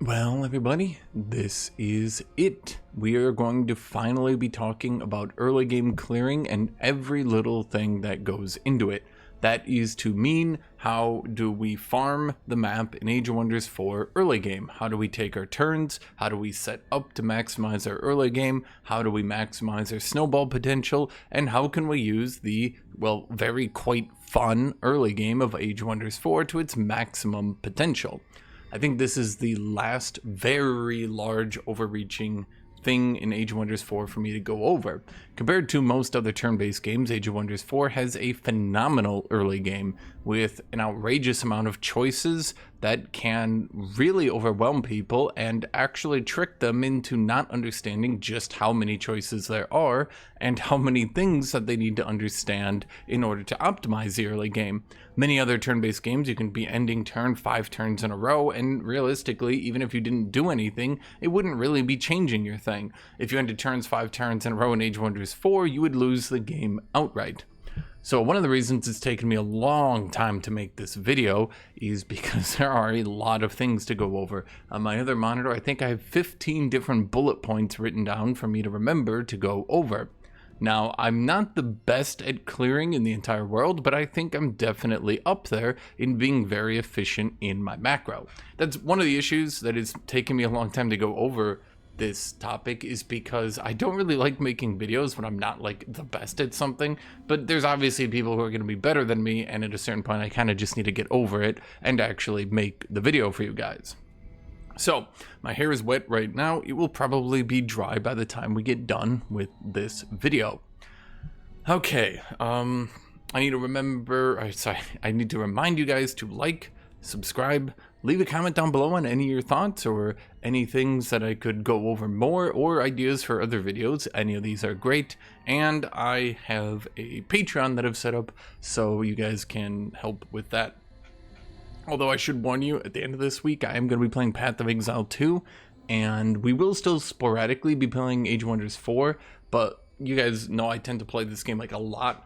Well, everybody, this is it. We are going to finally be talking about early game clearing and every little thing that goes into it. That is to mean, how do we farm the map in Age of Wonders 4 early game? How do we take our turns? How do we set up to maximize our early game? How do we maximize our snowball potential? And how can we use the, well, very quite fun early game of Age of Wonders 4 to its maximum potential? I think this is the last very large overreaching thing in Age of Wonders 4 for me to go over. Compared to most other turn-based games, Age of Wonders 4 has a phenomenal early game with an outrageous amount of choices that can really overwhelm people and actually trick them into not understanding just how many choices there are and how many things that they need to understand in order to optimize the early game. Many other turn-based games, you can be ending turn 5 turns in a row, and realistically, even if you didn't do anything, it wouldn't really be changing your thing. If you ended turns 5 turns in a row in Age of Wonders 4, you would lose the game outright. So one of the reasons it's taken me a long time to make this video is because there are a lot of things to go over. On my other monitor, I think I have 15 different bullet points written down for me to remember to go over. Now, I'm not the best at clearing in the entire world, but I think I'm definitely up there in being very efficient in my macro. That's one of the issues that is taking me a long time to go over this topic, is because I don't really like making videos when I'm not like the best at something, but there's obviously people who are going to be better than me, and at a certain point I kind of just need to get over it and actually make the video for you guys. So my hair is wet right now. It will probably be dry by the time we get done with this video. Okay, I need to remind you guys to like, subscribe, leave a comment down below on any of your thoughts or any things that I could go over more, or ideas for other videos. Any of these are great. And I have a Patreon that I've set up so you guys can help with that. Although I should warn you, at the end of this week, I am going to be playing Path of Exile 2, and we will still sporadically be playing Age of Wonders 4, but you guys know I tend to play this game like a lot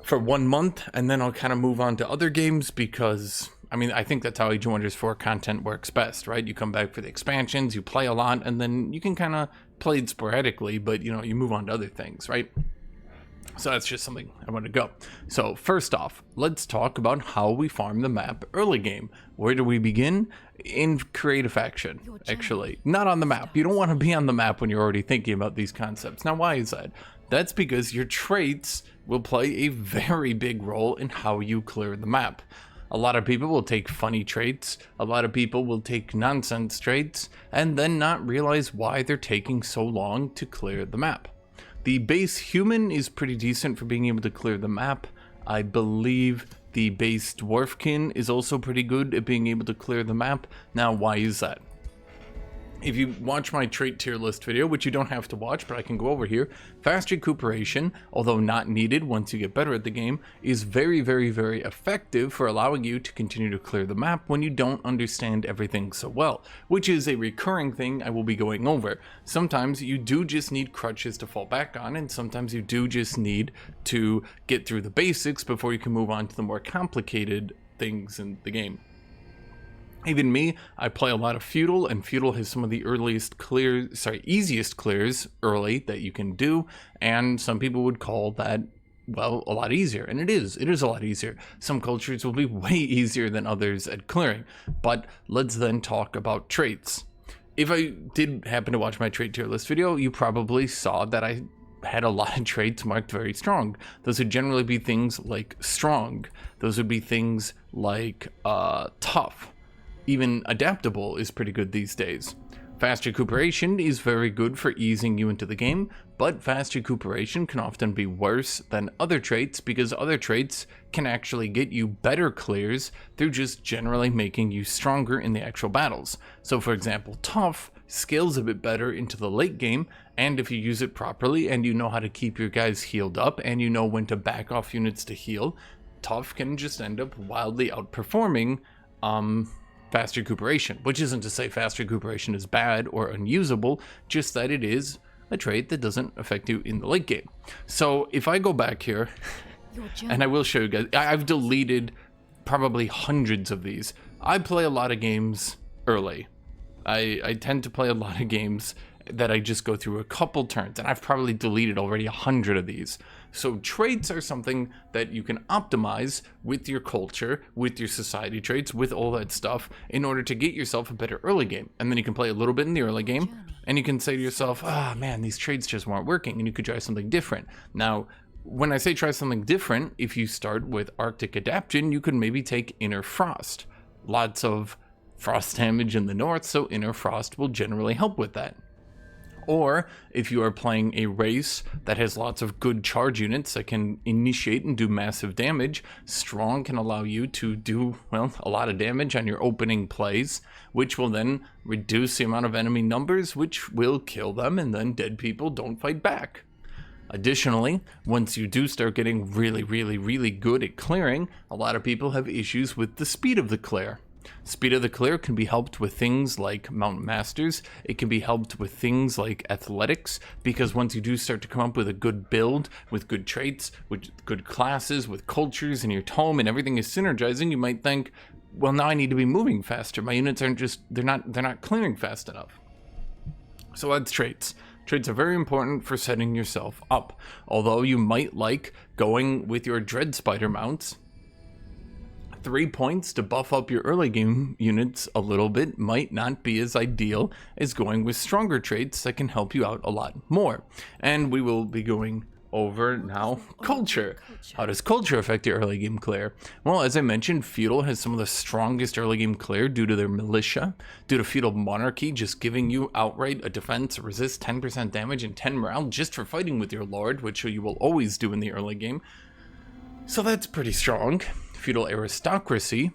for 1 month, and then I'll kind of move on to other games because, I mean, I think that's how Age of Wonders 4 content works best, right? You come back for the expansions, you play a lot, and then you can kind of play it sporadically, but, you know, you move on to other things, right? So that's just something I want to go. So first off, let's talk about how we farm the map early game. Where do we begin? In creative faction, actually. Not on the map. You don't want to be on the map when you're already thinking about these concepts. Now, why is that? That's because your traits will play a very big role in how you clear the map. A lot of people will take funny traits, a lot of people will take nonsense traits, and then not realize why they're taking so long to clear the map. The base human is pretty decent for being able to clear the map. I believe the base dwarfkin is also pretty good at being able to clear the map. Now, why is that? If you watch my trait tier list video, which you don't have to watch, but I can go over here, fast recuperation, although not needed once you get better at the game, is very, very, very effective for allowing you to continue to clear the map when you don't understand everything so well, which is a recurring thing I will be going over. Sometimes you do just need crutches to fall back on, and sometimes you do just need to get through the basics before you can move on to the more complicated things in the game. Even me, I play a lot of Feudal, and Feudal has some of the easiest clears early that you can do, and some people would call that, well, a lot easier, and it is a lot easier. Some cultures will be way easier than others at clearing, but let's then talk about traits. If I did happen to watch my trait tier list video, you probably saw that I had a lot of traits marked very strong. Those would generally be things like strong. Those would be things like tough. Even adaptable is pretty good these days. Fast recuperation is very good for easing you into the game, but fast recuperation can often be worse than other traits because other traits can actually get you better clears through just generally making you stronger in the actual battles. So for example, tough scales a bit better into the late game, and if you use it properly and you know how to keep your guys healed up and you know when to back off units to heal, tough can just end up wildly outperforming fast recuperation, which isn't to say fast recuperation is bad or unusable, just that it is a trait that doesn't affect you in the late game. So if I go back here, and I will show you guys, I've deleted probably hundreds of these. I play a lot of games early. I tend to play a lot of games that I just go through a couple turns, and I've probably deleted already 100 of these. So traits are something that you can optimize with your culture, with your society traits, with all that stuff in order to get yourself a better early game. And then you can play a little bit in the early game, and you can say to yourself, man, these traits just weren't working, and you could try something different. Now, when I say try something different, if you start with Arctic Adaptation, you could maybe take Inner Frost. Lots of frost damage in the north, so Inner Frost will generally help with that. Or if you are playing a race that has lots of good charge units that can initiate and do massive damage, Strong can allow you to do, well, a lot of damage on your opening plays, which will then reduce the amount of enemy numbers, which will kill them, and then dead people don't fight back. Additionally, once you do start getting really good at clearing, a lot of people have issues with the speed of the clear. Speed of the clear can be helped with things like Mountain Masters. It can be helped with things like Athletics, because once you do start to come up with a good build, with good traits, with good classes, with cultures in your tome, and everything is synergizing, you might think, well, now I need to be moving faster. My units aren't just, they're not clearing fast enough. So that's traits. Traits are very important for setting yourself up. Although you might like going with your Dread Spider mounts, 3 points to buff up your early game units a little bit might not be as ideal as going with stronger traits that can help you out a lot more. And we will be going over now culture. How does culture affect your early game clear? Well, as I mentioned, feudal has some of the strongest early game clear due to their militia, due to feudal monarchy just giving you outright a defense, resist 10% damage and 10 morale just for fighting with your lord, which you will always do in the early game. So that's pretty strong. Feudal aristocracy,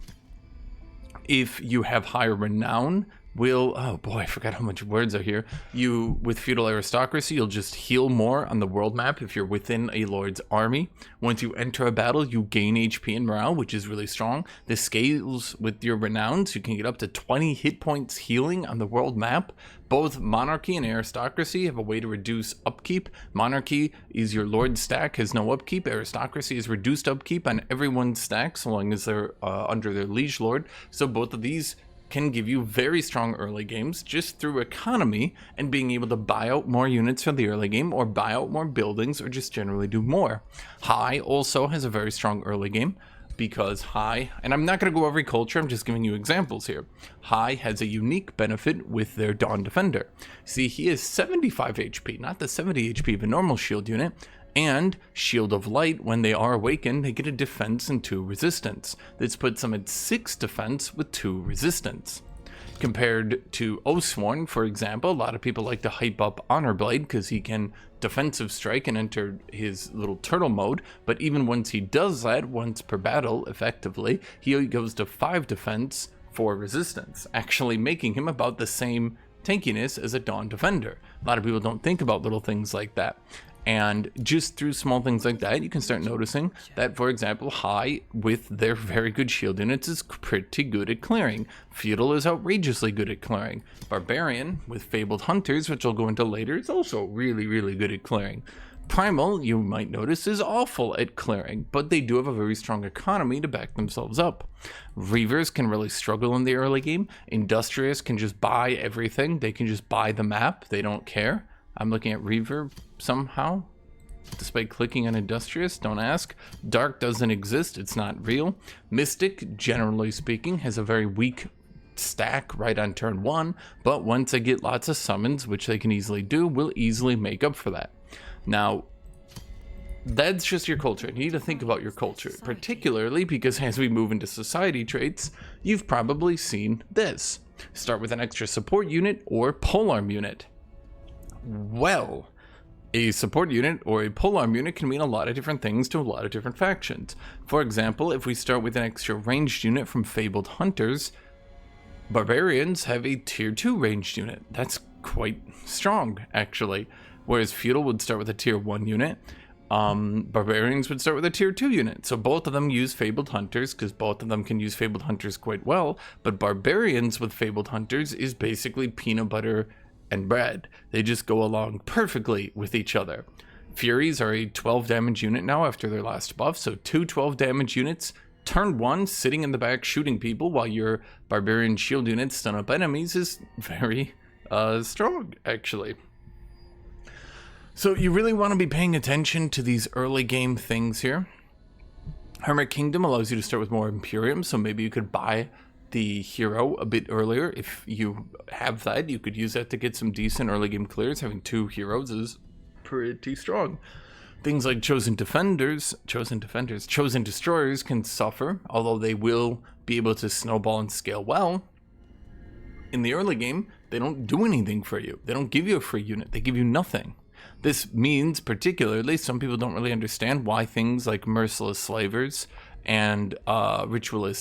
if you have higher renown, will, oh boy, I forgot how much words are here. You, with feudal aristocracy, you'll just heal more on the world map if you're within a lord's army. Once you enter a battle, you gain HP and morale, which is really strong. This scales with your renowns. You can get up to 20 hit points healing on the world map. Both monarchy and aristocracy have a way to reduce upkeep. Monarchy is your lord stack, has no upkeep. Aristocracy is reduced upkeep on everyone's stack, so long as they're under their liege lord. So both of these can give you very strong early games just through economy and being able to buy out more units for the early game, or buy out more buildings, or just generally do more. High also has a very strong early game, because High, and I'm not going to go every culture, I'm just giving you examples here. High has a unique benefit with their Dawn Defender. See, he is 75 HP, not the 70 HP of a normal shield unit, and Shield of Light, when they are awakened, they get a defense and 2 resistance. This puts them at 6 defense with 2 resistance. Compared to Oathsworn, for example, a lot of people like to hype up Honor Blade because he can defensive strike and enter his little turtle mode, but even once he does that, once per battle, effectively, he goes to 5 defense, 4 resistance, actually making him about the same tankiness as a Dawn Defender. A lot of people don't think about little things like that. And just through small things like that, you can start noticing that, for example, High, with their very good shield units, is pretty good at clearing. Feudal is outrageously good at clearing. Barbarian, with Fabled Hunters, which I'll go into later, is also really good at clearing. Primal, you might notice, is awful at clearing, but they do have a very strong economy to back themselves up. Reavers can really struggle in the early game. Industrious can just buy everything. They can just buy the map. They don't care. I'm looking at Reaver somehow, despite clicking on Industrious, don't ask. Dark doesn't exist, it's not real. Mystic, generally speaking, has a very weak stack right on turn 1, but once they get lots of summons, which they can easily do, will easily make up for that. Now, that's just your culture. You need to think about your culture, particularly because as we move into society traits, you've probably seen this. Start with an extra support unit or polearm unit. Well, a support unit or a polearm unit can mean a lot of different things to a lot of different factions. For example, if we start with an extra ranged unit from Fabled Hunters, Barbarians have a tier 2 ranged unit. That's quite strong, actually. Whereas Feudal would start with a tier 1 unit, Barbarians would start with a tier 2 unit. So both of them use Fabled Hunters, because both of them can use Fabled Hunters quite well, but Barbarians with Fabled Hunters is basically peanut butter and bread. They just go along perfectly with each other. Furies are a 12 damage unit now after their last buff, so 2 12 damage units turn 1, sitting in the back shooting people while your barbarian shield units stun up enemies is very strong, actually. So you really want to be paying attention to these early game things here. Hermit Kingdom allows you to start with more Imperium, so maybe you could buy the hero a bit earlier. If you have that, you could use that to get some decent early game clears. Having 2 heroes is pretty strong. Things like Chosen Destroyers can suffer, although they will be able to snowball and scale well. In the early game, they don't do anything for you. They don't give you a free unit. They give you nothing. This means, particularly, some people don't really understand why things like Merciless Slavers and Ritual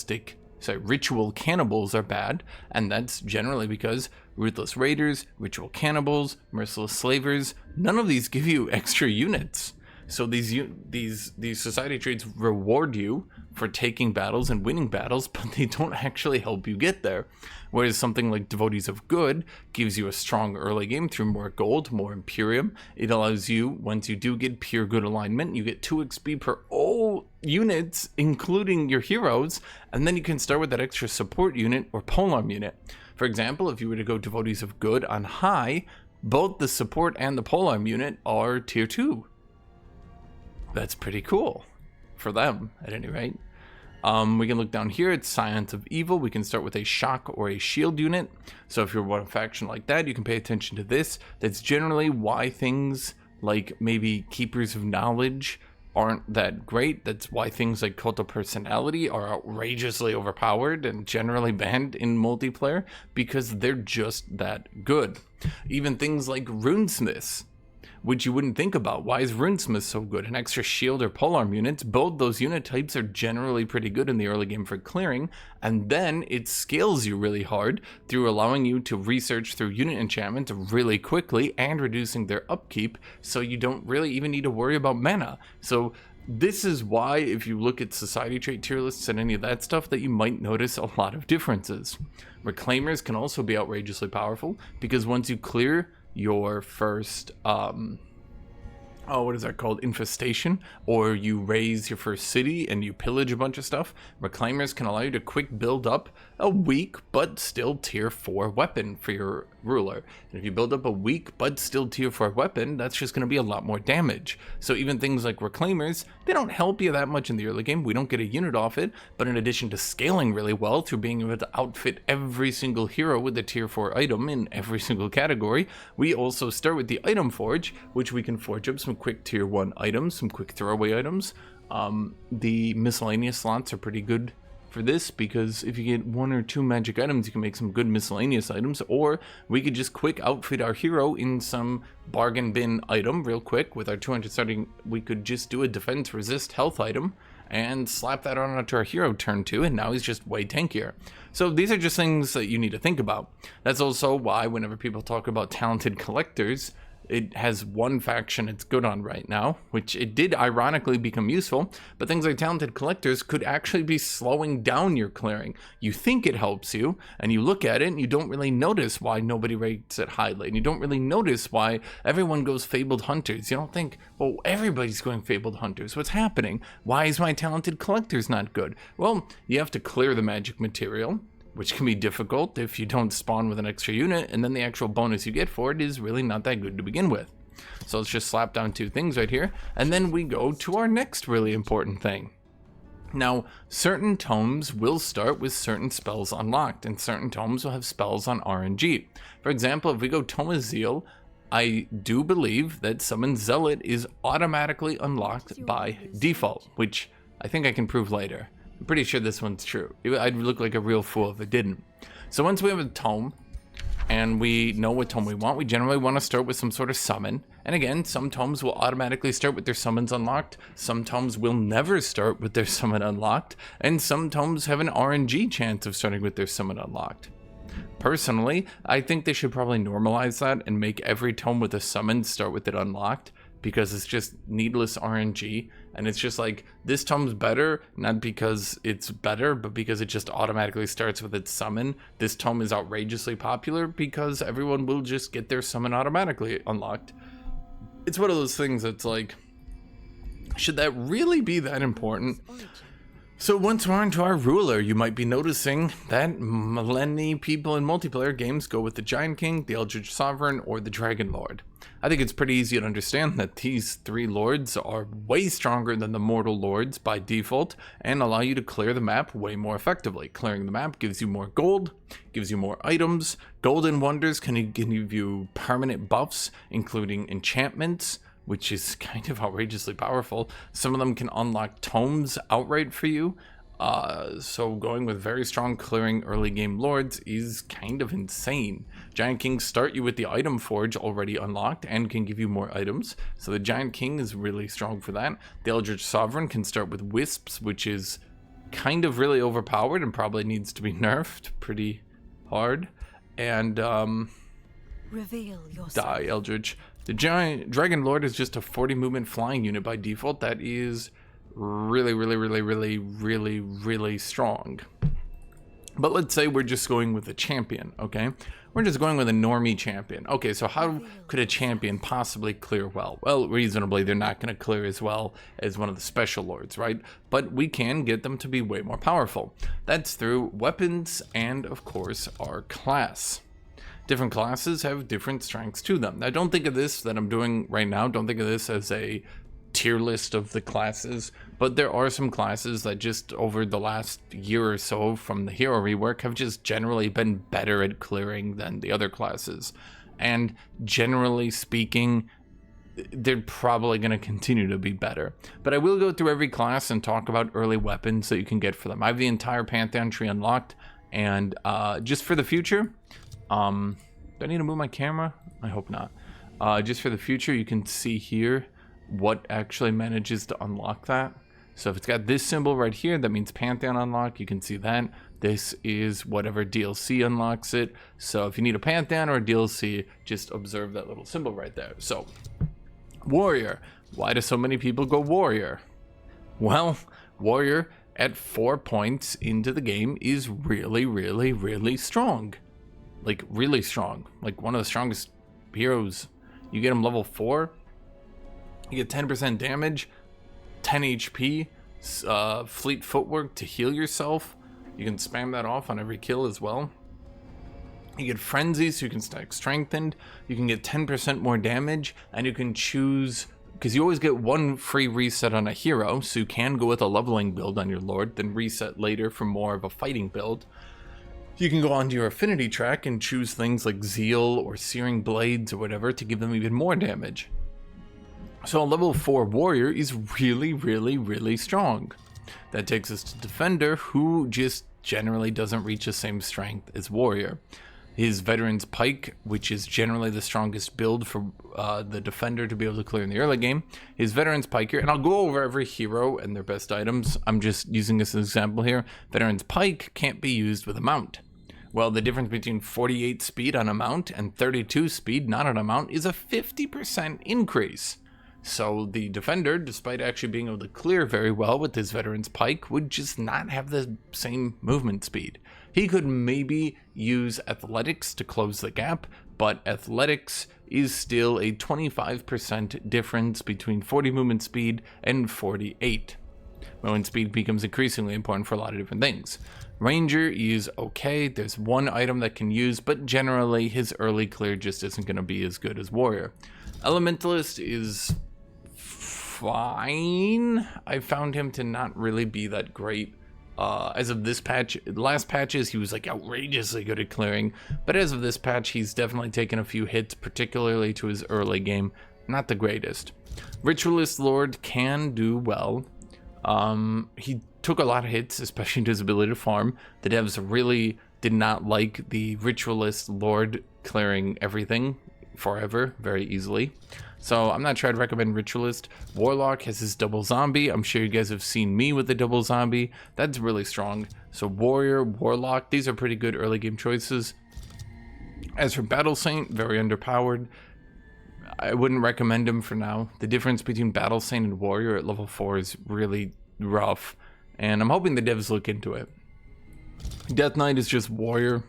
Cannibals are bad, and that's generally because Ruthless Raiders, Ritual Cannibals, Merciless Slavers, none of these give you extra units. So these society traits reward you for taking battles and winning battles, but they don't actually help you get there. Whereas something like Devotees of Good gives you a strong early game through more gold, more Imperium. It allows you, once you do get pure good alignment, you get 2 XP per all units, including your heroes, and then you can start with that extra support unit or polearm unit. For example, if you were to go Devotees of Good on high, both the support and the polearm unit are tier 2. That's pretty cool for them, at any rate. We can look down here at Scions of Evil. We can start with a shock or a shield unit. So if you're one faction like that, you can pay attention to this. That's generally why things like maybe Keepers of Knowledge aren't that great. That's why things like Cult of Personality are outrageously overpowered and generally banned in multiplayer, because they're just that good. Even things like Runesmiths, which you wouldn't think about. Why is Runesmith so good? An extra shield or polearm units, both those unit types are generally pretty good in the early game for clearing, and then it scales you really hard through allowing you to research through unit enchantments really quickly and reducing their upkeep, so you don't really even need to worry about mana. So this is why, if you look at society trait tier lists and any of that stuff, that you might notice a lot of differences. Reclaimers can also be outrageously powerful, because once you clear your first what is that called, infestation, or you raise your first city and you pillage a bunch of stuff, Reclaimers can allow you to quick build up a weak but still tier 4 weapon for your ruler. And if you build up a weak but still tier 4 weapon, that's just going to be a lot more damage. So even things like Reclaimers, they don't help you that much in the early game. We don't get a unit off it, but in addition to scaling really well through being able to outfit every single hero with a tier 4 item in every single category, we also start with the item forge, which we can forge up some quick tier 1 items, some quick throwaway items. The miscellaneous slots are pretty good for this, because if you get 1 or 2 magic items, you can make some good miscellaneous items, or we could just quick outfit our hero in some bargain bin item real quick with our 200 starting. We could just do a defense resist health item and slap that on onto our hero turn 2, and now he's just way tankier. So these are just things that you need to think about. That's also why whenever people talk about talented collectors, it has one faction it's good on right now, which it did ironically become useful, but things like talented collectors could actually be slowing down your clearing. You think it helps you, and you look at it and you don't really notice why nobody rates it highly, and you don't really notice why everyone goes fabled hunters. You don't think, well, everybody's going fabled hunters. What's happening? Why is my talented collectors not good? Well, you have to clear the magic material, which can be difficult if you don't spawn with an extra unit, and then the actual bonus you get for it is really not that good to begin with. So let's just slap down 2 things right here, and then we go to our next really important thing. Now, certain tomes will start with certain spells unlocked, and certain tomes will have spells on RNG. For example, if we go Tome of Zeal, I do believe that Summon Zealot is automatically unlocked by default, which I think I can prove later. I'm pretty sure this one's true. I'd look like a real fool if it didn't. So once we have a tome, and we know what tome we want, we generally want to start with some sort of summon. And again, some tomes will automatically start with their summons unlocked, some tomes will never start with their summon unlocked, and some tomes have an RNG chance of starting with their summon unlocked. Personally, I think they should probably normalize that and make every tome with a summon start with it unlocked, because it's just needless RNG, and it's just like, this tome's better, not because it's better, but because it just automatically starts with its summon. This tome is outrageously popular because everyone will just get their summon automatically unlocked. It's one of those things that's like, should that really be that important? So once we're on to our ruler, you might be noticing that many people in multiplayer games go with the Giant King, the Eldritch Sovereign, or the Dragon Lord. I think it's pretty easy to understand that these three lords are way stronger than the mortal lords by default and allow you to clear the map way more effectively. Clearing the map gives you more gold, gives you more items. Golden Wonders can give you permanent buffs, including enchantments, which is kind of outrageously powerful. Some of them can unlock tomes outright for you. So going with very strong clearing early game lords is kind of insane. Giant Kings start you with the item forge already unlocked and can give you more items. So the Giant King is really strong for that. The Eldritch Sovereign can start with wisps, which is kind of really overpowered and probably needs to be nerfed pretty hard. And reveal yourself. Die, Eldritch. The Dragon Lord is just a 40 movement flying unit by default. That is really strong. But let's say we're just going with a champion, okay? We're just going with a normie champion. Okay, so how could a champion possibly clear well? Well, reasonably, they're not going to clear as well as one of the special lords, right? But we can get them to be way more powerful. That's through weapons and, of course, our class. Different classes have different strengths to them. Now, don't think of this that I'm doing right now. Don't think of this as a tier list of the classes, but there are some classes that just over the last year or so from the hero rework have just generally been better at clearing than the other classes. And generally speaking, they're probably going to continue to be better. But I will go through every class and talk about early weapons that you can get for them. I have the entire Pantheon tree unlocked, and just for the future, do I need to move my camera? I hope not. Just for the future, you can see here what actually manages to unlock that. So if it's got this symbol right here, that means Pantheon unlock. You can see that. This is whatever DLC unlocks it. So if you need a Pantheon or a DLC, just observe that little symbol right there. So, Warrior. Why do so many people go Warrior? Well, Warrior at 4 points into the game is really strong. Like, really strong. Like, one of the strongest heroes. You get him level 4, you get 10% damage, 10 HP, fleet footwork to heal yourself. You can spam that off on every kill as well. You get frenzy, so you can stack strengthened. You can get 10% more damage, and you can choose, because you always get one free reset on a hero, so you can go with a leveling build on your lord, then reset later for more of a fighting build. You can go onto your affinity track and choose things like Zeal or Searing Blades or whatever to give them even more damage. So a level 4 warrior is really strong. That takes us to defender, who just generally doesn't reach the same strength as warrior. His veteran's pike, which is generally the strongest build for the defender to be able to clear in the early game. His veteran's pike here, and I'll go over every hero and their best items. I'm just using this as an example here. Veteran's pike can't be used with a mount. Well, the difference between 48 speed on a mount and 32 speed not on a mount is a 50% increase. So the defender, despite actually being able to clear very well with his veteran's pike, would just not have the same movement speed. He could maybe use athletics to close the gap, but athletics is still a 25% difference between 40 movement speed and 48. Movement speed becomes increasingly important for a lot of different things. Ranger is okay, there's one item that can use, but generally his early clear just isn't going to be as good as Warrior. Elementalist is fine. I found him to not really be that great. As of this patch, last patches he was like outrageously good at clearing, but as of this patch he's definitely taken a few hits, particularly to his early game. Not the greatest. Ritualist Lord can do well. He took a lot of hits, especially to his ability to farm. The devs really did not like the Ritualist Lord clearing everything forever very easily. So I'm not sure I'd recommend Ritualist. Warlock has his double zombie. I'm sure you guys have seen me with the double zombie. That's really strong. So Warrior, Warlock, these are pretty good early game choices. As for Battle Saint, very underpowered. I wouldn't recommend him for now. The difference between Battle Saint and Warrior at level 4 is really rough, and I'm hoping the devs look into it. Death Knight is just Warrior.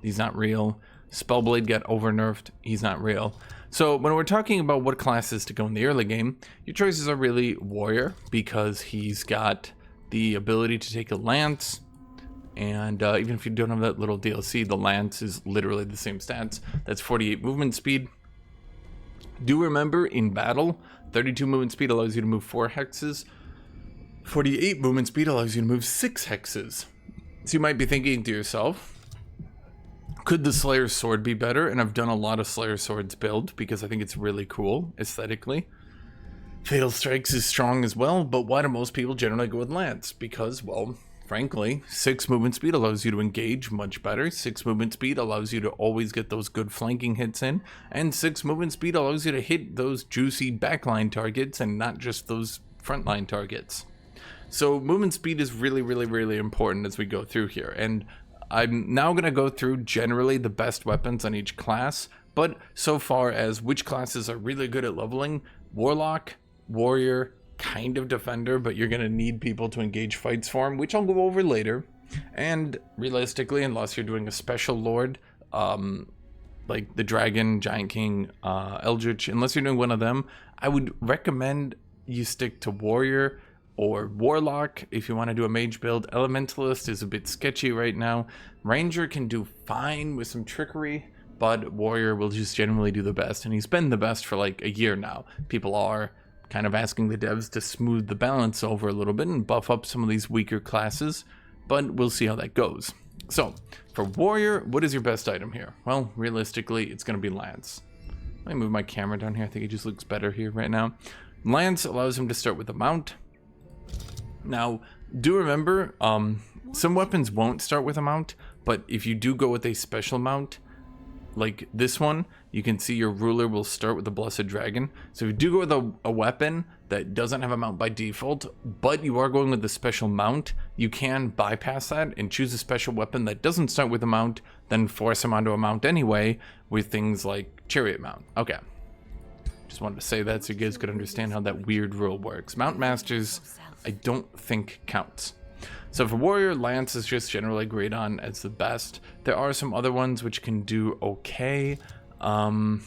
He's not real. Spellblade got over-nerfed. He's not real. So when we're talking about what classes to go in the early game, your choices are really Warrior, because he's got the ability to take a lance. And even if you don't have that little DLC, the lance is literally the same stats. That's 48 movement speed. Do remember, in battle, 32 movement speed allows you to move 4 hexes. 48 movement speed allows you to move 6 hexes. So you might be thinking to yourself, could the Slayer's Sword be better? And I've done a lot of Slayer Swords build because I think it's really cool aesthetically. Fatal Strikes is strong as well, but why do most people generally go with Lance? Because, well, frankly, 6 movement speed allows you to engage much better. 6 movement speed allows you to always get those good flanking hits in. And 6 movement speed allows you to hit those juicy backline targets and not just those frontline targets. So movement speed is really, really, really important as we go through here. And I'm now going to go through generally the best weapons on each class. But so far as which classes are really good at leveling, Warlock, Warrior, kind of Defender, but you're going to need people to engage fights for him, which I'll go over later. And realistically, unless you're doing a special Lord, like the Dragon, Giant King, Eldritch, unless you're doing one of them, I would recommend you stick to Warrior or Warlock if you want to do a mage build. Elementalist is a bit sketchy right now. Ranger can do fine with some trickery, but Warrior will just generally do the best, and he's been the best for like a year now. People are kind of asking the devs to smooth the balance over a little bit and buff up some of these weaker classes, but we'll see how that goes. So, for Warrior, what is your best item here? Well, realistically, it's going to be Lance. Let me move my camera down here. I think it just looks better here right now. Lance allows him to start with a mount. Now, do remember, some weapons won't start with a mount, but if you do go with a special mount, like this one, you can see your ruler will start with the Blessed Dragon. So if you do go with a weapon that doesn't have a mount by default, but you are going with the special mount, you can bypass that and choose a special weapon that doesn't start with a mount, then force him onto a mount anyway with things like Chariot Mount. Okay. Just wanted to say that so you guys could understand how that weird rule works. Mount Masters, I don't think counts. So for Warrior, Lance is just generally agreed on as the best. There are some other ones which can do okay, but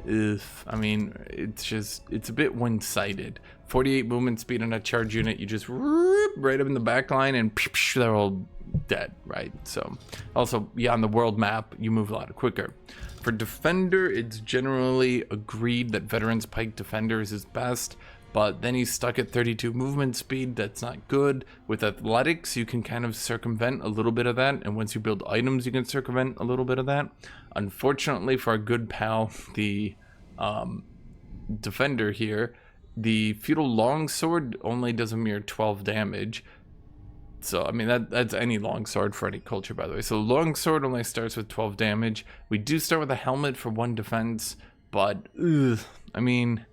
I mean, it's a bit one-sided. 48 movement speed on a charge unit, you just right up in the back line and they're all dead, right? So also, yeah, on the world map, you move a lot quicker. For Defender, it's generally agreed that Veteran's Pike Defender is his best, but then he's stuck at 32 movement speed. That's not good. With Athletics, you can kind of circumvent a little bit of that, and once you build items, you can circumvent a little bit of that. Unfortunately for our good pal, the Defender here, the Feudal Longsword only does a mere 12 damage. So, I mean, that's any longsword for any culture, by the way. So, longsword only starts with 12 damage. We do start with a helmet for 1 defense, but, I mean,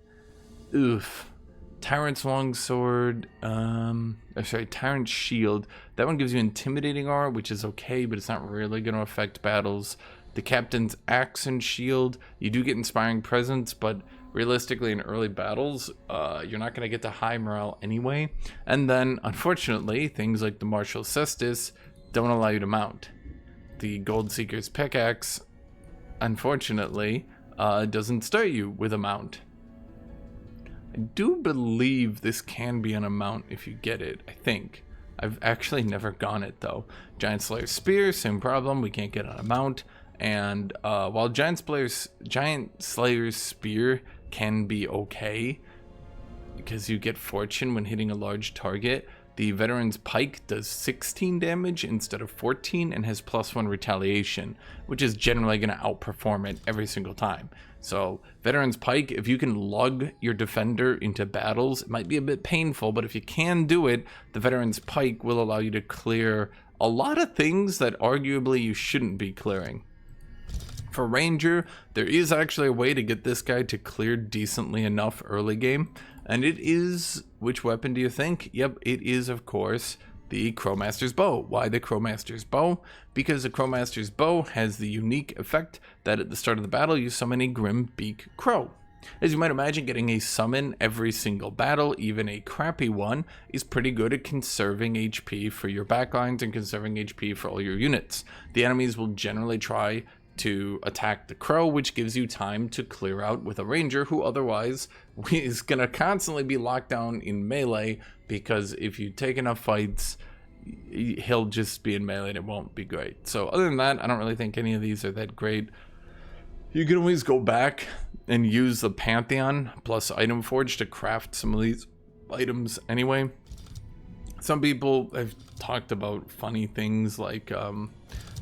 Tyrant's Longsword, Tyrant's Shield. That one gives you Intimidating Aura, which is okay, but it's not really going to affect battles. The Captain's Axe and Shield, you do get Inspiring Presence, but realistically in early battles, you're not going to get to high morale anyway. And then, unfortunately, things like the Martial Cestus don't allow you to mount. The Gold Seeker's Pickaxe, unfortunately, doesn't start you with a mount. I do believe this can be on a mount if you get it, I think. I've actually never gone it, though. Giant Slayer's Spear, same problem, we can't get on a mount. And while Giant Slayer's Spear can be okay, because you get fortune when hitting a large target, the Veteran's Pike does 16 damage instead of 14 and has +1 retaliation, which is generally going to outperform it every single time. So Veteran's Pike, if you can lug your defender into battles, it might be a bit painful, but if you can do it, the Veteran's Pike will allow you to clear a lot of things that arguably you shouldn't be clearing. For Ranger, there is actually a way to get this guy to clear decently enough early game, and it is, which weapon do you think? Yep, it is, of course, the Crowmaster's Bow. Why the Crowmaster's Bow? Because the Crowmaster's Bow has the unique effect that at the start of the battle, you summon a Grim Beak Crow. As you might imagine, getting a summon every single battle, even a crappy one, is pretty good at conserving HP for your backlines and conserving HP for all your units. The enemies will generally try to attack the crow, which gives you time to clear out with a ranger who otherwise is going to constantly be locked down in melee, because if you take enough fights, he'll just be in melee and it won't be great. So other than that, I don't really think any of these are that great. You can always go back and use the Pantheon plus Item Forge to craft some of these items anyway. Some people have talked about funny things like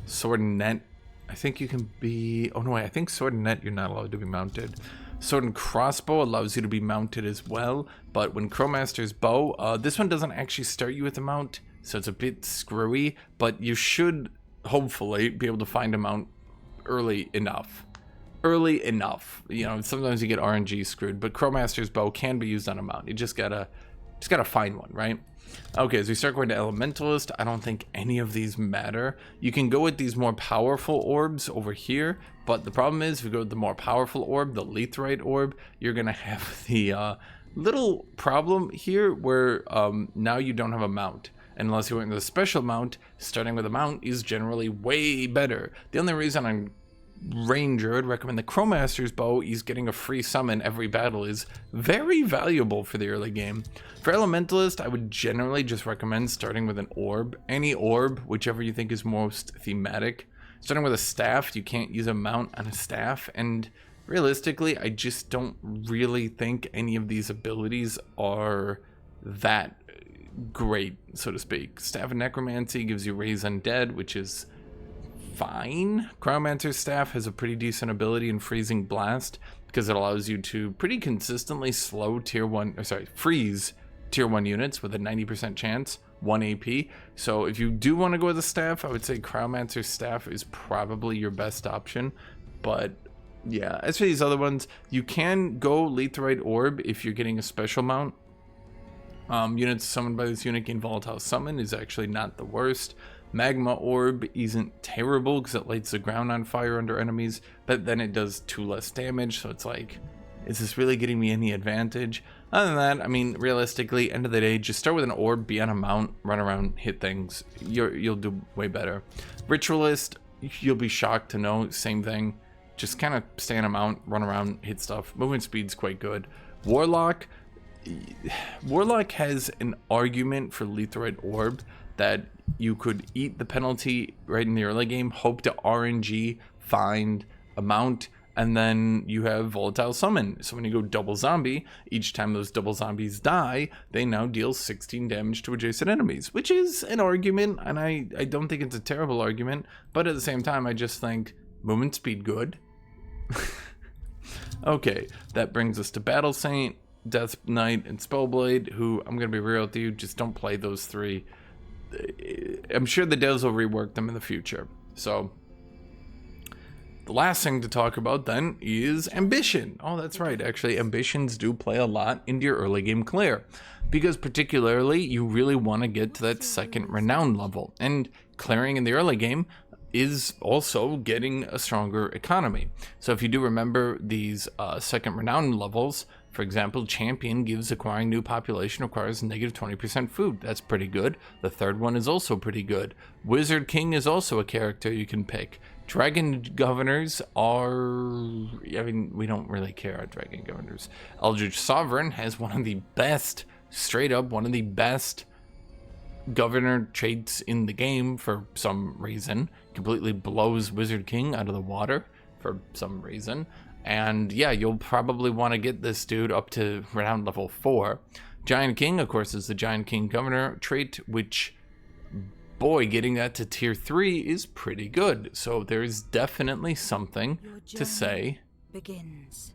Sword and Net. I think you can be... Oh no, I think Sword and Net you're not allowed to be mounted. Sword and Crossbow allows you to be mounted as well, but when Crowmaster's Bow, this one doesn't actually start you with a mount, so it's a bit screwy, but you should hopefully be able to find a mount early enough. You know, sometimes you get RNG screwed, but Crowmaster's Bow can be used on a mount. You just gotta find one, right? Okay, as we start going to Elementalist, I don't think any of these matter. You can go with these more powerful orbs over here, but the problem is if you go with the more powerful orb, the Letherite orb, you're gonna have the little problem here where now you don't have a mount. And unless you went with a special mount, starting with a mount is generally way better. The only reason I'm Ranger, I'd recommend the Crowmaster's Bow. He's getting a free summon every battle is very valuable for the early game. For Elementalist, I would generally just recommend starting with an orb. Any orb, whichever you think is most thematic. Starting with a staff, you can't use a mount on a staff, and realistically, I just don't really think any of these abilities are that great, so to speak. Staff of Necromancy gives you Raise Undead, which is fine. Cryomancer's Staff has a pretty decent ability in Freezing Blast because it allows you to pretty consistently freeze tier 1 units with a 90% chance, 1 AP. So if you do want to go with a staff, I would say Cryomancer's Staff is probably your best option. But yeah, as for these other ones, you can go Letherite Orb if you're getting a special mount. Units summoned by this unit gain Volatile Summon is actually not the worst. Magma Orb isn't terrible because it lights the ground on fire under enemies, but then it does 2 less damage, so it's like, is this really getting me any advantage? Other than that, I mean, realistically, end of the day, just start with an orb, be on a mount, run around, hit things. You'll do way better. Ritualist, you'll be shocked to know, same thing. Just kind of stay on a mount, run around, hit stuff. Movement speed's quite good. Warlock has an argument for Letherite Orb that you could eat the penalty right in the early game, hope to RNG, find a mount, and then you have Volatile Summon. So when you go double zombie, each time those double zombies die, they now deal 16 damage to adjacent enemies, which is an argument, and I don't think it's a terrible argument, but at the same time, I just think movement speed good. Okay, that brings us to Battle Saint, Death Knight, and Spellblade, who, I'm going to be real with you, just don't play those 3. I'm sure the devs will rework them in the future. So the last thing to talk about then is ambition. Oh, that's right. Actually, ambitions do play a lot into your early game clear, because particularly you really want to get to that second renown level, and clearing in the early game is also getting a stronger economy. So if you do remember these second renown levels, for example, Champion gives acquiring new population requires negative 20% food. That's pretty good. The third one is also pretty good. Wizard King is also a character you can pick. Dragon Governors are... I mean, we don't really care about Dragon Governors. Eldritch Sovereign has one of the best, straight up, one of the best governor traits in the game for some reason. Completely blows Wizard King out of the water for some reason. And yeah, you'll probably want to get this dude up to renown level 4. Giant King, of course, is the Giant King Governor trait, which, boy, getting that to tier 3 is pretty good. So there is definitely something to say. Begins.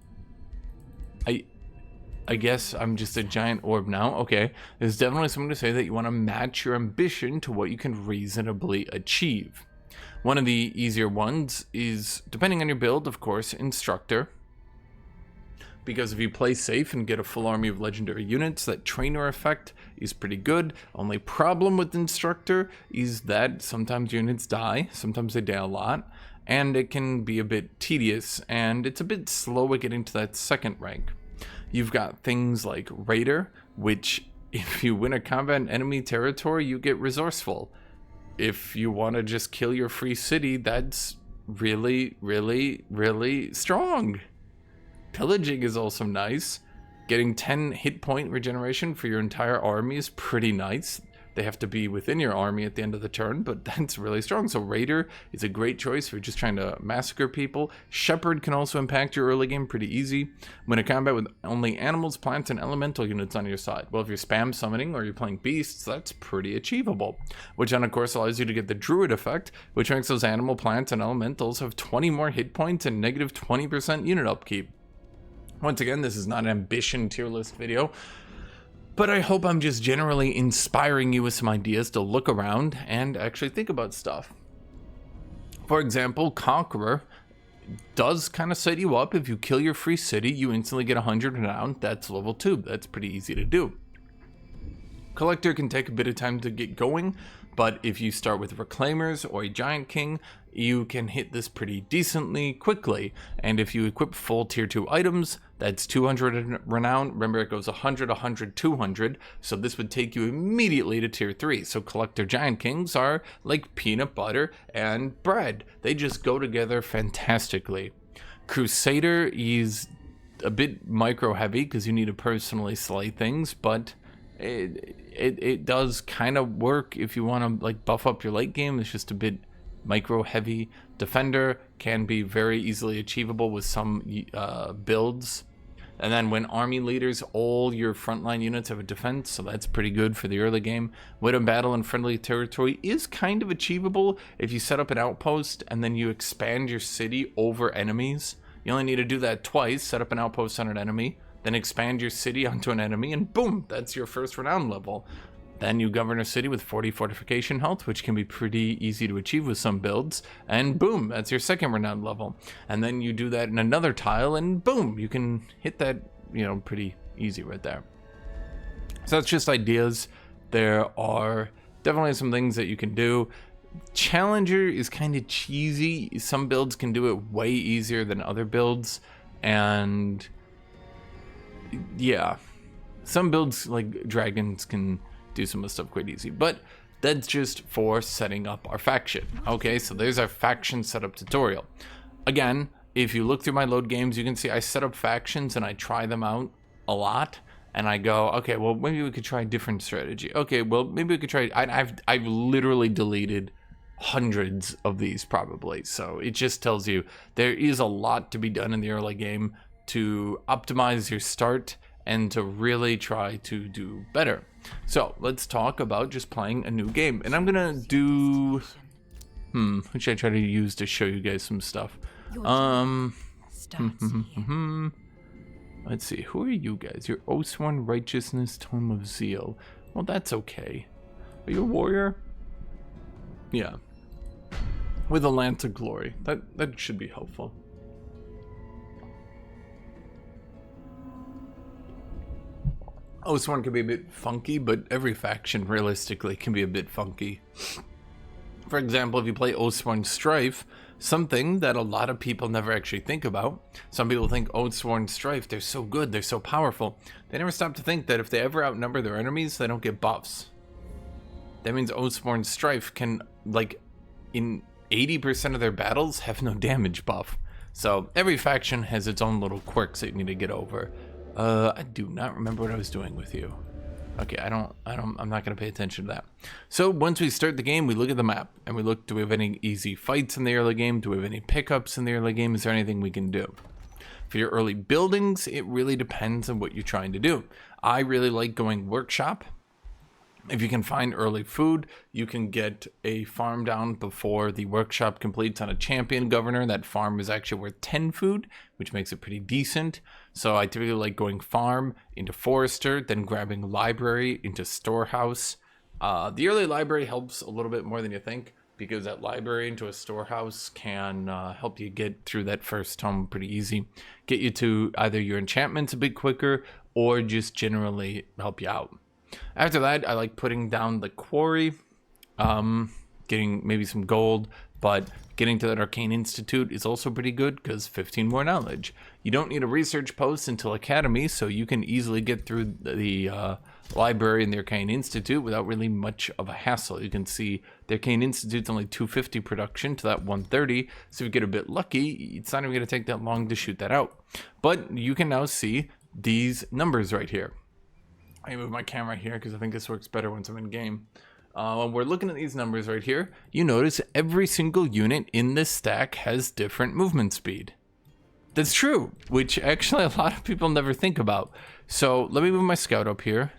I guess I'm just a giant orb now. Okay, there's definitely something to say that you want to match your ambition to what you can reasonably achieve. One of the easier ones is, depending on your build, of course, Instructor. Because if you play safe and get a full army of legendary units, that trainer effect is pretty good. Only problem with Instructor is that sometimes units die, sometimes they die a lot, and it can be a bit tedious, and it's a bit slow at getting to that second rank. You've got things like Raider, which if you win a combat in enemy territory, you get Resourceful. If you want to just kill your free city, that's really, really, really strong. Pillaging is also nice. Getting 10 hit point regeneration for your entire army is pretty nice. They have to be within your army at the end of the turn, but that's really strong. So Raider is a great choice for just trying to massacre people. Shepherd can also impact your early game pretty easy. Win a combat with only animals, plants, and elemental units on your side. Well, if you're spam summoning or you're playing beasts, that's pretty achievable. Which then, of course, allows you to get the Druid effect, which makes those animal, plants, and elementals have 20 more hit points and negative 20% unit upkeep. Once again, this is not an ambition tier list video, but I hope I'm just generally inspiring you with some ideas to look around and actually think about stuff. For example, Conqueror does kind of set you up. If you kill your free city, you instantly get 100 renown. That's level 2. That's pretty easy to do. Collector can take a bit of time to get going, but if you start with Reclaimers or a Giant King, you can hit this pretty decently quickly. And if you equip full tier 2 items, that's 200 renown. Remember, it goes 100, 100, 200. So this would take you immediately to tier 3. So Collector Giant Kings are like peanut butter and bread. They just go together fantastically. Crusader is a bit micro heavy because you need to personally slay things, but it does kind of work if you want to like buff up your late game. It's just a bit micro heavy. Defender can be very easily achievable with some builds. And then when army leaders, all your frontline units have a defense, so that's pretty good for the early game. Win a battle in friendly territory is kind of achievable if you set up an outpost and then you expand your city over enemies. You only need to do that twice, set up an outpost on an enemy, then expand your city onto an enemy, and boom, that's your first renown level. Then you govern a city with 40 fortification health, which can be pretty easy to achieve with some builds, and boom, that's your second renown level. And then you do that in another tile, and boom, you can hit that, you know, pretty easy right there. So that's just ideas. There are definitely some things that you can do. Challenger is kind of cheesy. Some builds can do it way easier than other builds, and yeah, some builds like dragons can do some of the stuff quite easy, but that's just for setting up our faction. Okay, so there's our faction setup tutorial. Again, if you look through my load games, you can see I set up factions and I try them out a lot, and I go, okay, well, maybe we could try a different strategy. Okay, well, maybe we could try. I've literally deleted hundreds of these probably, so it just tells you there is a lot to be done in the early game to optimize your start and to really try to do better. So let's talk about just playing a new game, and I'm gonna do what should I try to use to show you guys some stuff? Let's see, who are you guys? You're Oathsworn Righteousness, Tome of Zeal. Well, that's okay. Are you a warrior? Yeah, with a Lance of Glory. That should be helpful. Oathsworn can be a bit funky, but every faction realistically can be a bit funky. For example, if you play Oathsworn Strife, something that a lot of people never actually think about. Some people think Oathsworn Strife, they're so good, they're so powerful. They never stop to think that if they ever outnumber their enemies, they don't get buffs. That means Oathsworn Strife can, like, in 80% of their battles, have no damage buff. So every faction has its own little quirks that you need to get over. I do not remember what I was doing with you. Okay, I'm not going to pay attention to that. So once we start the game, we look at the map and we look, do we have any easy fights in the early game? Do we have any pickups in the early game? Is there anything we can do? For your early buildings, it really depends on what you're trying to do. I really like going workshop. If you can find early food, you can get a farm down before the workshop completes on a champion governor. That farm is actually worth 10 food, which makes it pretty decent. So I typically like going farm into forester, then grabbing library into storehouse. The early library helps a little bit more than you think, because that library into a storehouse can help you get through that first tome pretty easy. Get you to either your enchantments a bit quicker or just generally help you out. After that, I like putting down the quarry, getting maybe some gold, but getting to that Arcane Institute is also pretty good because 15 more knowledge. You don't need a research post until Academy, so you can easily get through the library and the Arcane Institute without really much of a hassle. You can see the Arcane Institute's only 250 production to that 130, so if you get a bit lucky, it's not even going to take that long to shoot that out. But you can now see these numbers right here. I move my camera here because I think this works better once I'm in game. When we're looking at these numbers right here, you notice every single unit in this stack has different movement speed. That's true, which actually a lot of people never think about. So let me move my scout up here,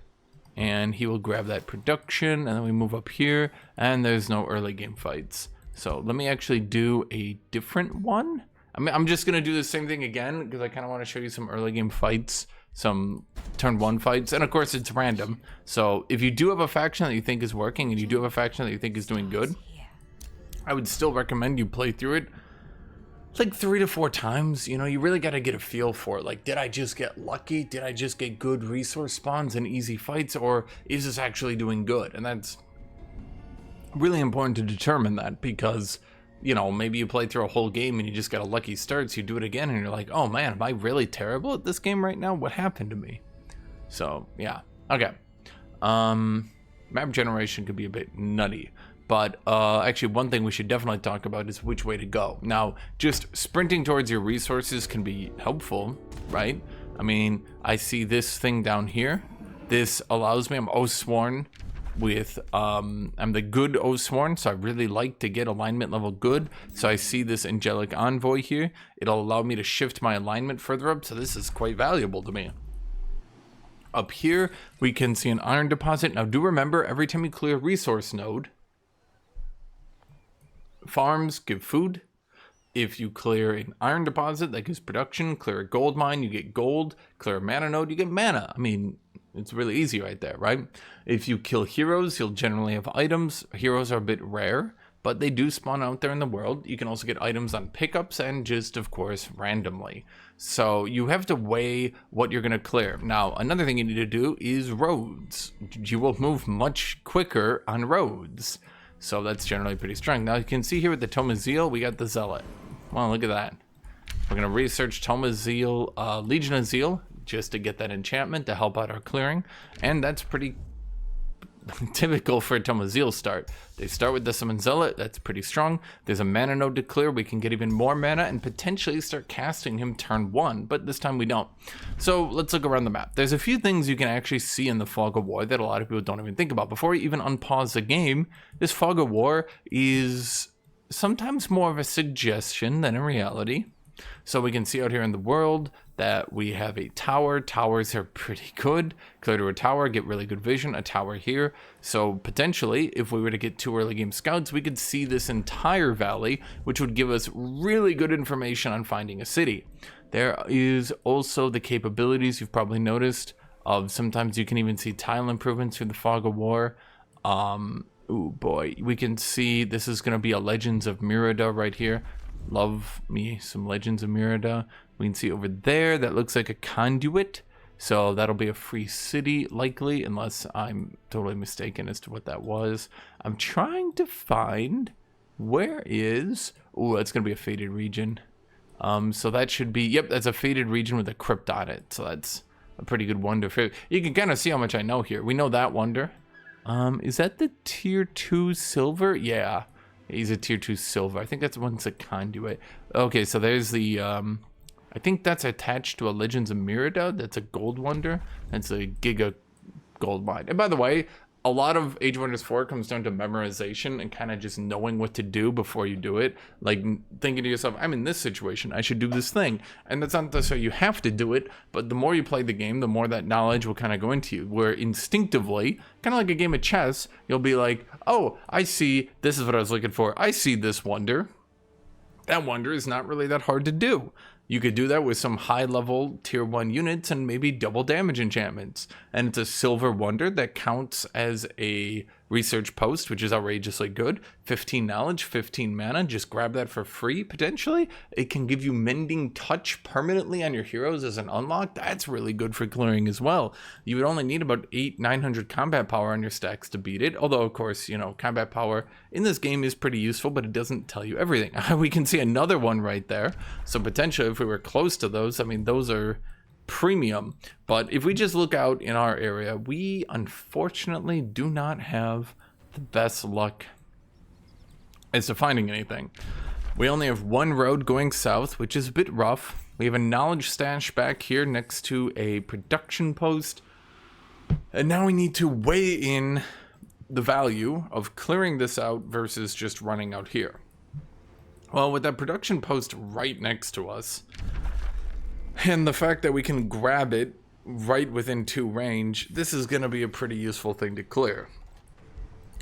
and he will grab that production, and then we move up here, and there's no early game fights. So let me actually do a different one. I mean, I'm just gonna do the same thing again because I kind of want to show you some early game fights, some turn 1 fights, and of course it's random. So if you do have a faction that you think is working and you do have a faction that you think is doing good, I would still recommend you play through it like 3 to 4 times. You know, you really got to get a feel for it. Like, did I just get lucky? Did I just get good resource spawns and easy fights, or is this actually doing good? And that's really important to determine that, because you know, maybe you play through a whole game and you just got a lucky start, so you do it again and you're like, oh man, am I really terrible at this game right now? What happened to me? So yeah, okay. Map generation could be a bit nutty, but actually one thing we should definitely talk about is which way to go. Now, just sprinting towards your resources can be helpful, right? I mean, I see this thing down here. This allows me, I'm Oathsworn with, I'm the good Oathsworn, so I really like to get alignment level good. So I see this Angelic Envoy here. It'll allow me to shift my alignment further up, so this is quite valuable to me. Up here, we can see an iron deposit. Now do remember, every time you clear a resource node, farms give food. If you clear an iron deposit, that gives production. Clear a gold mine, you get gold. Clear a mana node, you get mana. I mean, it's really easy right there, right? If you kill heroes, you'll generally have items. Heroes are a bit rare, but they do spawn out there in the world. You can also get items on pickups and just, of course, randomly. So you have to weigh what you're going to clear. Now, another thing you need to do is roads. You will move much quicker on roads. So that's generally pretty strong. Now you can see here with the Tome of Zeal, we got the Zealot. Well, look at that. We're going to research Tome of Zeal, Legion of Zeal, just to get that enchantment to help out our clearing. And that's pretty typical for a Tome of Zeal start. They start with the Summon Zealot, that's pretty strong. There's a mana node to clear, we can get even more mana and potentially start casting him turn 1, but this time we don't. So let's look around the map. There's a few things you can actually see in the Fog of War that a lot of people don't even think about. Before you even unpause the game, this Fog of War is sometimes more of a suggestion than a reality. So we can see out here in the world that we have a tower. Towers are pretty good. Clear to a tower, get really good vision. A tower here. So potentially, if we were to get 2 early game scouts, we could see this entire valley, which would give us really good information on finding a city. There is also the capabilities you've probably noticed of sometimes you can even see tile improvements through the Fog of War. Oh boy, we can see this is going to be a Legends of Merida right here. Love me some Legends of Merida. We can see over there that looks like a conduit, so that'll be a free city likely, unless I'm totally mistaken as to what that was. I'm trying to find where is, oh, that's gonna be a faded region. So that should be, yep, that's a faded region with a crypt on it, so that's a pretty good wonder. You can kind of see how much I know here. We know that wonder. Is that the tier 2 silver? Yeah. He's a tier 2 silver. I think that's one's a conduit. Okay, so there's the, I think that's attached to a Legends of Merida. That's a gold wonder. That's a giga gold mine. And by the way, a lot of Age of Wonders 4 comes down to memorization and kind of just knowing what to do before you do it. Like thinking to yourself, I'm in this situation, I should do this thing. And that's not to say you have to do it, but the more you play the game, the more that knowledge will kind of go into you. Where instinctively, kind of like a game of chess, you'll be like, oh, I see, this is what I was looking for. I see this wonder. That wonder is not really that hard to do. You could do that with some high-level tier 1 units and maybe double damage enchantments. And it's a silver wonder that counts as a research post, which is outrageously good. 15 knowledge, 15 mana, just grab that for free, potentially. It can give you Mending Touch permanently on your heroes as an unlock. That's really good for clearing as well. You would only need about 900 combat power on your stacks to beat it. Although, of course, you know, combat power in this game is pretty useful, but it doesn't tell you everything. We can see another one right there. So potentially, if we were close to those, I mean, those are premium. But if we just look out in our area, we unfortunately do not have the best luck as to finding anything. We only have one road going south, which is a bit rough. We have a knowledge stash back here next to a production post, and now we need to weigh in the value of clearing this out versus just running out here. Well, with that production post right next to us, and the fact that we can grab it right within 2 range, this is going to be a pretty useful thing to clear.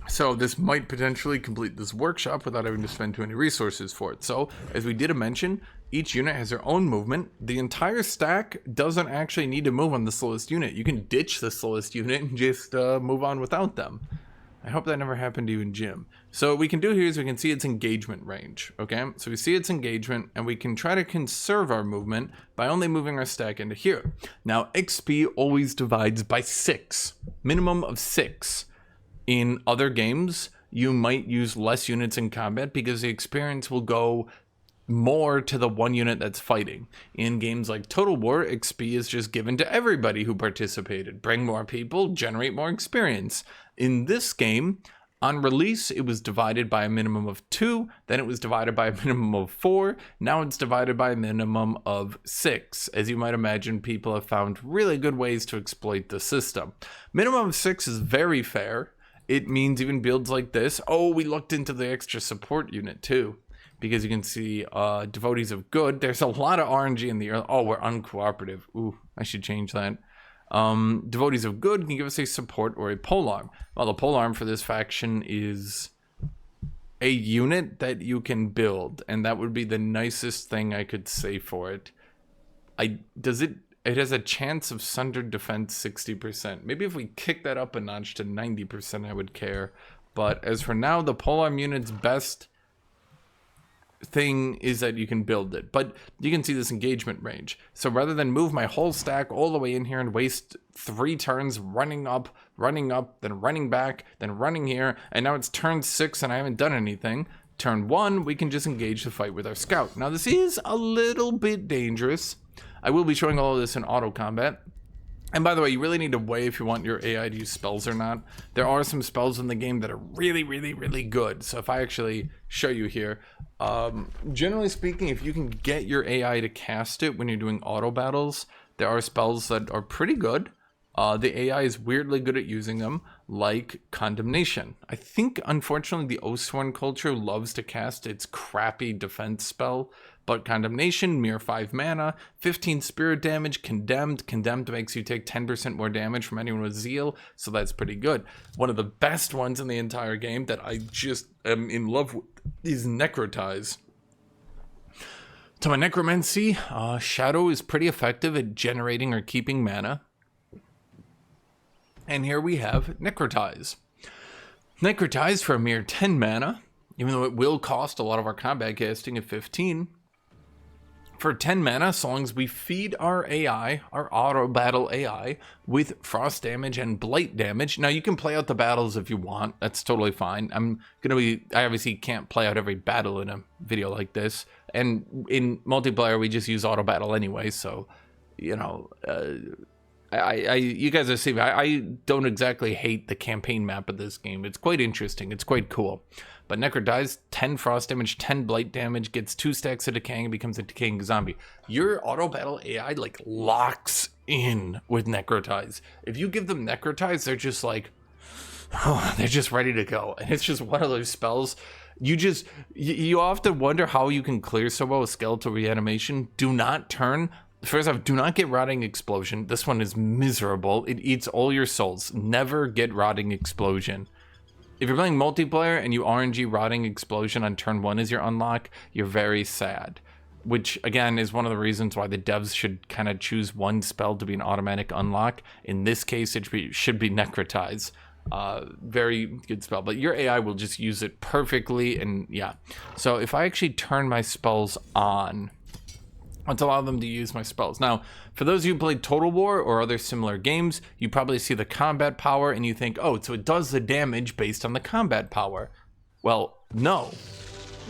So this might potentially complete this workshop without having to spend too many resources for it. So, as we did mention, each unit has their own movement. The entire stack doesn't actually need to move on the slowest unit. You can ditch the slowest unit and just move on without them. I hope that never happened to you in gym. So what we can do here is we can see its engagement range, okay? So we see its engagement, and we can try to conserve our movement by only moving our stack into here. Now, XP always divides by 6, minimum of 6. In other games, you might use less units in combat because the experience will go more to the one unit that's fighting. In games like Total War, XP is just given to everybody who participated. Bring more people, generate more experience. In this game, on release, it was divided by a minimum of 2, then it was divided by a minimum of 4, now it's divided by a minimum of 6. As you might imagine, people have found really good ways to exploit the system. Minimum of 6 is very fair. It means even builds like this. Oh, we looked into the extra support unit too, because you can see Devotees of Good. There's a lot of RNG in the early. Oh, we're uncooperative. Ooh, I should change that. Devotees of Good can give us a support or a polearm. Well, the polearm for this faction is a unit that you can build, and that would be the nicest thing I could say for it. It has a chance of sundered defense 60%. Maybe if we kick that up a notch to 90%, I would care. But as for now, the polearm unit's best thing is that you can build it. But you can see this engagement range. So rather than move my whole stack all the way in here and waste 3 turns running up, then running back, then running here, and now it's turn 6 and I haven't done anything. Turn 1, we can just engage the fight with our scout. Now this is a little bit dangerous. I will be showing all of this in auto combat. And by the way, you really need to weigh if you want your AI to use spells or not. There are some spells in the game that are really, really, really good. So if I actually show you here, generally speaking, if you can get your AI to cast it when you're doing auto battles, there are spells that are pretty good. The AI is weirdly good at using them, like Condemnation. I think, unfortunately, the Oathsworn culture loves to cast its crappy defense spell, but Condemnation, mere 5 mana, 15 spirit damage, Condemned. Condemned makes you take 10% more damage from anyone with Zeal, so that's pretty good. One of the best ones in the entire game that I just am in love with is Necrotize. To my Necromancy, Shadow is pretty effective at generating or keeping mana. And here we have Necrotize. Necrotize for a mere 10 mana, even though it will cost a lot of our combat casting at 15. For 10 mana, so long as we feed our AI, our auto battle AI, with frost damage and blight damage. Now you can play out the battles if you want, that's totally fine. I obviously can't play out every battle in a video like this. And in multiplayer, we just use auto battle anyway, so, you know, you guys are seeing, I don't exactly hate the campaign map of this game. It's quite interesting. It's quite cool. But Necrotize, 10 frost damage, 10 blight damage, gets 2 stacks of decaying and becomes a decaying zombie. Your auto battle AI like locks in with Necrotize. If you give them Necrotize, they're just like, oh, they're just ready to go. And it's just one of those spells. You often wonder how you can clear so well with skeletal reanimation. Do not turn. First off, do not get Rotting Explosion. This one is miserable. It eats all your souls. Never get Rotting Explosion. If you're playing multiplayer and you RNG Rotting Explosion on turn 1 as your unlock, you're very sad. which again is one of the reasons why the devs should kind of choose one spell to be an automatic unlock. In this case, should be Necrotize. Very good spell, but your AI will just use it perfectly. And yeah, so if I actually turn my spells on, let's allow them to use my spells. Now, for those of you who played Total War or other similar games, you probably see the combat power and you think, oh, so it does the damage based on the combat power. Well, no,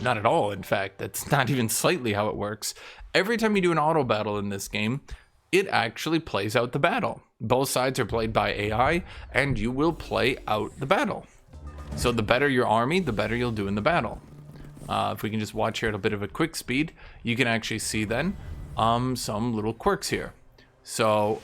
not at all. In fact, that's not even slightly how it works. Every time you do an auto battle in this game, it actually plays out the battle. Both sides are played by AI, and you will play out the battle. So the better your army, the better you'll do in the battle. If we can just watch here at a bit of a quick speed, you can actually see then some little quirks here. So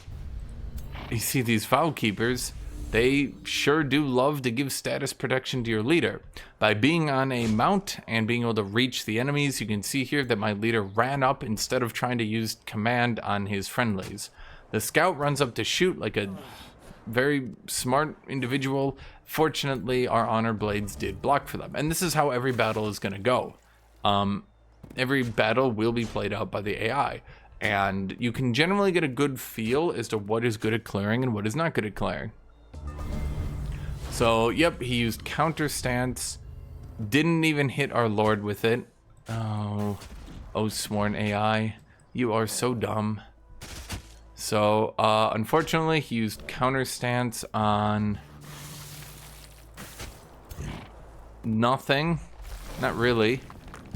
you see these Vow Keepers, they sure do love to give status protection to your leader. By being on a mount and being able to reach the enemies, you can see here that my leader ran up instead of trying to use command on his friendlies. The scout runs up to shoot like a very smart individual. Fortunately, our honor blades did block for them. And this is how every battle is going to go. Every battle will be played out by the AI. And you can generally get a good feel as to what is good at clearing and what is not good at clearing. So, yep, he used counter stance. Didn't even hit our lord with it. Oh, sworn AI. You are so dumb. So, unfortunately, he used counter stance on nothing. Not really.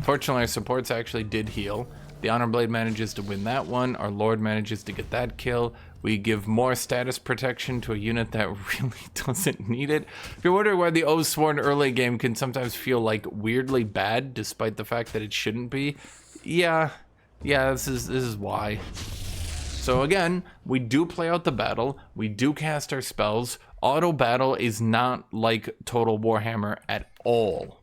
Fortunately, our supports actually did heal. The Honor Blade manages to win that one. Our Lord manages to get that kill. We give more status protection to a unit that really doesn't need it. If you're wondering why the Sworn early game can sometimes feel like weirdly bad, despite the fact that it shouldn't be, yeah, this is why. So again, we do play out the battle, we do cast our spells. Auto battle is not like Total Warhammer at all.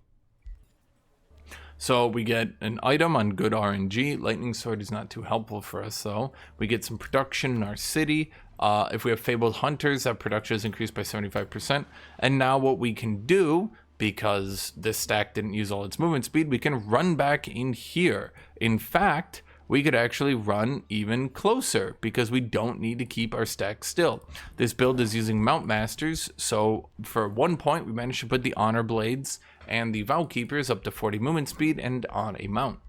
So we get an item on good RNG. Lightning Sword is not too helpful for us though. We get some production in our city. If we have Fabled Hunters, that production is increased by 75%. And now what we can do, because this stack didn't use all its movement speed, we can run back in here. In fact, we could actually run even closer because we don't need to keep our stack still. This build is using Mount Masters, so for 1 point we managed to put the Honor Blades and the Vow Keepers up to 40 movement speed and on a mount.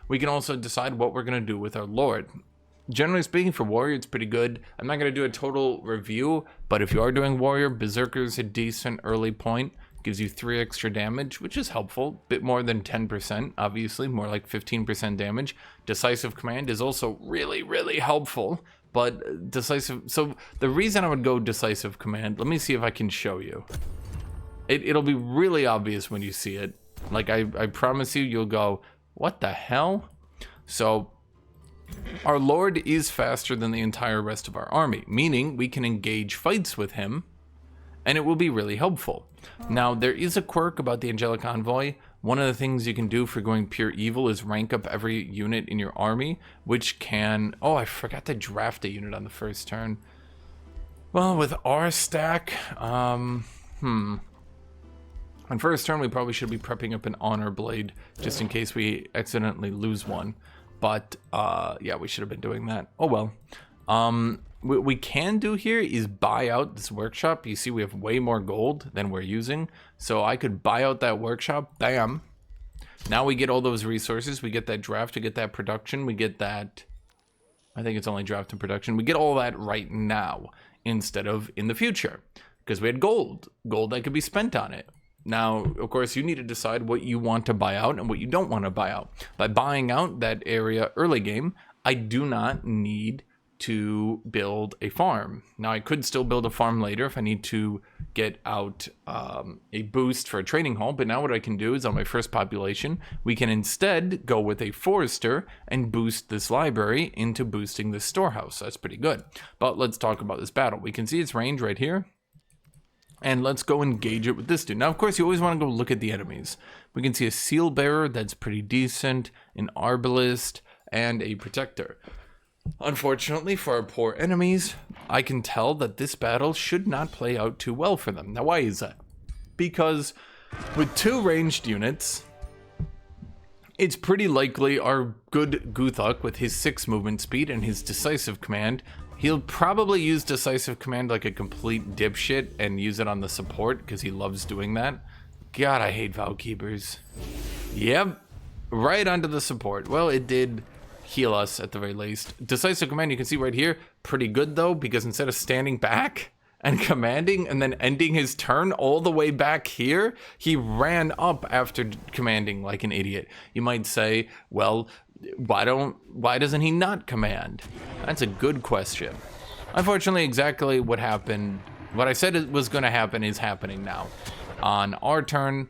We can also decide what we're going to do with our Lord. Generally speaking, for Warrior, it's pretty good. I'm not going to do a total review, but if you are doing Warrior, Berserker's a decent early point. Gives you 3 extra damage, which is helpful. Bit more than 10%, obviously, more like 15% damage. Decisive Command is also really, really helpful, but Decisive... So the reason I would go Decisive Command, let me see if I can show you. It'll be really obvious when you see it. Like, I promise you, you'll go, what the hell? So, our Lord is faster than the entire rest of our army, meaning we can engage fights with him, and it will be really helpful. Now, there is a quirk about the Angelic Envoy. One of the things you can do for going pure evil is rank up every unit in your army, which can... Oh, I forgot to draft a unit on the first turn. Well, with our stack, On first turn, we probably should be prepping up an Honor Blade, just in case we accidentally lose one. But, yeah, we should have been doing that. Oh, well. What we can do here is buy out this workshop. You see we have way more gold than we're using. So I could buy out that workshop. Bam. Now we get all those resources. We get that draft. We get that production. We get that... I think it's only draft and production. We get all that right now instead of in the future. Because we had gold. Gold that could be spent on it. Now, of course, you need to decide what you want to buy out and what you don't want to buy out. By buying out that area early game, I do not need to build a farm. Now, I could still build a farm later if I need to get out a boost for a trading hall, but now what I can do is on my first population, we can instead go with a forester and boost this library into boosting this storehouse. So that's pretty good. But let's talk about this battle. We can see its range right here. And let's go engage it with this dude. Now, of course, you always want to go look at the enemies. We can see a seal bearer that's pretty decent, an arbalist, and a protector. Unfortunately for our poor enemies, I can tell that this battle should not play out too well for them. Now, why is that? Because with 2 ranged units, It's pretty likely our good Guthuk, with his 6 movement speed and his decisive command, he'll probably use decisive command like a complete dipshit and use it on the support because he loves doing that. God, I hate Vow Keepers. Yep, right onto the support. Well, it did heal us at the very least. Decisive command, you can see right here, pretty good though, because instead of standing back and commanding and then ending his turn all the way back here, he ran up after commanding like an idiot. You might say, well, why doesn't he not command? That's a good question. Unfortunately, exactly what happened, what I said it was going to happen is happening now. On our turn,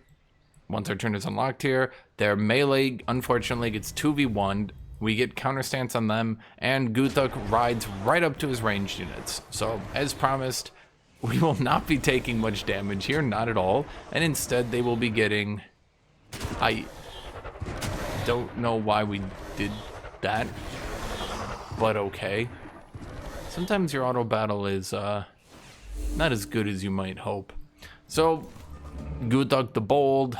once our turn is unlocked here, their melee unfortunately gets 2v1'd. We get counter stance on them, and Guthuk rides right up to his ranged units. So, as promised, we will not be taking much damage here, not at all, and instead they will be getting... I don't know why we did that, but okay. Sometimes your auto battle is not as good as you might hope. So, Guthuk the Bold.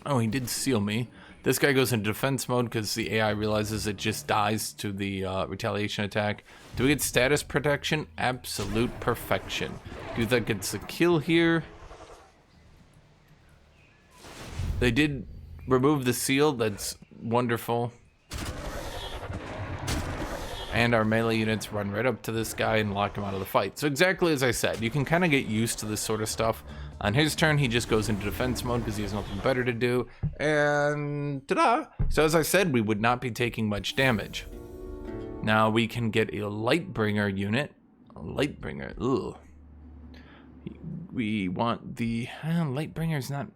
Oh, he did seal me. This guy goes into defense mode because the AI realizes it just dies to the retaliation attack. Do we get status protection? Absolute perfection. Guthuk gets the kill here. They did remove the seal. That's wonderful. And our melee units run right up to this guy and lock him out of the fight. So exactly as I said, you can kind of get used to this sort of stuff. On his turn, he just goes into defense mode because he has nothing better to do. And ta-da! So as I said, we would not be taking much damage. Now we can get a Lightbringer unit. A Lightbringer, ugh. We want the... Lightbringer's not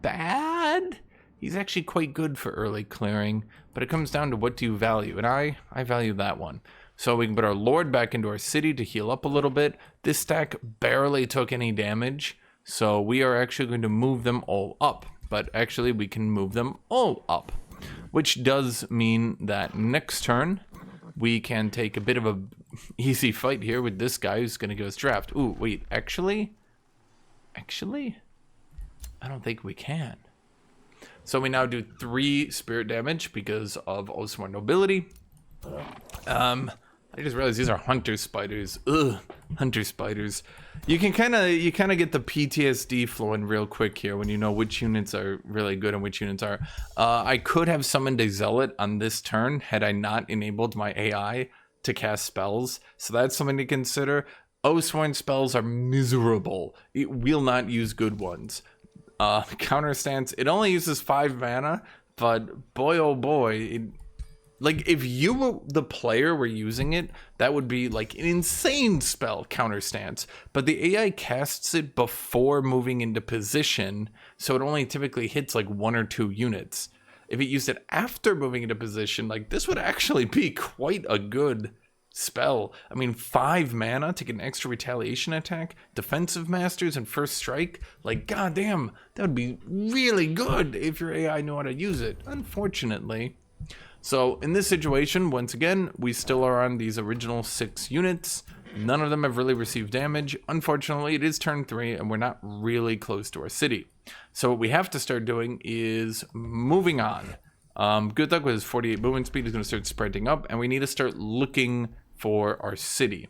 bad. He's actually quite good for early clearing, but it comes down to what do you value, and I value that one. So we can put our Lord back into our city to heal up a little bit. This stack barely took any damage, so we are actually going to move them all up. But actually we can move them all up, which does mean that next turn we can take a bit of a easy fight here with this guy who's going to give us draft. Ooh, wait, actually, I don't think we can. So we now do 3 spirit damage because of Oathsworn Nobility. I just realized these are hunter spiders. Ugh, hunter spiders. You kind of get the PTSD flowing real quick here when you know which units are really good and which units are. I could have summoned a zealot on this turn had I not enabled my AI to cast spells. So that's something to consider. Oathsworn spells are miserable. It will not use good ones. Counter stance, it only uses 5 mana, but boy oh boy, like if you were the player were using it, that would be like an insane spell, counter stance. But the AI casts it before moving into position, so it only typically hits like 1 or 2 units. If it used it after moving into position, like this would actually be quite a good spell. I mean, 5 mana to get an extra retaliation attack, defensive masters, and first strike. Like, goddamn, that would be really good if your AI knew how to use it. Unfortunately. So in this situation, once again, we still are on these original 6 units. None of them have really received damage. Unfortunately, it is turn 3, and we're not really close to our city. So what we have to start doing is moving on. Guthuk with his 48 movement speed is going to start spreading up, and we need to start looking for our city.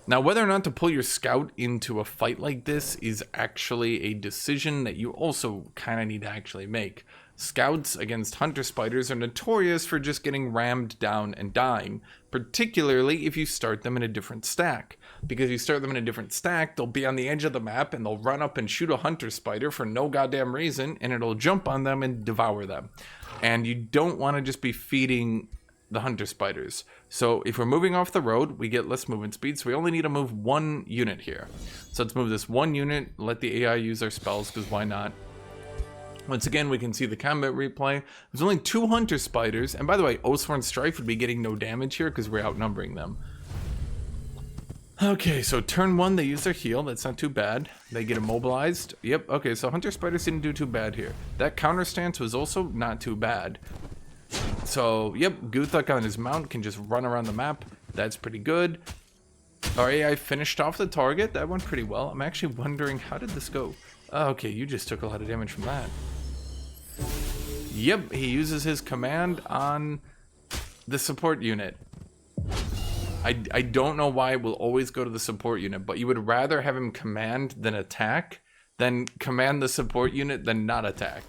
Now, whether or not to pull your scout into a fight like this is actually a decision that you also kind of need to actually make. Scouts against hunter spiders are notorious for just getting rammed down and dying, particularly if you start them in a different stack. Because if you start them in a different stack, they'll be on the edge of the map and they'll run up and shoot a hunter spider for no goddamn reason, and it'll jump on them and devour them. And you don't want to just be feeding the hunter spiders. So if we're moving off the road, we get less movement speed, so we only need to move 1 unit here. So let's move this 1 unit, let the AI use their spells, because why not? Once again, we can see the combat replay. There's only 2 hunter spiders, and by the way, Oathsworn Strife would be getting no damage here because we're outnumbering them. Okay, so turn 1, they use their heal. That's not too bad. They get immobilized. Yep, okay, so hunter spiders didn't do too bad here. That counter stance was also not too bad. So, yep, Guthuk on his mount can just run around the map. That's pretty good. Our AI finished off the target. That went pretty well. I'm actually wondering, how did this go? Okay, you just took a lot of damage from that. Yep, he uses his command on the support unit. I don't know why it will always go to the support unit, but you would rather have him command than attack, than command the support unit than not attack.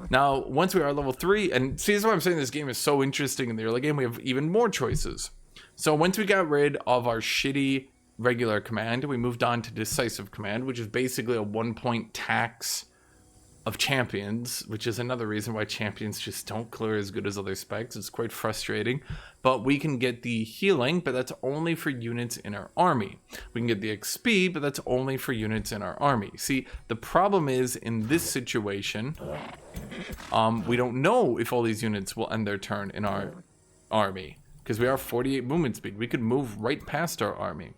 Now, once we are level 3, and see, this is why I'm saying this game is so interesting in the early game, we have even more choices. So once we got rid of our shitty regular command, we moved on to decisive command, which is basically a 1-point tax of champions, which is another reason why champions just don't clear as good as other specs. It's quite frustrating. But we can get the healing, but that's only for units in our army. We can get the XP, but that's only for units in our army. See, the problem is in this situation, we don't know if all these units will end their turn in our army, because we are 48 movement speed. We could move right past our army.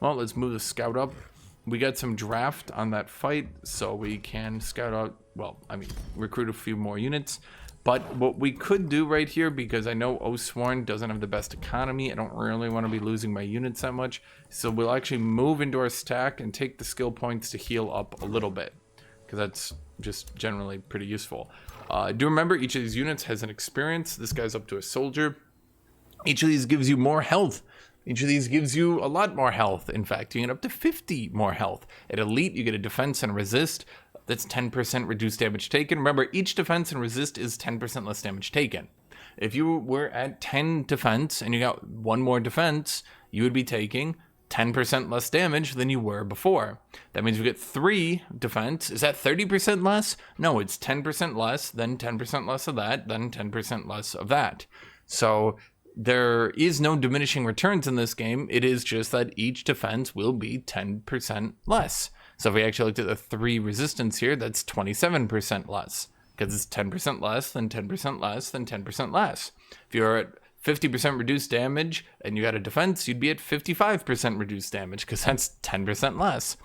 Well, let's move the scout up. We got some draft on that fight, so we can scout out, well, I mean, recruit a few more units. But what we could do right here, because I know Oathsworn doesn't have the best economy, I don't really want to be losing my units that much, so we'll actually move into our stack and take the skill points to heal up a little bit, because that's just generally pretty useful. Do remember, each of these units has an experience. This guy's up to a soldier. Each of these gives you more health. Each of these gives you a lot more health. In fact, you get up to 50 more health. At Elite, you get a defense and resist. That's 10% reduced damage taken. Remember, each defense and resist is 10% less damage taken. If you were at 10 defense and you got one more defense, you would be taking 10% less damage than you were before. That means you get 3 defense. Is that 30% less? No, it's 10% less, then 10% less of that, then 10% less of that. So there is no diminishing returns in this game. It is just that each defense will be 10% less. So if we actually looked at the 3 resistance here, that's 27% less, because it's 10% less, then 10% less, then 10% less. If you're at 50% reduced damage and you got a defense, you'd be at 55% reduced damage, because that's 10% less.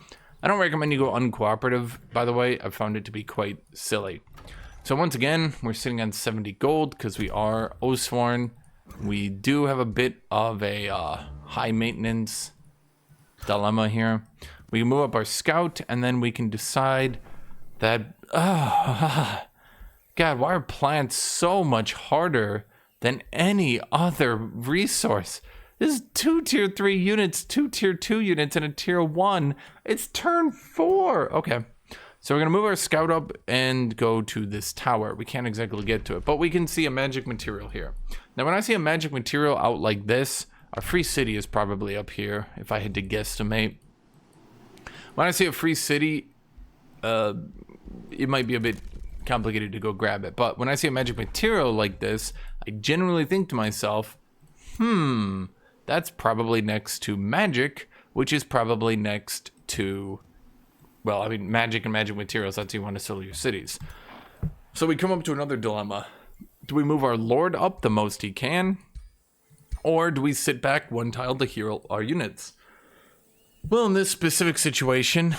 I don't recommend you go uncooperative, by the way. I've found it to be quite silly. So once again, we're sitting on 70 gold because we are Oathsworn. We do have a bit of a high maintenance dilemma here. We can move up our scout, and then we can decide that, God, why are plants so much harder than any other resource? This is 2 tier 3 units, 2 tier 2 units, and a tier 1. It's turn 4. Okay. So we're going to move our scout up and go to this tower. We can't exactly get to it, but we can see a magic material here. Now, when I see a magic material out like this, our free city is probably up here, if I had to guesstimate. When I see a free city, it might be a bit complicated to go grab it. But when I see a magic material like this, I generally think to myself, that's probably next to magic, which is probably next to, well, I mean, magic and magic materials, that's how you want to sell your cities. So we come up to another dilemma. Do we move our lord up the most he can? Or do we sit back one tile to heal our units? Well, in this specific situation,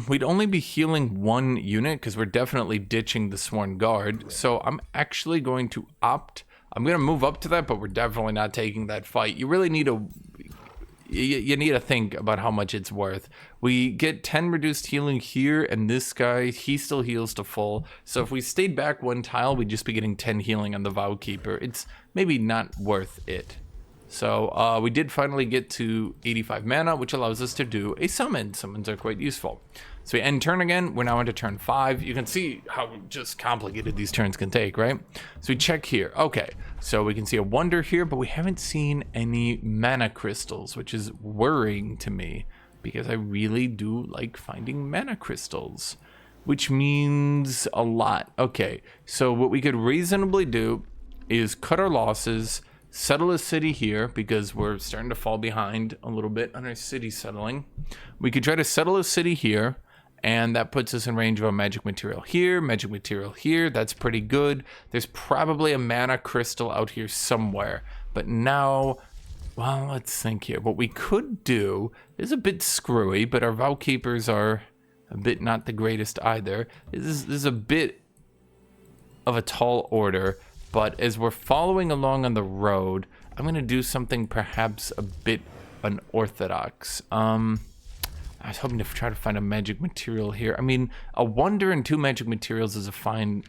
we'd only be healing 1 unit because we're definitely ditching the Sworn Guard. So I'm actually going to opt. I'm going to move up to that, but we're definitely not taking that fight. You really need you need to think about how much it's worth. We get 10 reduced healing here, and this guy, he still heals to full. So if we stayed back 1 tile, we'd just be getting 10 healing on the Vow Keeper. It's maybe not worth it. So we did finally get to 85 mana, which allows us to do a summon. Summons are quite useful. So we end turn again. We're now into turn 5. You can see how just complicated these turns can take, right? So we check here. Okay, so we can see a wonder here, but we haven't seen any mana crystals, which is worrying to me because I really do like finding mana crystals, which means a lot. Okay, so what we could reasonably do is cut our losses, settle a city here because we're starting to fall behind a little bit on our city settling. We could try to settle a city here, and that puts us in range of a magic material here, magic material here. That's pretty good. There's probably a mana crystal out here somewhere. But now, well, let's think here. What we could do is a bit screwy, but our Vow Keepers are a bit not the greatest either. This is a bit of a tall order. But as we're following along on the road, I'm going to do something perhaps a bit unorthodox. I was hoping to try to find a magic material here. I mean, a wonder and 2 magic materials is a fine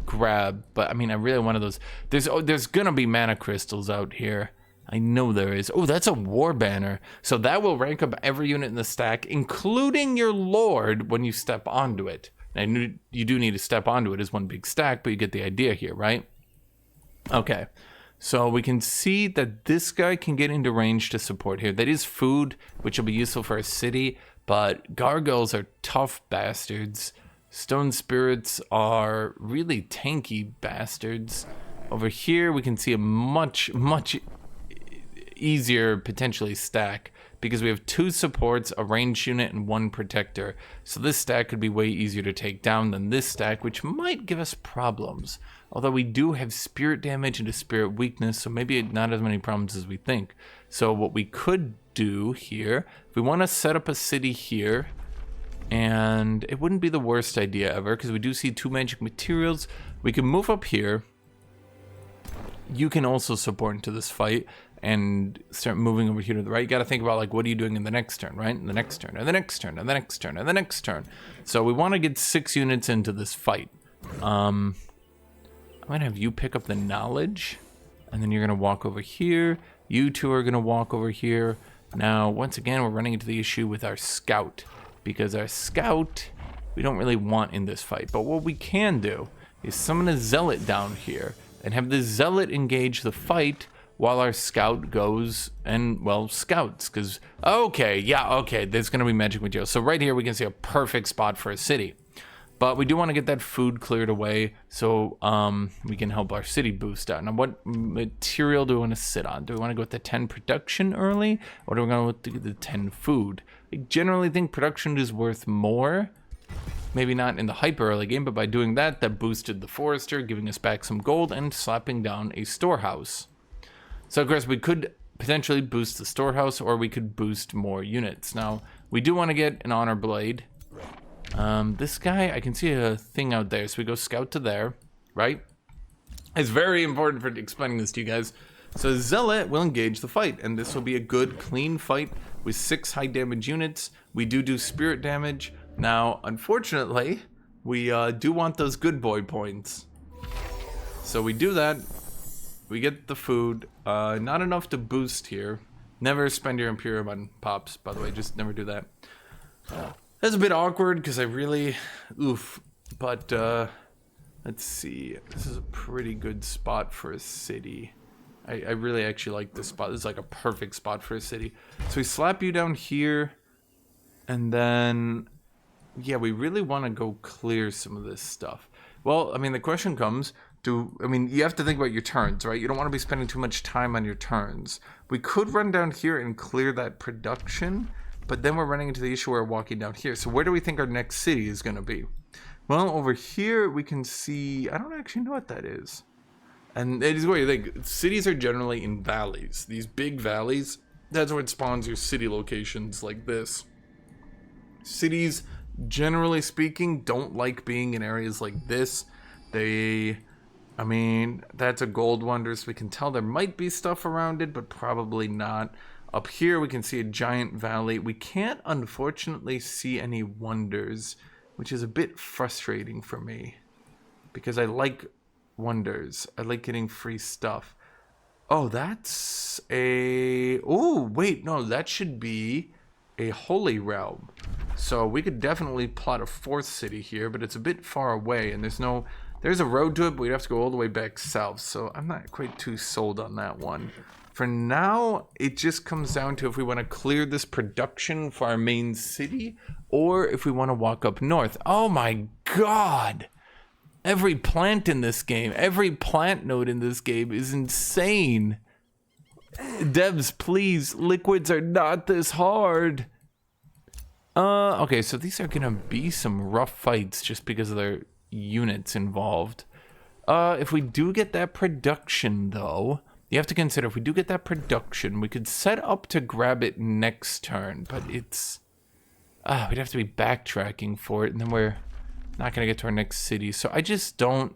grab, but I mean, I really wanted those. There's gonna be mana crystals out here. I know there is. Oh, that's a war banner. So that will rank up every unit in the stack, including your lord when you step onto it. And you do need to step onto it as one big stack, but you get the idea here, right? Okay. So we can see that this guy can get into range to support here. That is food, which will be useful for a city, but gargoyles are tough bastards. Stone spirits are really tanky bastards. Over here, we can see a much easier potentially stack because we have 2 supports, a ranged unit, and 1 protector. So this stack could be way easier to take down than this stack, which might give us problems. Although we do have spirit damage and a spirit weakness, so maybe not as many problems as we think. So what we could do here, if we want to set up a city here, and it wouldn't be the worst idea ever, because we do see 2 magic materials. We can move up here. You can also support into this fight and start moving over here to the right. You got to think about, like, what are you doing in the next turn, right? In the next turn, and the next turn, and the next turn, and the next turn. So we want to get 6 units into this fight. I'm going to have you pick up the knowledge, and then you're going to walk over here. You 2 are going to walk over here. Now, once again, we're running into the issue with our scout, because our scout, we don't really want in this fight. But what we can do is summon a zealot down here, and have the zealot engage the fight while our scout goes and, well, scouts. Because, okay, there's going to be magic materials. So right here, we can see a perfect spot for a city. But we do want to get that food cleared away so we can help our city boost out. Now, what material do we want to sit on? Do we want to go with the 10 production early? Or do we want to go with the 10 food? I generally think production is worth more. Maybe not in the hyper early game, but by doing that, that boosted the forester, giving us back some gold and slapping down a storehouse. So, of course, we could potentially boost the storehouse, or we could boost more units. Now, we do want to get an honor blade. This guy, I can see a thing out there, so we go scout to there, right? It's very important for explaining this to you guys. So Zealot will engage the fight, and this will be a good, clean fight with 6 high damage units. We do spirit damage. Now, unfortunately, we do want those good boy points. So we do that. We get the food. Not enough to boost here. Never spend your Imperium on pops, by the way. Just never do that. That's a bit awkward because I really... Oof. But, let's see. This is a pretty good spot for a city. I really actually like this spot. This is like a perfect spot for a city. So we slap you down here. And then... Yeah, we really want to go clear some of this stuff. Well, I mean, the question comes... you have to think about your turns, right? You don't want to be spending too much time on your turns. We could run down here and clear that production, but then we're running into the issue where we're walking down here. So where do we think our next city is going to be? Well, over here we can see... I don't actually know what that is. And it is what you think. Cities are generally in valleys. These big valleys, that's where it spawns your city locations like this. Cities, generally speaking, don't like being in areas like this. I mean, that's a gold wonder, so we can tell there might be stuff around it, but probably not. Up here, we can see a giant valley. We can't, unfortunately, see any wonders, which is a bit frustrating for me, because I like wonders. I like getting free stuff. Oh, that's a... Oh, wait, no, that should be a holy realm. So we could definitely plot a 4th city here, but it's a bit far away, and there's a road to it, but we'd have to go all the way back south, so I'm not quite too sold on that one. For now, it just comes down to if we want to clear this production for our main city, or if we want to walk up north. Oh my god! Every plant in this game, every plant node in this game is insane. Devs, please, liquids are not this hard. Okay, so these are gonna be some rough fights just because of their units involved. If we do get that production, though, you have to consider if we do get that production, we could set up to grab it next turn, but it's... we'd have to be backtracking for it, and then we're not gonna get to our next city, so I just don't...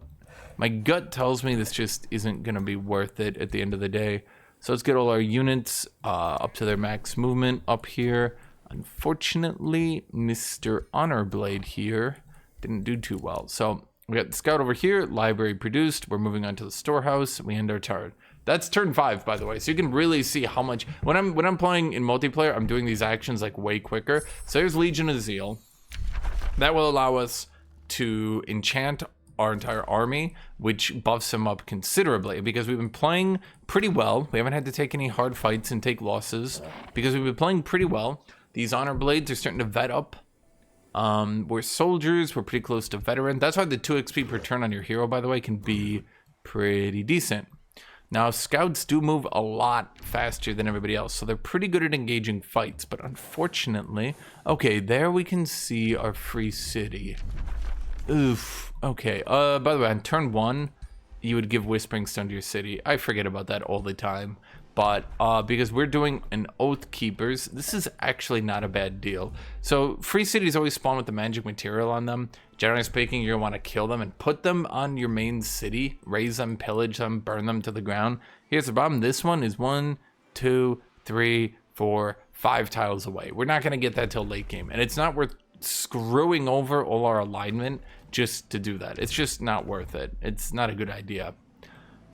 My gut tells me this just isn't gonna be worth it at the end of the day. So let's get all our units up to their max movement up here. Unfortunately, Mr. Honor Blade here didn't do too well. So We got the scout over here, library produced. We're moving on to the storehouse. We end our turn. That's turn 5, by the way. So you can really see how much, when I'm playing in multiplayer, I'm doing these actions like way quicker. So here's Legion of Zeal. That will allow us to enchant our entire army, which buffs them up considerably because we've been playing pretty well. We haven't had to take any hard fights and take losses because we've been playing pretty well. These honor blades are starting to vet up. We're soldiers, we're pretty close to veteran. That's why the 2 XP per turn on your hero, by the way, can be pretty decent. Now, scouts do move a lot faster than everybody else, so they're pretty good at engaging fights, but unfortunately... Okay, there we can see our free city. Oof. Okay, by the way, on turn 1, you would give Whispering Stone to your city. I forget about that all the time. But because we're doing an Oath Keepers, this is actually not a bad deal. So free cities always spawn with the magic material on them. Generally speaking, you're gonna want to kill them and put them on your main city, raise them, pillage them, burn them to the ground. Here's the problem. This one is 1, 2, 3, 4, 5 tiles away. We're not gonna get that till late game, and it's not worth screwing over all our alignment just to do that. It's just not worth it. It's not a good idea.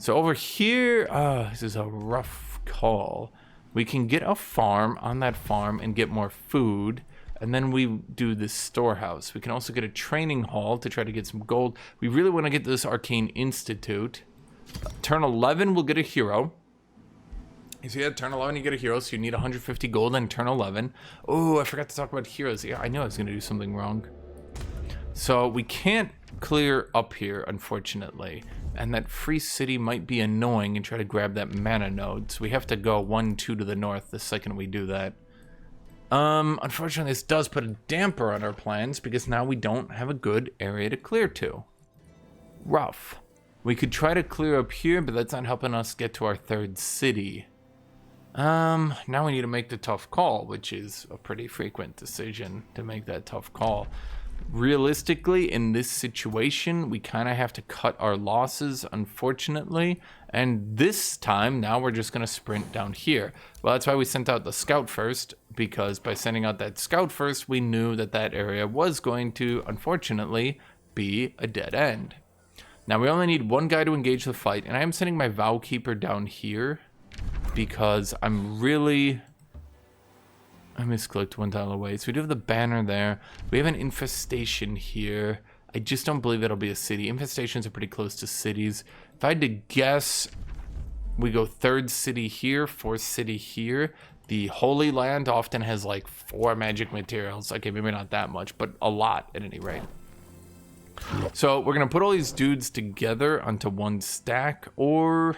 So over here, this is a rough call. We can get a farm on that farm and get more food, and then we do this storehouse. We can also get a training hall to try to get some gold. We really want to get this Arcane Institute. Turn 11, we'll get a hero. You see that? Turn 11, you get a hero, so you need 150 gold on turn 11. Oh, I forgot to talk about heroes. Yeah, I knew I was going to do something wrong. So we can't clear up here, unfortunately. And that free city might be annoying and try to grab that mana node. So we have to go 1, 2 to the north the second we do that. Unfortunately, this does put a damper on our plans because now we don't have a good area to clear to. Rough. We could try to clear up here, but that's not helping us get to our 3rd city. Now we need to make the tough call, which is a pretty frequent decision to make that tough call. Realistically, in this situation, we kind of have to cut our losses, unfortunately. And this time, now we're just going to sprint down here. Well, that's why we sent out the scout first, because by sending out that scout first, we knew that that area was going to, unfortunately, be a dead end. Now, we only need 1 guy to engage the fight, and I am sending my Vow Keeper down here because I'm really... I misclicked 1 tile away. So we do have the banner there. We have an infestation here. I just don't believe it'll be a city. Infestations are pretty close to cities. If I had to guess, we go 3rd city here, 4th city here. The Holy Land often has like 4 magic materials. Okay, maybe not that much, but a lot at any rate. So we're going to put all these dudes together onto 1 stack, or...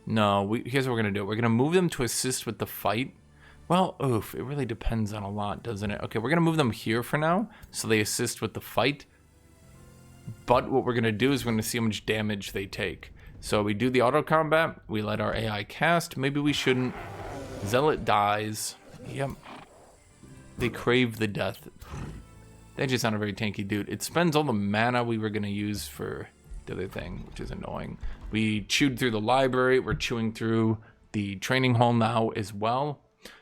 No, here's what we're going to do. We're going to move them to assist with the fight. Well, oof, it really depends on a lot, doesn't it? Okay, we're going to move them here for now, so they assist with the fight. But what we're going to do is we're going to see how much damage they take. So we do the auto combat, we let our AI cast. Maybe we shouldn't. Zealot dies. Yep. They crave the death. They just not a very tanky dude. It spends all the mana we were going to use for the other thing, which is annoying. We chewed through the library. We're chewing through the training hall now as well.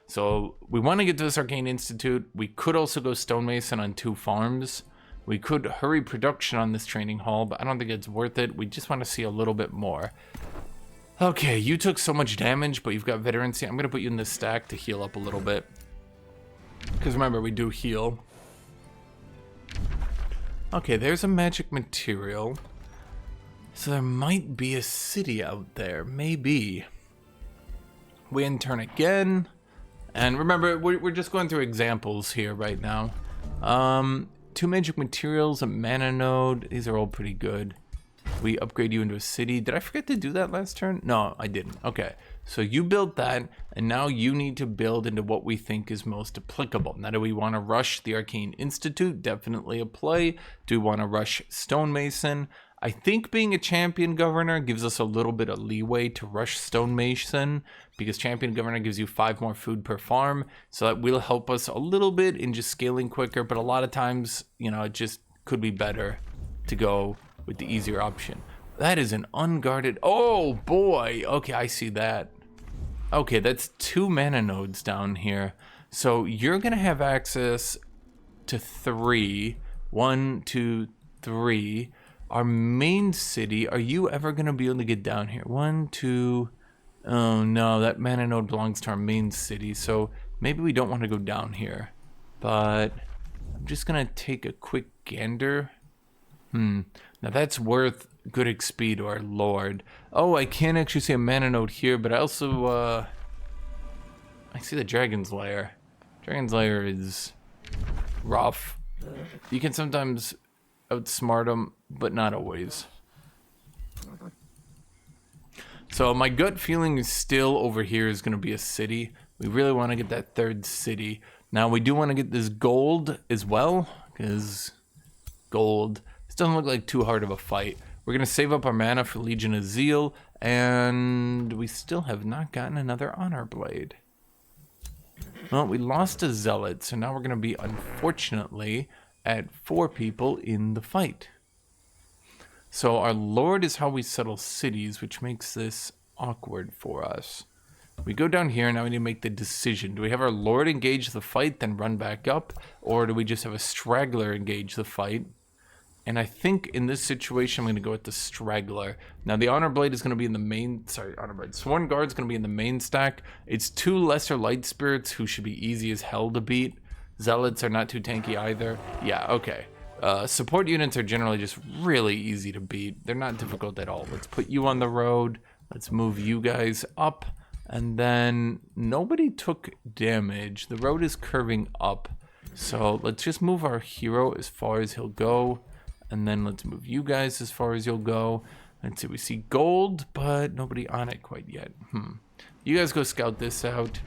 So we want to get to this Arcane Institute. We could also go stonemason on 2 farms. We could hurry production on this training hall, but I don't think it's worth it. We just want to see a little bit more. Okay, you took so much damage, but you've got veterancy. I'm going to put you in this stack to heal up a little bit. Because remember, we do heal. Okay, there's a magic material. So there might be a city out there. Maybe. We end turn again. And remember, we're just going through examples here right now. 2 magic materials, a mana node. These are all pretty good. We upgrade you into a city. Did I forget to do that last turn? No, I didn't. Okay, so you built that, and now you need to build into what we think is most applicable. Now, do we want to rush the Arcane Institute? Definitely a play. Do we want to rush Stonemason? I think being a champion governor gives us a little bit of leeway to rush Stonemason, because champion governor gives you 5 more food per farm, so that will help us a little bit in just scaling quicker. But a lot of times, you know, it just could be better to go with the easier option. That is an unguarded... Oh boy, okay, I see that. Okay, that's 2 mana nodes down here. So you're gonna have access to 3. 1, 2, 3. our main city. Are you ever going to be able to get down here? 1, 2... Oh no, that mana node belongs to our main city, so maybe we don't want to go down here. But I'm just gonna take a quick gander. Now that's worth good XP to our lord. Oh, I can't actually see a mana node here, but I also I see the Dragon's Lair. Dragon's Lair is rough. You can sometimes outsmart them, but not always. So my gut feeling is still over here is going to be a city. We really want to get that third city. Now we do want to get this gold as well, because gold, this doesn't look like too hard of a fight. We're going to save up our mana for Legion of Zeal, and we still have not gotten another Honor Blade. Well, we lost a Zealot, so now we're going to be, unfortunately, at 4 people in the fight. So our lord is how we settle cities, which makes this awkward for us. We go down here, now we need to make the decision. Do we have our lord engage the fight, then run back up? Or do we just have a straggler engage the fight? And I think in this situation, I'm going to go with the straggler. Now the Honor Blade is going to be in the main, Honor Blade. Sworn Guard is going to be in the main stack. It's 2 lesser light spirits who should be easy as hell to beat. Zealots are not too tanky either. Yeah, okay. Support units are generally just really easy to beat. They're not difficult at all. Let's put you on the road. Let's move you guys up. And then nobody took damage. The road is curving up. So let's just move our hero as far as he'll go. And then let's move you guys as far as you'll go. Let's see, we see gold, but nobody on it quite yet. You guys go scout this out.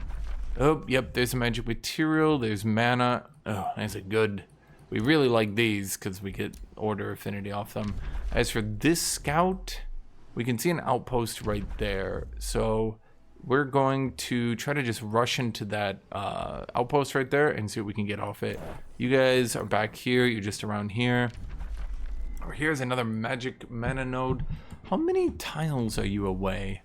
Oh, yep, there's a magic material. There's mana. Oh, that's a good... We really like these because we get order affinity off them. As for this scout, we can see an outpost right there. So we're going to try to just rush into that outpost right there and see what we can get off it. You guys are back here. You're just around here. Or here's another magic mana node. How many tiles are you away?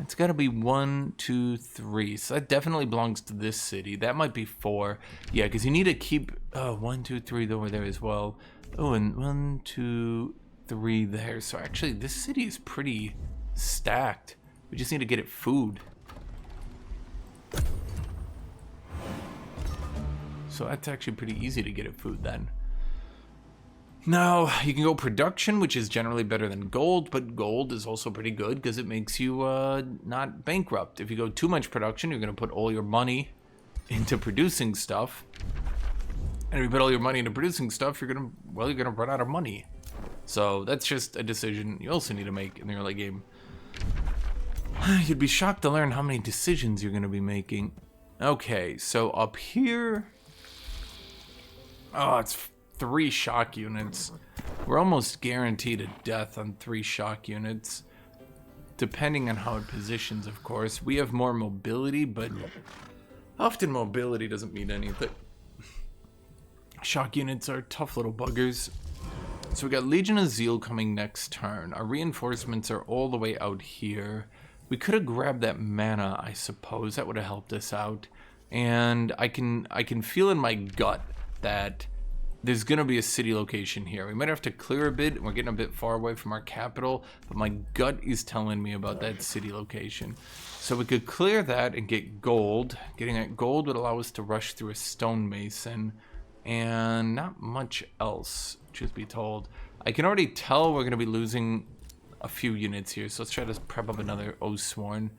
It's got to be 1, 2, 3. So that definitely belongs to this city. That might be 4. Yeah, because you need to keep 1, 2, 3 over there as well. Oh, and 1, 2, 3 there. So actually, this city is pretty stacked. We just need to get it food. So that's actually pretty easy to get it food then. Now, you can go production, which is generally better than gold, but gold is also pretty good because it makes you not bankrupt. If you go too much production, you're going to put all your money into producing stuff. And if you put all your money into producing stuff, you're going to run out of money. So that's just a decision you also need to make in the early game. You'd be shocked to learn how many decisions you're going to be making. Okay, so up here... Oh, it's 3 shock units. We're almost guaranteed a death on 3 shock units. Depending on how it positions, of course. We have more mobility, but often mobility doesn't mean anything. Shock units are tough little buggers. So we got Legion of Zeal coming next turn. Our reinforcements are all the way out here. We could have grabbed that mana, I suppose. That would have helped us out. And I can feel in my gut that there's going to be a city location here. We might have to clear a bit. We're getting a bit far away from our capital, but my gut is telling me about that city location. So we could clear that and get gold. Getting that gold would allow us to rush through a stonemason and not much else, truth be told. I can already tell we're going to be losing a few units here, so let's try to prep up another Oathsworn.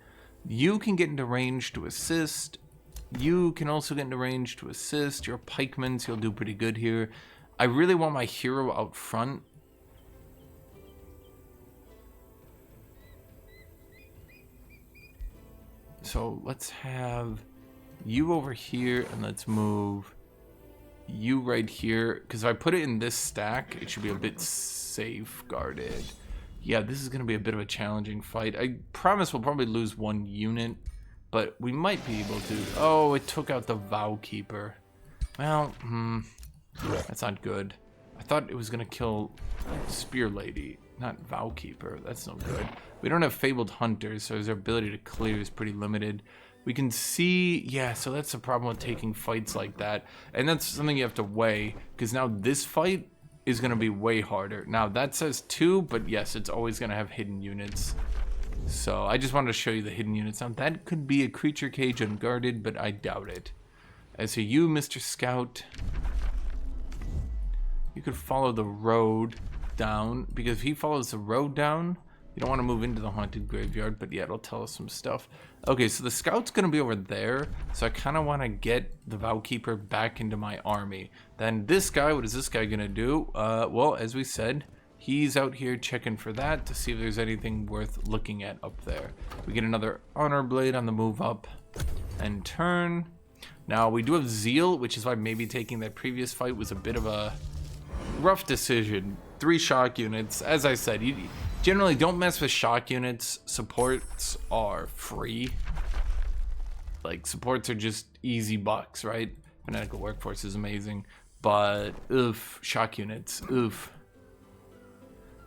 You can get into range to assist. You can also get into range to assist. Your pikemans, you'll do pretty good here. I really want my hero out front. So let's have you over here, and let's move you right here. Because if I put it in this stack, it should be a bit safeguarded. Yeah, this is going to be a bit of a challenging fight. I promise we'll probably lose 1 unit. But we might be able to... Oh, it took out the Vow Keeper. Well, that's not good. I thought it was going to kill Spear Lady, not Vow Keeper. That's no good. We don't have Fabled Hunters, so our ability to clear is pretty limited. We can see... Yeah, so that's the problem with taking fights like that. And that's something you have to weigh, because now this fight is going to be way harder. Now, that says 2, but yes, it's always going to have hidden units. So, I just wanted to show you the hidden units. Now, that could be a creature cage unguarded, but I doubt it. As for you, Mr. Scout, you could follow the road down, because if he follows the road down, you don't want to move into the haunted graveyard, but yeah, it'll tell us some stuff. Okay, so the scout's going to be over there, so I kind of want to get the Vowkeeper back into my army. Then this guy, what is this guy going to do? Well, as we said, he's out here checking for that to see if there's anything worth looking at up there. We get another Honor Blade on the move up and turn. Now, we do have Zeal, which is why maybe taking that previous fight was a bit of a rough decision. 3 shock units. As I said, you generally don't mess with shock units. Supports are free. Like, supports are just easy bucks, right? Fanatical Workforce is amazing. But, oof, shock units, oof.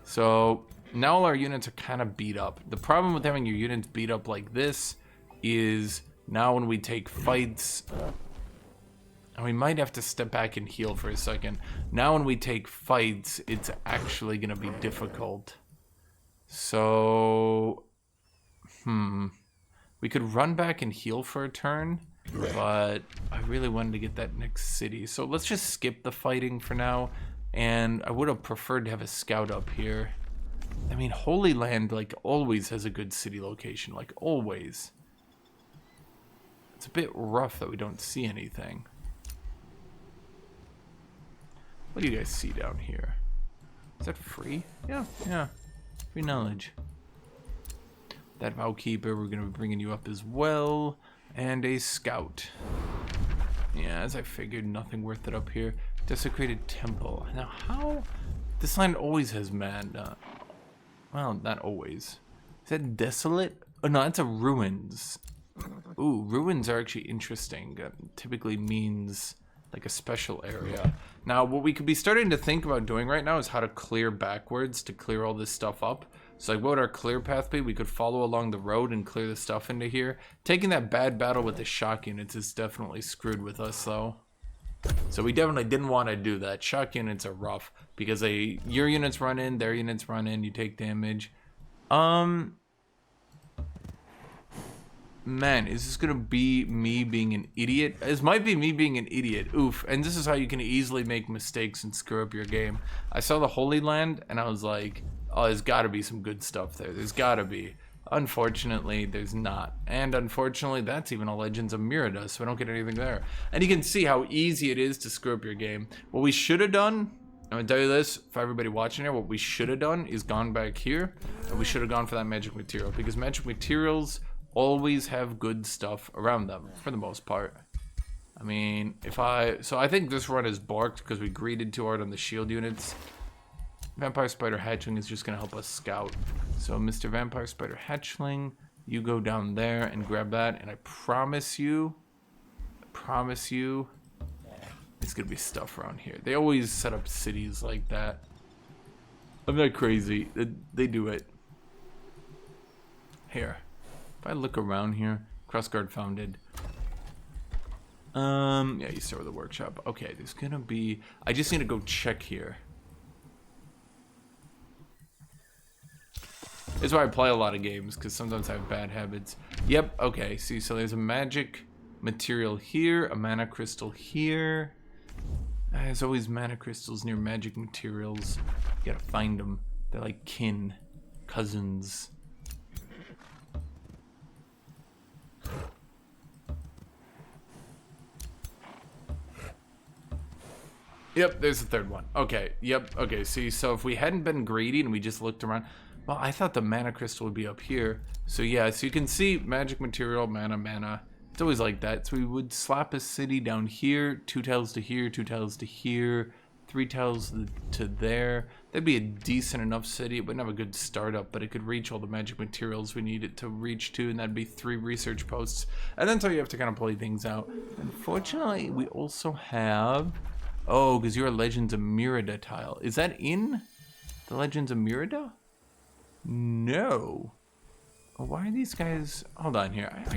So, now all our units are kind of beat up. The problem with having your units beat up like this is now when we take fights... And we might have to step back and heal for a second. Now when we take fights, it's actually going to be difficult. So... We could run back and heal for a turn. But I really wanted to get that next city. So let's just skip the fighting for now. And I would have preferred to have a scout up here. I mean, Holy Land, like, always has a good city location. Like, always. It's a bit rough that we don't see anything. What do you guys see down here? Is that free? Yeah. Free knowledge. That Vowkeeper, we're going to be bringing you up as well. And a scout. Yeah, as I figured, nothing worth it up here. Desecrated Temple. Now, how... This land always has mana. Well, not always. Is that Desolate? Oh, no, that's a Ruins. Ooh, Ruins are actually interesting. Typically means... like a special area. Now, what we could be starting to think about doing right now is how to clear backwards to clear all this stuff up. So, like, what would our clear path be? We could follow along the road and clear the stuff into here. Taking that bad battle with the shock units is definitely screwed with us, though. So, we definitely didn't want to do that. Shock units are rough because your units run in, their units run in, you take damage. Man, is this gonna be me being an idiot? This might be me being an idiot. Oof. And this is how you can easily make mistakes and screw up your game. I saw the Holy Land and I was like, oh, there's gotta be some good stuff there. There's gotta be. Unfortunately, there's not. And unfortunately, that's even a Legends of Merida, so I don't get anything there. And you can see how easy it is to screw up your game. What we should have done, I'm gonna tell you this for everybody watching here, what we should have done is gone back here, and we should have gone for that magic material, because magic materials always have good stuff around them for the most part. I mean, so I think this run is barked because we greeted too hard on the shield units. Vampire Spider Hatchling is just gonna help us scout. So Mr. Vampire Spider Hatchling, you go down there and grab that, and I promise you, it's gonna be stuff around here. They always set up cities like that. I'm not crazy. They do it. Here. If I look around here, Crossguard founded. Yeah, you start with the workshop. Okay, there's gonna be... I just need to go check here. This is why I play a lot of games, because sometimes I have bad habits. Yep, okay, see, so there's a magic material here, a mana crystal here. There's always mana crystals near magic materials. You gotta find them. They're like kin, cousins. Yep, there's the third one. Okay, yep, okay, see, so if we hadn't been greedy and we just looked around, well, I thought the mana crystal would be up here. So yeah, so you can see magic material, mana. It's always like that. So we would slap a city down here, 2 tiles to here, 2 tiles to here, 3 tiles to there. That'd be a decent enough city. It wouldn't have a good startup, but it could reach all the magic materials we need it to reach to, and that'd be 3 research posts. And then so you have to kind of play things out. Unfortunately, we also have... Oh, because you're a Legends of Merida tile. Is that in the Legends of Merida? No. Oh, why are these guys... Hold on here. I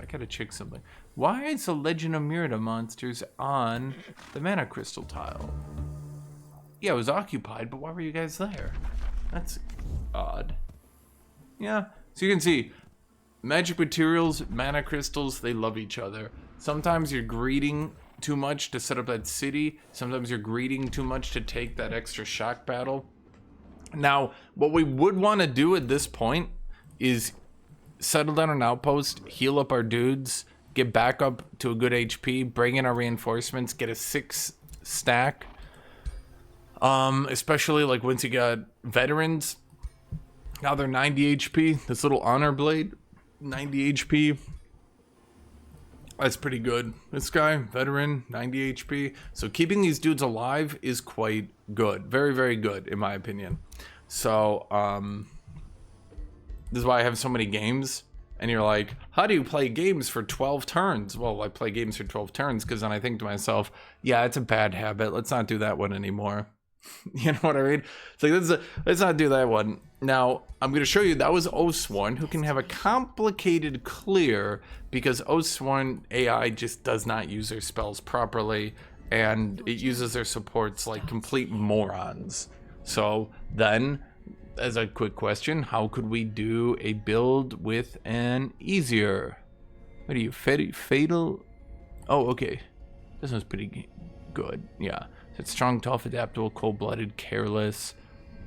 gotta check something. Why is the Legend of Merida monsters on the mana crystal tile? Yeah, it was occupied, but why were you guys there? That's odd. Yeah, so you can see, magic materials, mana crystals, they love each other. Sometimes you're greeding too much to set up that city. Sometimes you're greeding too much to take that extra shock battle. Now, what we would want to do at this point is settle down an outpost, heal up our dudes, get back up to a good HP, bring in our reinforcements, get a 6 stack. Especially like once you got veterans. Now they're 90 HP. This little honor blade, 90 HP. That's pretty good. This guy, veteran, 90 HP. So keeping these dudes alive is quite good. Very, very good, in my opinion. So, this is why I have so many games. And you're like, how do you play games for 12 turns? Well, I play games for 12 turns because then I think to myself, yeah, it's a bad habit. Let's not do that one anymore. You know what I mean? It's like, let's not do that one. Now, I'm going to show you, that was Oathsworn, who can have a complicated clear because Oathsworn AI just does not use their spells properly, and it uses their supports like complete morons. So then, as a quick question, how could we do a build with an easier? What are you, fatal? Oh, okay. This one's pretty good, yeah. It's strong, tough, adaptable, cold-blooded, careless.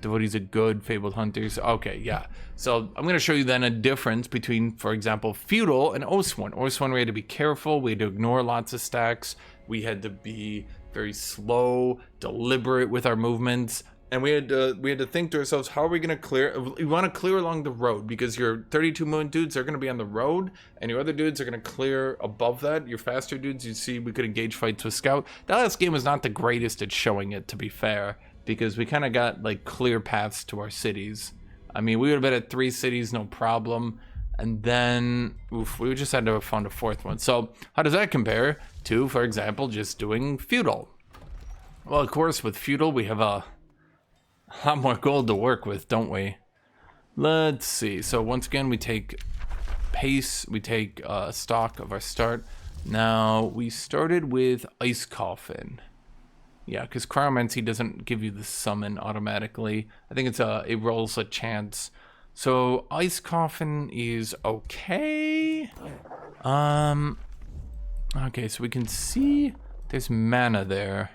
Devotees are good, fabled hunters. Okay, yeah. So I'm going to show you then a difference between, for example, feudal and Oathsworn. Oathsworn, we had to be careful. We had to ignore lots of stacks. We had to be very slow, deliberate with our movements. And we had to think to ourselves, how are we going to clear? We want to clear along the road because your 32 movement dudes are going to be on the road, and your other dudes are going to clear above that. Your faster dudes, you see, we could engage fights with Scout. That last game was not the greatest at showing it, to be fair, because we kind of got like clear paths to our cities. I mean, we would have been at 3 cities, no problem. And then, oof, we just had to have found a 4th one. So how does that compare to, for example, just doing feudal? Well, of course, with feudal, we have a lot more gold to work with, don't we? Let's see. So once again, we take pace, we take stock of our start. Now, we started with Ice Coffin. Yeah, because Cryomancy doesn't give you the summon automatically. I think it rolls a chance. So Ice Coffin is okay. Okay, so we can see there's mana there.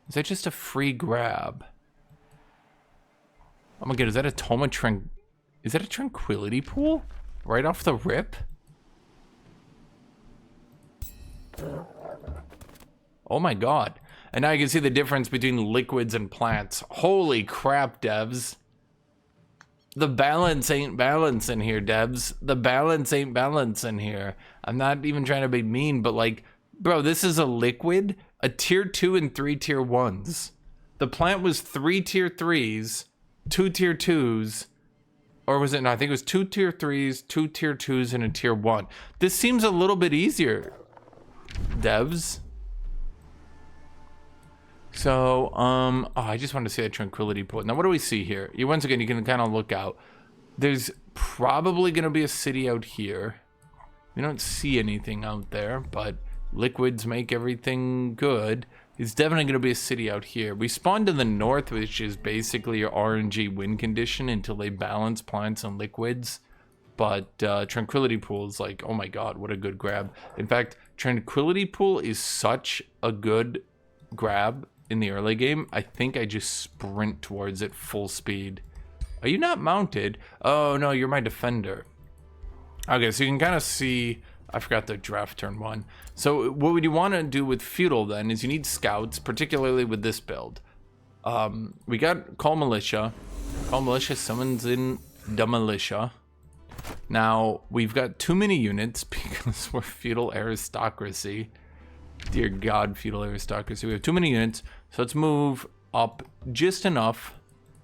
Is that just a free grab? Oh my god, is that a is that a Tranquility Pool? Right off the rip? Oh my god. And now you can see the difference between liquids and plants. Holy crap, devs. The balance ain't balancing here, devs. The balance ain't balancing here. I'm not even trying to be mean, but like, bro, this is a liquid, a tier 2 and 3 tier 1s. The plant was 3 tier 3s, 2 tier 2s, or was it? No, I think it was 2 tier 3s, 2 tier 2s, and a tier 1. This seems a little bit easier, devs. So, oh, I just wanted to see that Tranquility Pool. Now, what do we see here? Once again, you can kind of look out. There's probably going to be a city out here. We don't see anything out there, but liquids make everything good. It's definitely going to be a city out here. We spawned in the north, which is basically your RNG win condition until they balance plants and liquids. But Tranquility Pool is like, oh my god, what a good grab. In fact, Tranquility Pool is such a good grab in the early game. I think I just sprint towards it full speed. Are you not mounted? Oh no, you're my defender. Okay, so you can kind of see, I forgot the draft turn 1. So what would you want to do with feudal then is you need scouts, particularly with this build. We got Call Militia. Call Militia summons in the militia. Now we've got too many units because we're feudal aristocracy. Dear god, feudal aristocracy. We have too many units, so let's move up just enough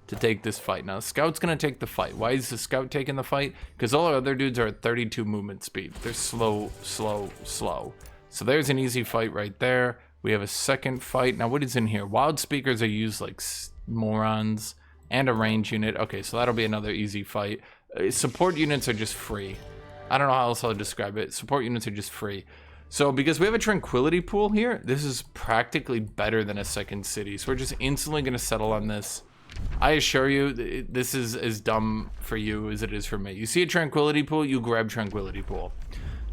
to take this fight. Now, Scout's gonna take the fight. Why is the Scout taking the fight? Because all our other dudes are at 32 movement speed. They're slow, slow, slow. So there's an easy fight right there. We have a second fight. Now, what is in here? Wild Speakers are used like morons, and a range unit. Okay, so that'll be another easy fight. Support units are just free. I don't know how else I'll describe it. Support units are just free. So because we have a tranquility pool here, this is practically better than a second city. So we're just instantly going to settle on this. I assure you, this is as dumb for you as it is for me. You see a tranquility pool, you grab tranquility pool.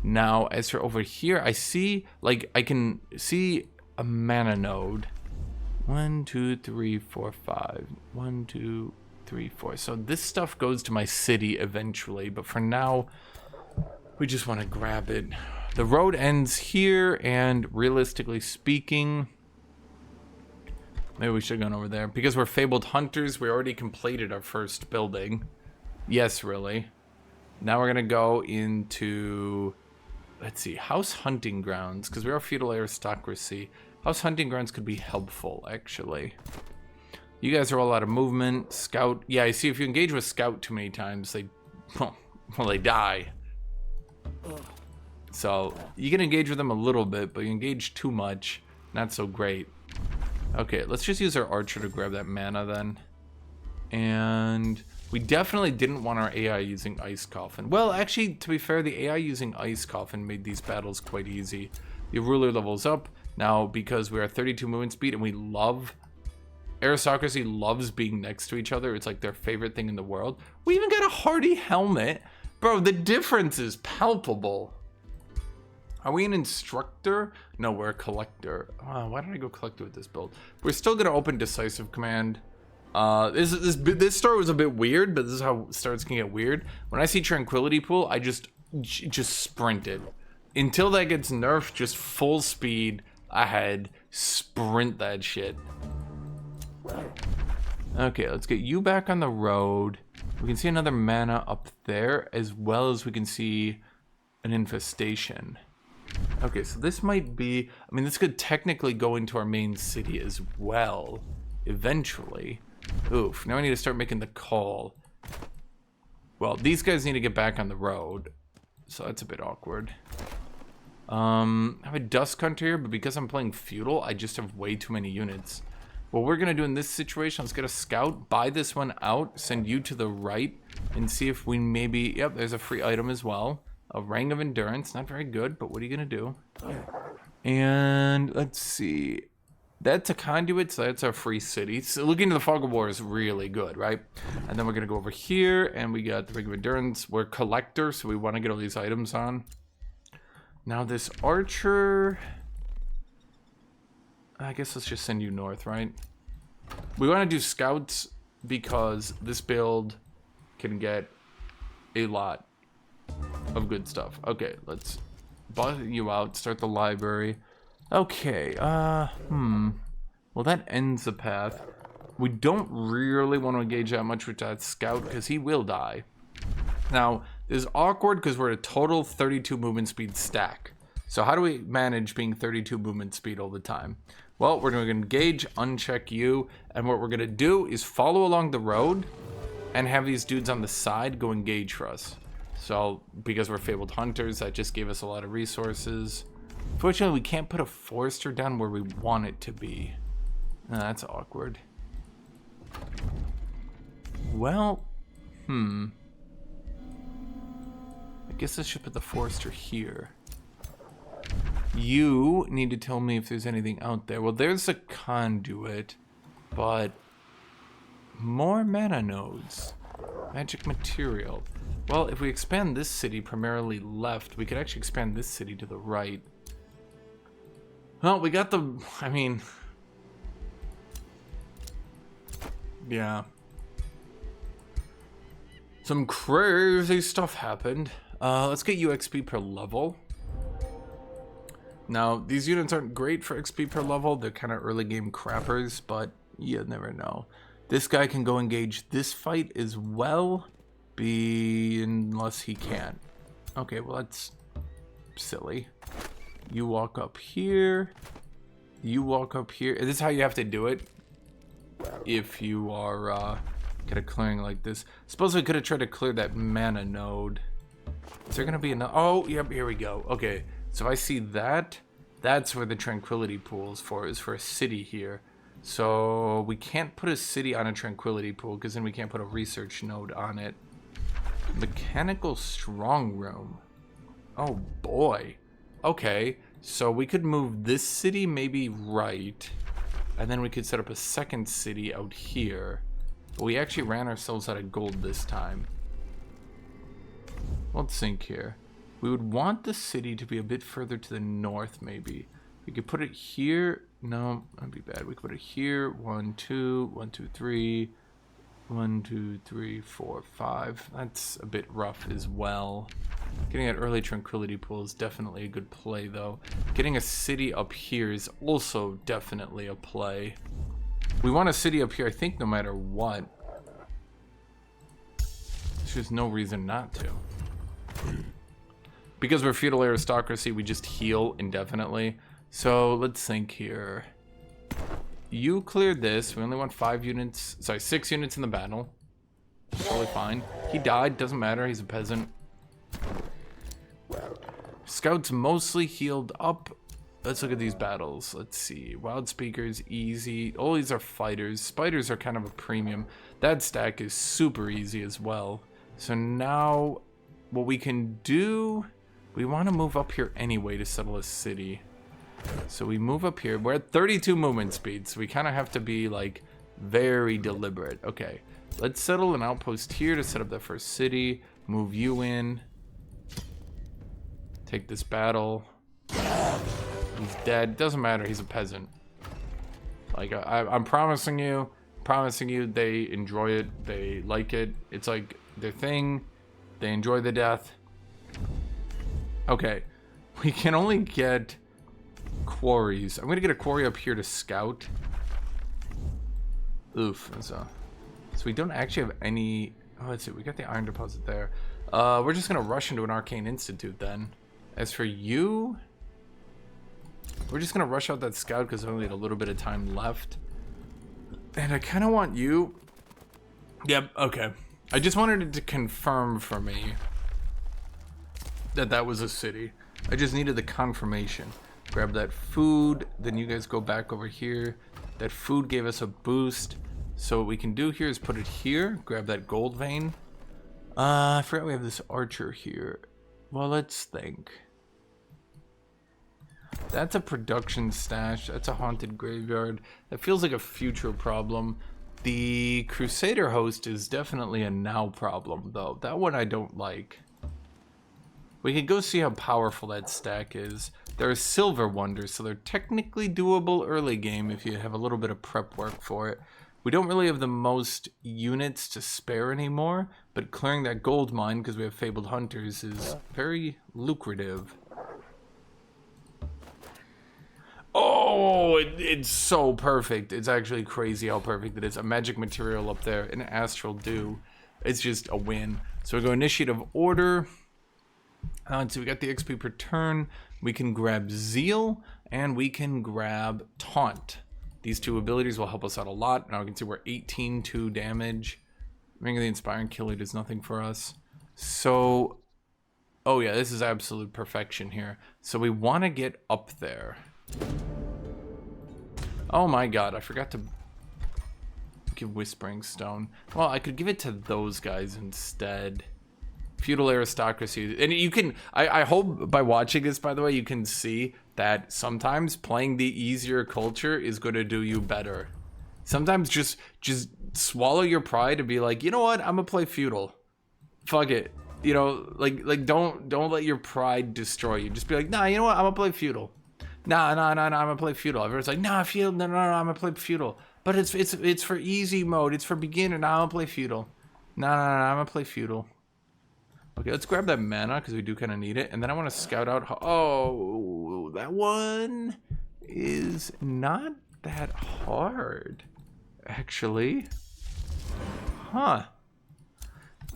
Now, as for over here, I see, like, I can see a mana node. 1, 2, 3, 4, 5. 1, 2, 3, 4. So this stuff goes to my city eventually, but for now, we just want to grab it. The road ends here, and realistically speaking, maybe we should have gone over there. Because we're fabled hunters, we already completed our first building. Yes, really. Now we're going to go into, let's see, House Hunting Grounds, because we are feudal aristocracy. House Hunting Grounds could be helpful, actually. You guys are all out of movement. Scout, yeah, I see if you engage with Scout too many times, they, well, they die. So, you can engage with them a little bit, but you engage too much, not so great. Okay, let's just use our archer to grab that mana then. And we definitely didn't want our AI using Ice Coffin. Well, actually, to be fair, the AI using Ice Coffin made these battles quite easy. The ruler levels up. Now, because we are 32 movement speed and we love... Aristocracy loves being next to each other. It's like their favorite thing in the world. We even got a hardy helmet. Bro, the difference is palpable. Are we an instructor? No, we're a collector. Why did I go collector with this build? We're still gonna open decisive command. This start was a bit weird, but this is how starts can get weird. When I see tranquility pool, I just sprinted. Until that gets nerfed, just full speed ahead, sprint that shit. Okay, let's get you back on the road. We can see another mana up there, as well as we can see an infestation. Okay, so this might be... I mean, this could technically go into our main city as well, eventually. Oof, now I need to start making the call. Well, these guys need to get back on the road, so that's a bit awkward. I have a Dusk Hunter here, but because I'm playing Feudal, I just have way too many units. What we're going to do in this situation, let's get a Scout, buy this one out, send you to the right, and see if we maybe... Yep, there's a free item as well. A Ring of Endurance, not very good, but what are you going to do? And let's see. That's a Conduit, so that's our free city. So looking to the Fog of War is really good, right? And then we're going to go over here, and we got the Ring of Endurance. We're Collector, so we want to get all these items on. Now this Archer... I guess let's just send you north, right? We want to do Scouts because this build can get a lot of good stuff. Okay, let's bust you out, start the library. Okay, well that ends the path. We don't really want to engage that much with that Scout because he will die. Now, this is awkward because we're at a total 32 movement speed stack. So how do we manage being 32 movement speed all the time? Well, we're going to engage, uncheck you, and what we're going to do is follow along the road and have these dudes on the side go engage for us. So, because we're Fabled Hunters, that just gave us a lot of resources. Fortunately, we can't put a Forester down where we want it to be. That's awkward. Well, I guess I should put the Forester here. You need to tell me if there's anything out there. Well, there's a Conduit, but more mana nodes. Magic material. Well, if we expand this city primarily left, we could actually expand this city to the right. Well, we got the... I mean... Yeah. Some crazy stuff happened. Let's get you XP per level. Now, these units aren't great for XP per level. They're kind of early game crappers, but you never know. This guy can go engage this fight as well, unless he can't. Okay, well, that's silly. You walk up here. You walk up here. This is how you have to do it if you are kind of clearing like this. Suppose we could have tried to clear that mana node. Is there going to be enough? Oh, yep, here we go. Okay. So if I see that, that's where the tranquility pool is for a city here. So we can't put a city on a tranquility pool because then we can't put a research node on it. Mechanical strong room. Oh boy. Okay, so we could move this city maybe right, and then we could set up a second city out here. But we actually ran ourselves out of gold this time. Let's think here. We would want the city to be a bit further to the north, maybe. We could put it here. No, that'd be bad. We could put it here. 1, 2, 1, 2, 3. 1, 2, 3, 4, 5. That's a bit rough as well. Getting that early tranquility pool is definitely a good play, though. Getting a city up here is also definitely a play. We want a city up here, I think, no matter what. There's just no reason not to. Because we're feudal aristocracy, we just heal indefinitely. So let's think here. You cleared this. We only want 5 units. Sorry, 6 units in the battle. Totally fine. He died. Doesn't matter. He's a peasant. Scouts mostly healed up. Let's look at these battles. Let's see. Wild speakers, easy. All these are fighters. Spiders are kind of a premium. That stack is super easy as well. So now what we can do, we want to move up here anyway to settle a city. So we move up here. We're at 32 movement speed, so we kind of have to be like very deliberate. Okay, let's settle an outpost here to set up the first city. Move you in. Take this battle. He's dead. Doesn't matter. He's a peasant. Like I'm promising you they enjoy it. They like it. It's like their thing. They enjoy the death. Okay, we can only get quarries. I'm gonna get a quarry up here to scout. Oof. So we don't actually have any. Oh, let's see. We got the iron deposit there. We're just gonna rush into an arcane institute then. As for you, we're just gonna rush out that scout because we only had a little bit of time left. And I kind of want you. Yep. Okay. I just wanted it to confirm for me that that was a city. I just needed the confirmation. Grab that food, then you guys go back over here. That food gave us a boost. So what we can do here is put it here, grab that gold vein. I forgot we have this archer here. Well, let's think. That's a production stash. That's a haunted graveyard. That feels like a future problem. The Crusader host is definitely a now problem, though. That one I don't like. We could go see how powerful that stack is. They're silver wonders, so they're technically doable early game if you have a little bit of prep work for it. We don't really have the most units to spare anymore, but clearing that gold mine, because we have Fabled Hunters, is very lucrative. Oh, it's so perfect. It's actually crazy how perfect it is. A magic material up there, an astral dew. It's just a win. So we go initiative order. So we got the XP per turn. We can grab Zeal, and we can grab Taunt. These two abilities will help us out a lot. Now we can see we're 18-2 damage. Ring of the Inspiring Killer does nothing for us. So, oh yeah, this is absolute perfection here. So we want to get up there. Oh my god, I forgot to give Whispering Stone. Well, I could give it to those guys instead. Feudal aristocracy. And you can, I hope by watching this, by the way, you can see that sometimes playing the easier culture is going to do you better. Sometimes just swallow your pride and be like, you know what, I'm gonna play feudal. Fuck it. You know, like don't let your pride destroy you. Just be like, nah, you know what, I'm gonna play feudal. Nah, I'm gonna play feudal. Everyone's like, nah, feudal, no, I'm gonna play feudal. But it's for easy mode. It's for beginner. Nah, I'm gonna play feudal. Nah, I'm gonna play feudal. Okay, let's grab that mana because we do kind of need it. And then I want to scout out. Oh, that one is not that hard, actually. Huh.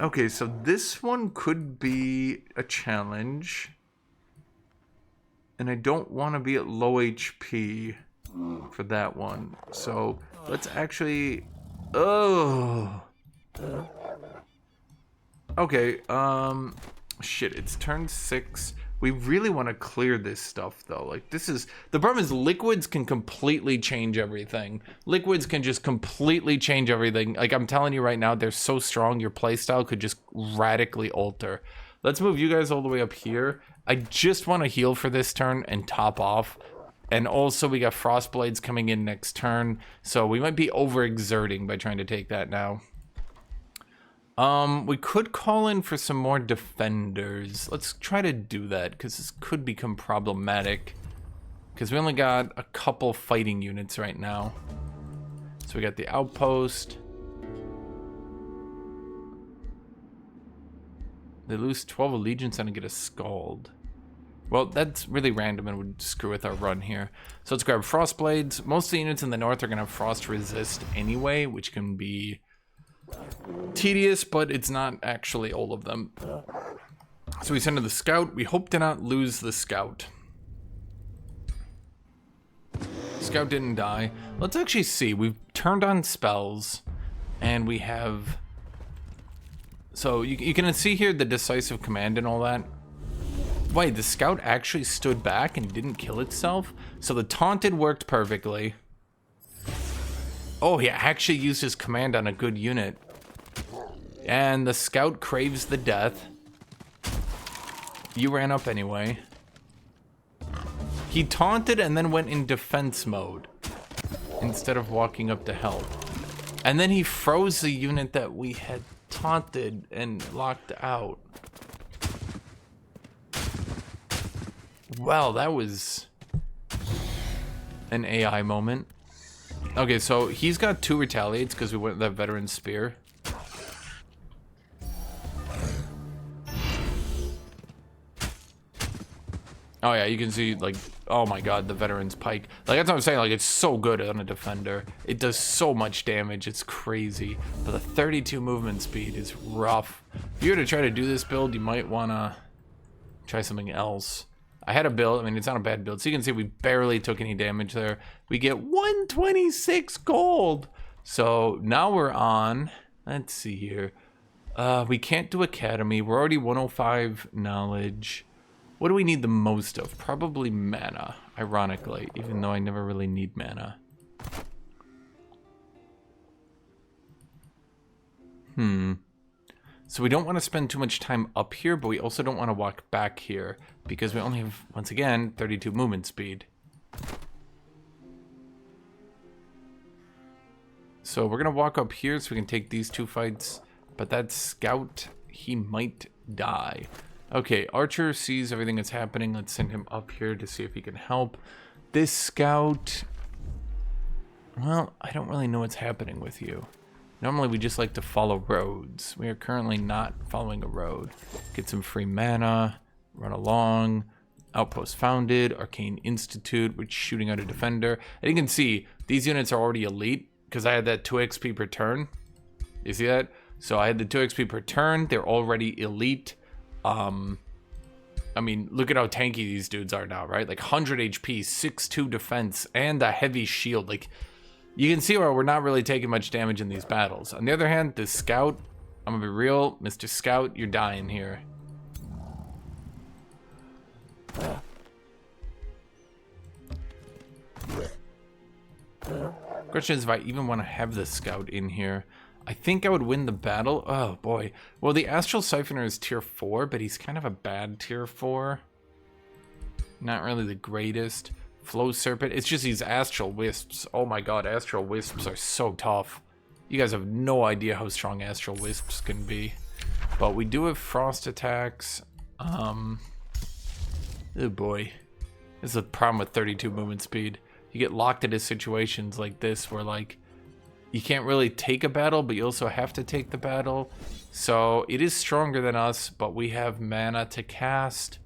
Okay, so this one could be a challenge. And I don't want to be at low HP for that one. So let's actually... Oh... Okay, shit, it's turn 6. We really want to clear this stuff, though. Like, this is... The problem is liquids can completely change everything. Liquids can just completely change everything. Like, I'm telling you right now, they're so strong, your playstyle could just radically alter. Let's move you guys all the way up here. I just want to heal for this turn and top off. And also we got Frostblades coming in next turn. So we might be overexerting by trying to take that now. We could call in for some more defenders. Let's try to do that, because this could become problematic. Because we only got a couple fighting units right now. So we got the outpost. They lose 12 allegiance and get a scald. Well, that's really random and would screw with our run here. So let's grab Frostblades. Most of the units in the north are going to have Frost Resist anyway, which can be tedious, but it's not actually all of them. So we send in the scout. We hope to not lose the scout. Scout didn't die. Let's actually see. We've turned on spells, and we have... So you can see here the decisive command and all that. Wait, the scout actually stood back and didn't kill itself? So the taunted worked perfectly. Oh, he actually used his command on a good unit. And the scout craves the death. You ran up anyway. He taunted and then went in defense mode instead of walking up to help. And then he froze the unit that we had taunted and locked out. Well, that was an AI moment. Okay, so he's got 2 retaliates because we went with that veteran spear. Oh yeah, you can see, like, oh my god, the veteran's pike. Like, that's what I'm saying, like, it's so good on a defender. It does so much damage, it's crazy. But the 32 movement speed is rough. If you were to try to do this build, you might want to try something else. I had a build, I mean, it's not a bad build. So you can see we barely took any damage there. We get 126 gold. So now we're on, let's see here. We can't do academy. We're already 105 knowledge. What do we need the most of? Probably mana, ironically, even though I never really need mana. So we don't want to spend too much time up here, but we also don't want to walk back here because we only have, once again, 32 movement speed. So we're going to walk up here so we can take these 2 fights, but that scout, he might die. Okay, Archer sees everything that's happening. Let's send him up here to see if he can help. This scout, well, I don't really know what's happening with you. Normally we just like to follow roads. We are currently not following a road. Get some free mana, run along, outpost founded, Arcane Institute, which is shooting out a defender. And you can see these units are already elite because I had that 2 XP per turn. You see that? So I had the 2 XP per turn. They're already elite. I mean, look at how tanky these dudes are now, right? Like 100 HP, 6'2 defense, and a heavy shield. Like, you can see where we're not really taking much damage in these battles. On the other hand, this scout, I'm gonna be real, Mr. Scout, you're dying here. Question is if I even want to have the scout in here. I think I would win the battle. Oh boy. Well, the Astral Siphoner is tier 4, but he's kind of a bad tier 4. Not really the greatest. Flow Serpent. It's just these Astral Wisps. Oh my god, Astral Wisps are so tough. You guys have no idea how strong Astral Wisps can be. But we do have frost attacks. Oh boy. This is a problem with 32 movement speed. You get locked into situations like this where, like, you can't really take a battle, but you also have to take the battle. So it is stronger than us, but we have mana to cast.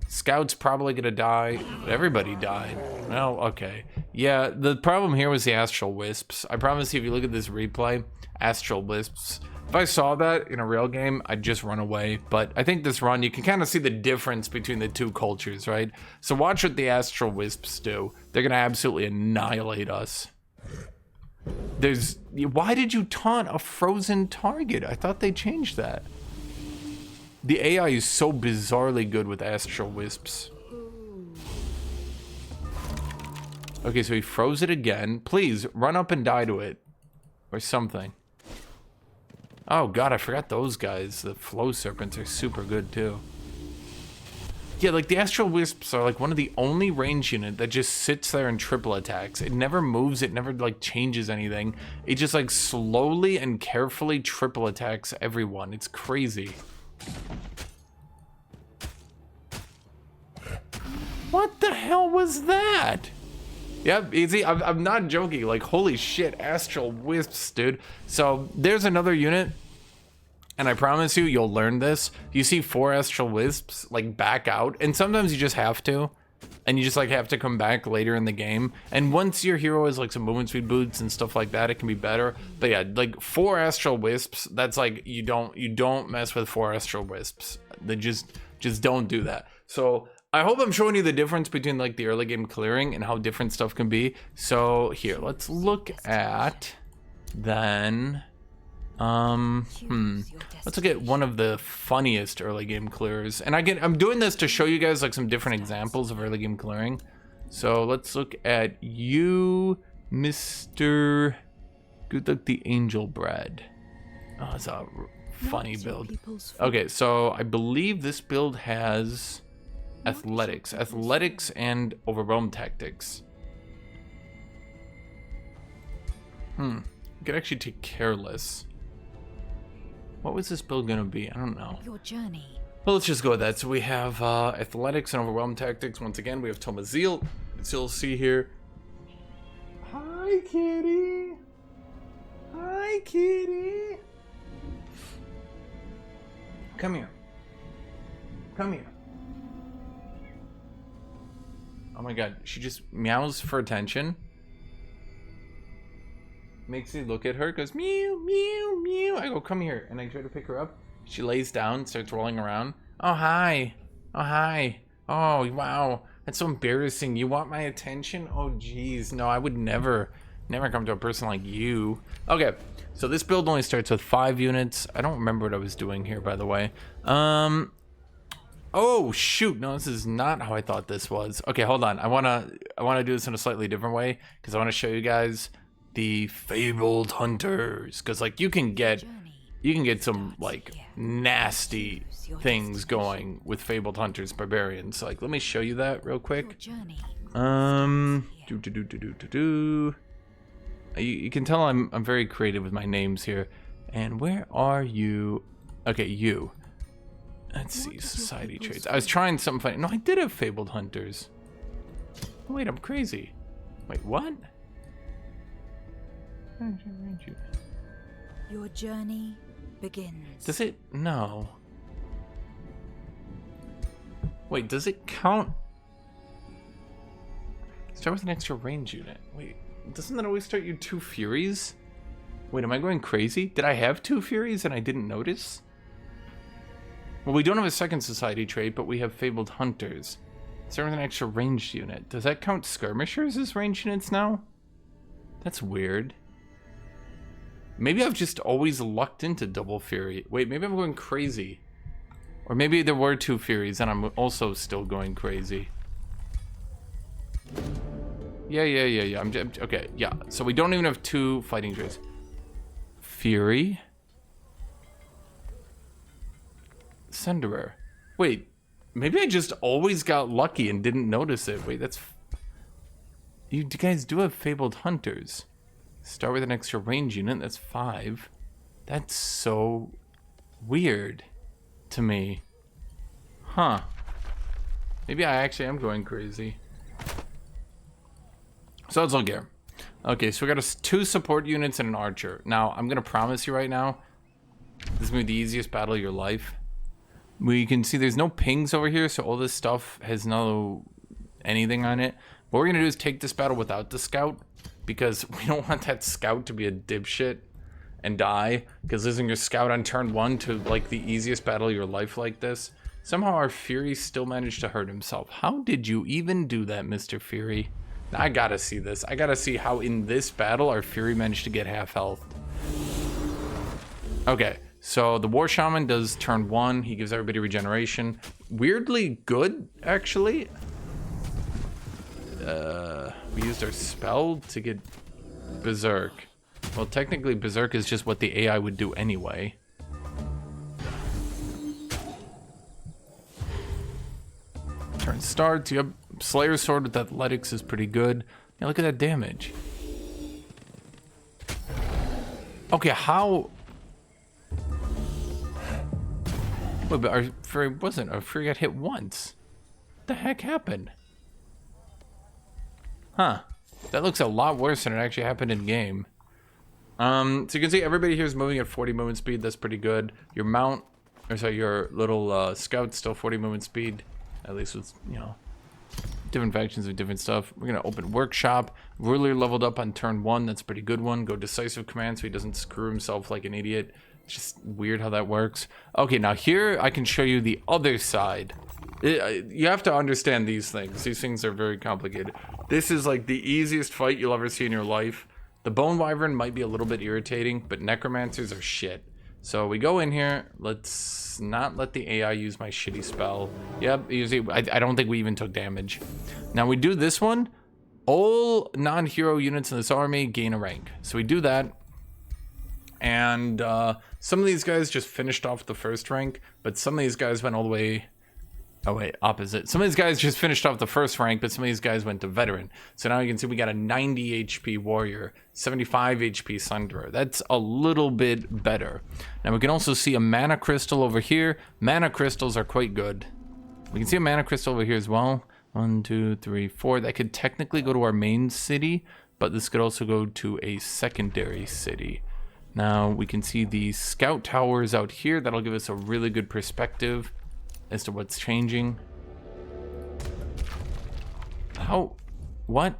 Scout's probably gonna die, but everybody died. Well, okay. Yeah, the problem here was the Astral Wisps. I promise you, if you look at this replay, Astral Wisps. If I saw that in a real game, I'd just run away. But I think this run, you can kind of see the difference between the 2 cultures, right? So watch what the Astral Wisps do. They're gonna absolutely annihilate us. Why did you taunt a frozen target? I thought they changed that. The AI is so bizarrely good with Astral Wisps. Okay, so he froze it again. Please, run up and die to it. Or something. Oh god, I forgot those guys. The flow serpents are super good too. Yeah, like the astral wisps are like one of the only range unit that just sits there and triple attacks. It never moves, it never like changes anything. It just like slowly and carefully triple attacks everyone. It's crazy. What the hell was that? Yep, easy. I'm not joking. Like, holy shit, astral wisps, dude. So there's another unit. And I promise you, you'll learn this. You see 4 astral wisps, like, back out. And sometimes you just have to. And you just, like, have to come back later in the game. And once your hero has, like, some movement speed boots and stuff like that, it can be better. But yeah, like, 4 astral wisps, that's, like, you don't mess with 4 astral wisps. They just don't do that. So I hope I'm showing you the difference between, like, the early game clearing and how different stuff can be. So here, let's look at then... let's look at one of the funniest early game clears. And I'm doing this to show you guys like some different examples of early game clearing. So let's look at you, Mr. Guthuk the Angel Bread. Oh, it's a funny build. Okay, so I believe this build has athletics and overwhelm tactics. You could actually take careless. What was this build gonna be? I don't know. Your journey. Well, let's just go with that. So we have athletics and overwhelm tactics. Once again, we have Tomazil. As you'll see here. Hi, kitty. Hi, kitty. Come here. Come here. Oh my god, she just meows for attention. Makes me look at her, goes meow, meow, meow. I go, come here, and I try to pick her up. She lays down, starts rolling around. Oh, hi. Oh, hi. Oh, wow. That's so embarrassing. You want my attention? Oh, geez. No, I would never come to a person like you. Okay, so this build only starts with 5 units. I don't remember what I was doing here, by the way. Oh, shoot. No, this is not how I thought this was. Okay, hold on. I wanna do this in a slightly different way, because I want to show you guys the fabled hunters, because like you can get some like nasty things going with fabled hunters barbarians. So, like, let me show you that real quick. You can tell I'm very creative with my names here. And where are you? Okay, you. Let's see, society traits. I was trying something funny. No, I did have fabled hunters. Oh, wait, I'm crazy. Wait, what? Your journey begins. Does it? No. Wait, does it count? Start with an extra range unit. Wait, doesn't that always start you 2 Furies? Wait, am I going crazy? Did I have 2 Furies and I didn't notice? Well, we don't have a second society trait, but we have fabled hunters. Start with an extra ranged unit. Does that count skirmishers as ranged units now? That's weird. Maybe I've just always lucked into double Fury. Wait, maybe I'm going crazy. Or maybe there were 2 Furies and I'm also still going crazy. Yeah. Okay, yeah. So we don't even have 2 fighting traits. Fury. Sunderer. Wait, maybe I just always got lucky and didn't notice it. Wait, that's... You guys do have fabled hunters. Start with an extra range unit, that's 5. That's so weird to me. Huh. Maybe I actually am going crazy. So let's look here. Okay, so we got 2 support units and an archer. Now, I'm gonna promise you right now, this is gonna be the easiest battle of your life. We can see there's no pings over here, so all this stuff has no anything on it. What we're gonna do is take this battle without the scout, because we don't want that scout to be a dipshit and die, because losing your scout on turn 1 to like the easiest battle of your life like this. Somehow our Fury still managed to hurt himself. How did you even do that, Mr. Fury? I gotta see this. I gotta see how in this battle our Fury managed to get half health. Okay, so the War Shaman does turn 1. He gives everybody regeneration. Weirdly good, actually. We used our spell to get Berserk. Well, technically, Berserk is just what the AI would do anyway. Turn starts. Yep. Slayer Sword with Athletics is pretty good. Yeah, look at that damage. Okay, how... Wait, but our Fury wasn't. Our Fury got hit once. What the heck happened? Huh. That looks a lot worse than it actually happened in game. So you can see everybody here is moving at 40 movement speed. That's pretty good. Your mount, or sorry, your little scout's still 40 movement speed. At least with, you know, different factions with different stuff. We're gonna open workshop. Ruler leveled up on turn 1. That's a pretty good one. Go decisive command so he doesn't screw himself like an idiot. It's just weird how that works. Okay, now here I can show you the other side. You have to understand these things. These things are very complicated. This is like the easiest fight you'll ever see in your life. The Bone Wyvern might be a little bit irritating, but Necromancers are shit. So we go in here. Let's not let the AI use my shitty spell. Yep, you see, I don't think we even took damage. Now we do this one. All non-hero units in this army gain a rank. So we do that. And some of these guys just finished off the first rank, but some of these guys went all the way... Oh wait, opposite. Some of these guys just finished off the first rank, but some of these guys went to veteran. So now you can see we got a 90 HP warrior, 75 HP Sunderer. That's a little bit better. Now we can also see a mana crystal over here. Mana crystals are quite good. We can see a mana crystal over here as well. 1, 2, 3, 4. That could technically go to our main city, but this could also go to a secondary city. Now we can see the scout towers out here. That'll give us a really good perspective as to what's changing. How? What?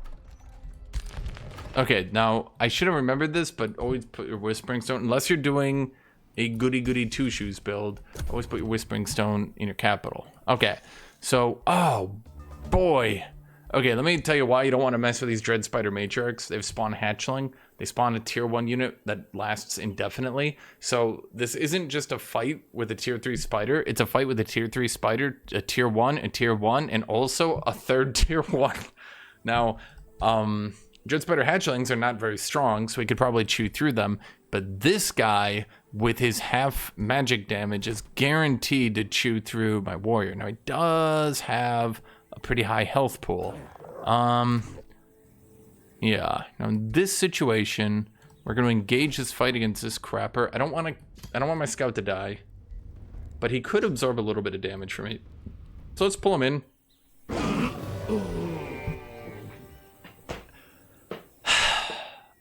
Okay, now I should have remembered this, but always put your Whispering Stone, unless you're doing a goody-goody two-shoes build, always put your Whispering Stone in your capital. Okay, so, oh boy. Okay, let me tell you why you don't want to mess with these Dread Spider Matriarchs. They've spawned Hatchling. They spawn a tier 1 unit that lasts indefinitely. So this isn't just a fight with a tier 3 spider. It's a fight with a tier 3 spider, a tier 1, a tier 1, and also a third tier 1. Now, Dread Spider Hatchlings are not very strong, so we could probably chew through them. But this guy, with his half magic damage, is guaranteed to chew through my warrior. Now, he does have a pretty high health pool. Yeah. Now in this situation, we're going to engage this fight against this crapper. I don't want my scout to die, but he could absorb a little bit of damage from me. So let's pull him in.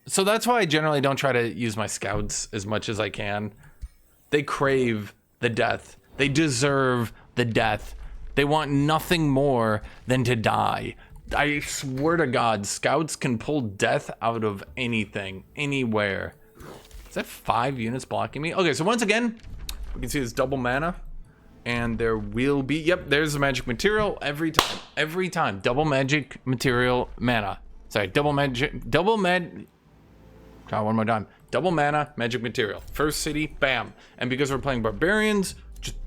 So that's why I generally don't try to use my scouts as much as I can. They crave the death. They deserve the death. They want nothing more than to die. I swear to God, scouts can pull death out of anything, anywhere. Is that 5 units blocking me? Okay, so once again, we can see this double mana. And there will be, yep, there's the magic material every time. Double magic material mana. Sorry, double mana, one more time. Double mana, magic material. First city, bam. And because we're playing barbarians, just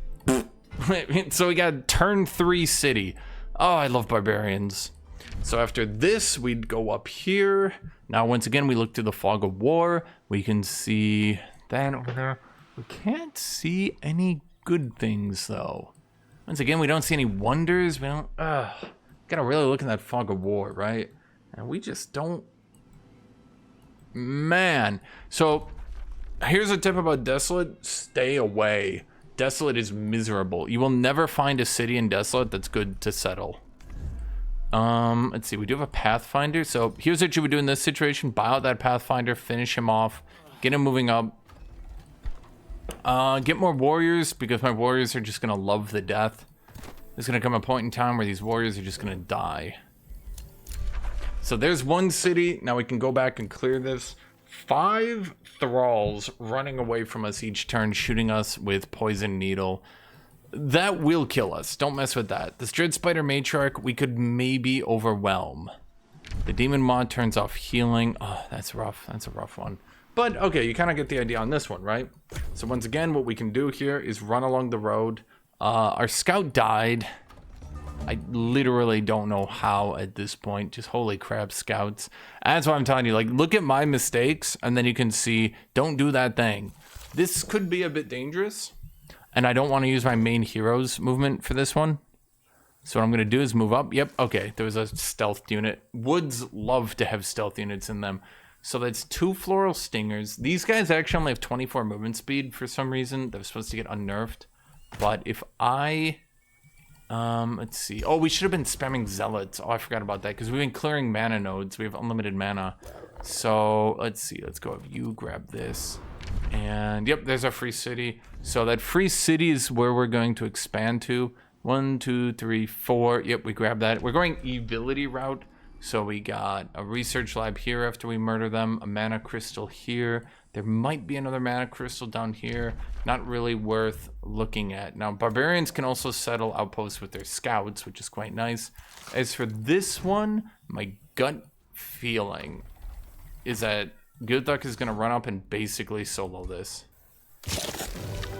so we got turn 3 city. Oh, I love barbarians. So after this, we'd go up here. Now, once again, we look to the Fog of War. We can see that over there. We can't see any good things, though. Once again, we don't see any wonders. We don't, gotta really look in that Fog of War, right? And we just don't. Man. So here's a tip about Desolate. Stay away. Desolate is miserable. You will never find a city in Desolate that's good to settle. Let's see, we do have a Pathfinder. So here's what you would do in this situation. Buy out that Pathfinder, finish him off, get him moving up. Get more warriors, because my warriors are just gonna love the death. There's gonna come a point in time where these warriors are just gonna die. So there's one city. Now we can go back and clear this. 5 thralls running away from us each turn, shooting us with poison needle. That will kill us. Don't mess with that. This Dread Spider Matriarch, we could maybe overwhelm. The Demon Maw turns off healing. Oh, that's rough. That's a rough one. But, okay, you kind of get the idea on this one, right? So once again, what we can do here is run along the road. Our scout died. I literally don't know how at this point. Just holy crap, scouts. And that's what I'm telling you. Like, look at my mistakes, and then you can see, don't do that thing. This could be a bit dangerous, and I don't want to use my main hero's movement for this one. So what I'm going to do is move up. Yep, okay, there was a stealth unit. Woods love to have stealth units in them. So that's 2 floral stingers. These guys actually only have 24 movement speed for some reason. They're supposed to get unnerved. But if I... let's see. Oh, we should have been spamming zealots. Oh, I forgot about that because we've been clearing mana nodes. We have unlimited mana. So let's see. Let's go. You grab this. And yep, there's our free city. So that free city is where we're going to expand to. 1, 2, 3, 4. Yep, we grab that. We're going evility route. So we got a research lab here after we murder them. A mana crystal here. There might be another mana crystal down here. Not really worth looking at. Now, barbarians can also settle outposts with their scouts, which is quite nice. As for this one, my gut feeling is that Guthuk is going to run up and basically solo this.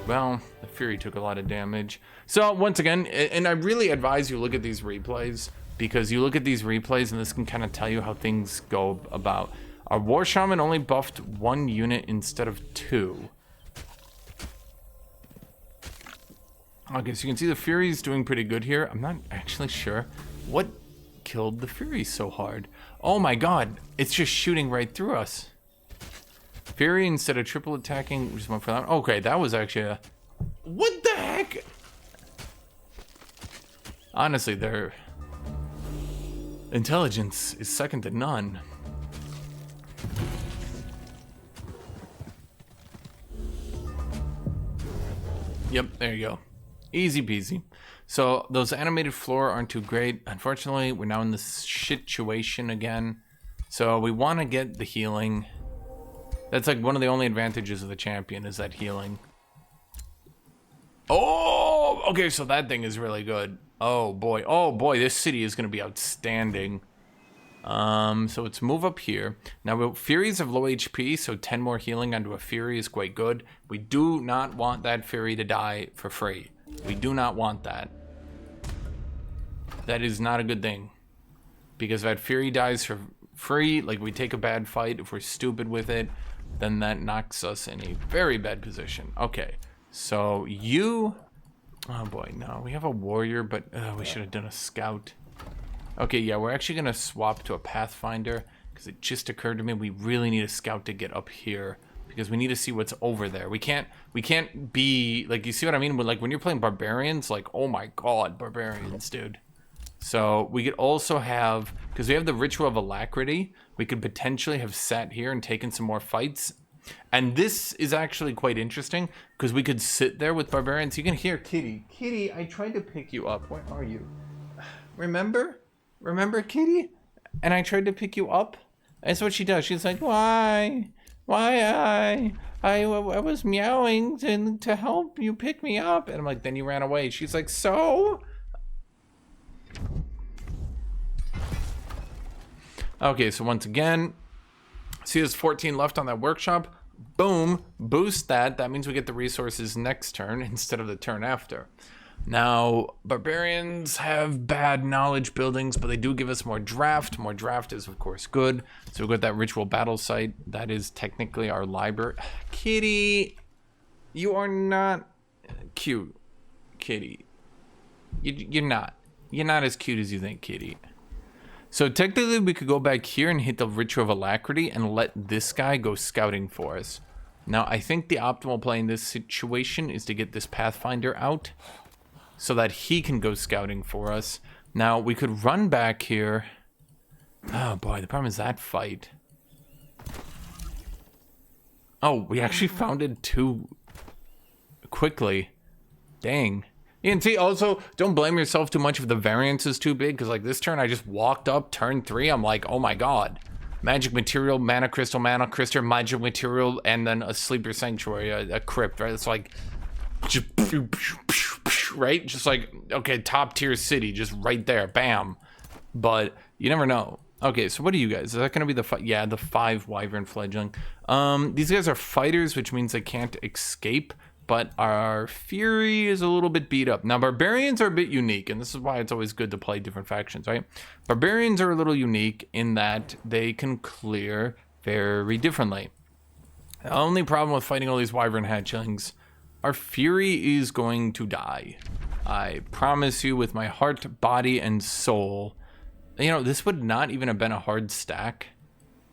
Well, the Fury took a lot of damage. So, once again, and I really advise you look at these replays, because you look at these replays and this can kind of tell you how things go about. Our War Shaman only buffed 1 unit instead of 2. Okay, so you can see the Fury's doing pretty good here. I'm not actually sure what killed the Fury so hard. Oh my god, it's just shooting right through us. Fury, instead of triple attacking, we just went for that. Okay, that was actually a... What the heck? Honestly, their intelligence is second to none. Yep, there you go. Easy peasy. So those animated flora aren't too great. Unfortunately, we're now in this situation again. So we want to get the healing. That's like one of the only advantages of the champion is that healing. Oh, okay, so that thing is really good. Oh boy, this city is going to be outstanding. So let's move up here. Now, Furies have low HP, so 10 more healing onto a Fury is quite good. We do not want that Fury to die for free. We do not want that. That is not a good thing. Because if that Fury dies for free, like we take a bad fight, if we're stupid with it, then that knocks us in a very bad position. Okay, so you... Oh boy, no, we have a warrior, but we should have done a scout. Okay, yeah, we're actually going to swap to a Pathfinder, because it just occurred to me we really need a scout to get up here, because we need to see what's over there. We can't be, like, you see what I mean? Like, when you're playing barbarians, like, oh my god, barbarians, dude. So, we could also have, because we have the Ritual of Alacrity, we could potentially have sat here and taken some more fights. And this is actually quite interesting, because we could sit there with barbarians. You can hear Kitty. Kitty, I tried to pick you up. Where are you? Remember? Remember, Kitty? And I tried to pick you up? That's what she does. She's like, why? Why I was meowing to help you pick me up. And I'm like, then you ran away. She's like, so? Okay, so once again, see there's 14 left on that workshop. Boom, boost that. That means we get the resources next turn instead of the turn after. Now, barbarians have bad knowledge buildings, but they do give us more draft. More draft is, of course, good. So we got that ritual battle site. That is technically our library. Kitty, you are not cute. Kitty, you're not. You're not as cute as you think, Kitty. So technically, we could go back here and hit the Ritual of Alacrity and let this guy go scouting for us. Now, I think the optimal play in this situation is to get this Pathfinder out, so that he can go scouting for us. Now, we could run back here. Oh boy, the problem is that fight. Oh, we actually found it too quickly. Dang. You can see also, don't blame yourself too much if the variance is too big, because like this turn I just walked up, turn 3, I'm like, oh my god. Magic material, mana crystal, magic material, and then a sleeper sanctuary, a crypt, right? It's like... right? Just like, okay, top tier city, just right there, bam. But you never know. Okay, so what are you guys? Is that going to be the yeah, the 5 wyvern fledgling? These guys are fighters, which means they can't escape. but our Fury is a little bit beat up. Now, Barbarians are a bit unique, and this is why it's always good to play different factions, right? Barbarians are a little unique in that they can clear very differently. The only problem with fighting all these Wyvern hatchlings, our Fury is going to die. I promise you with my heart, body, and soul. You know, this would not even have been a hard stack.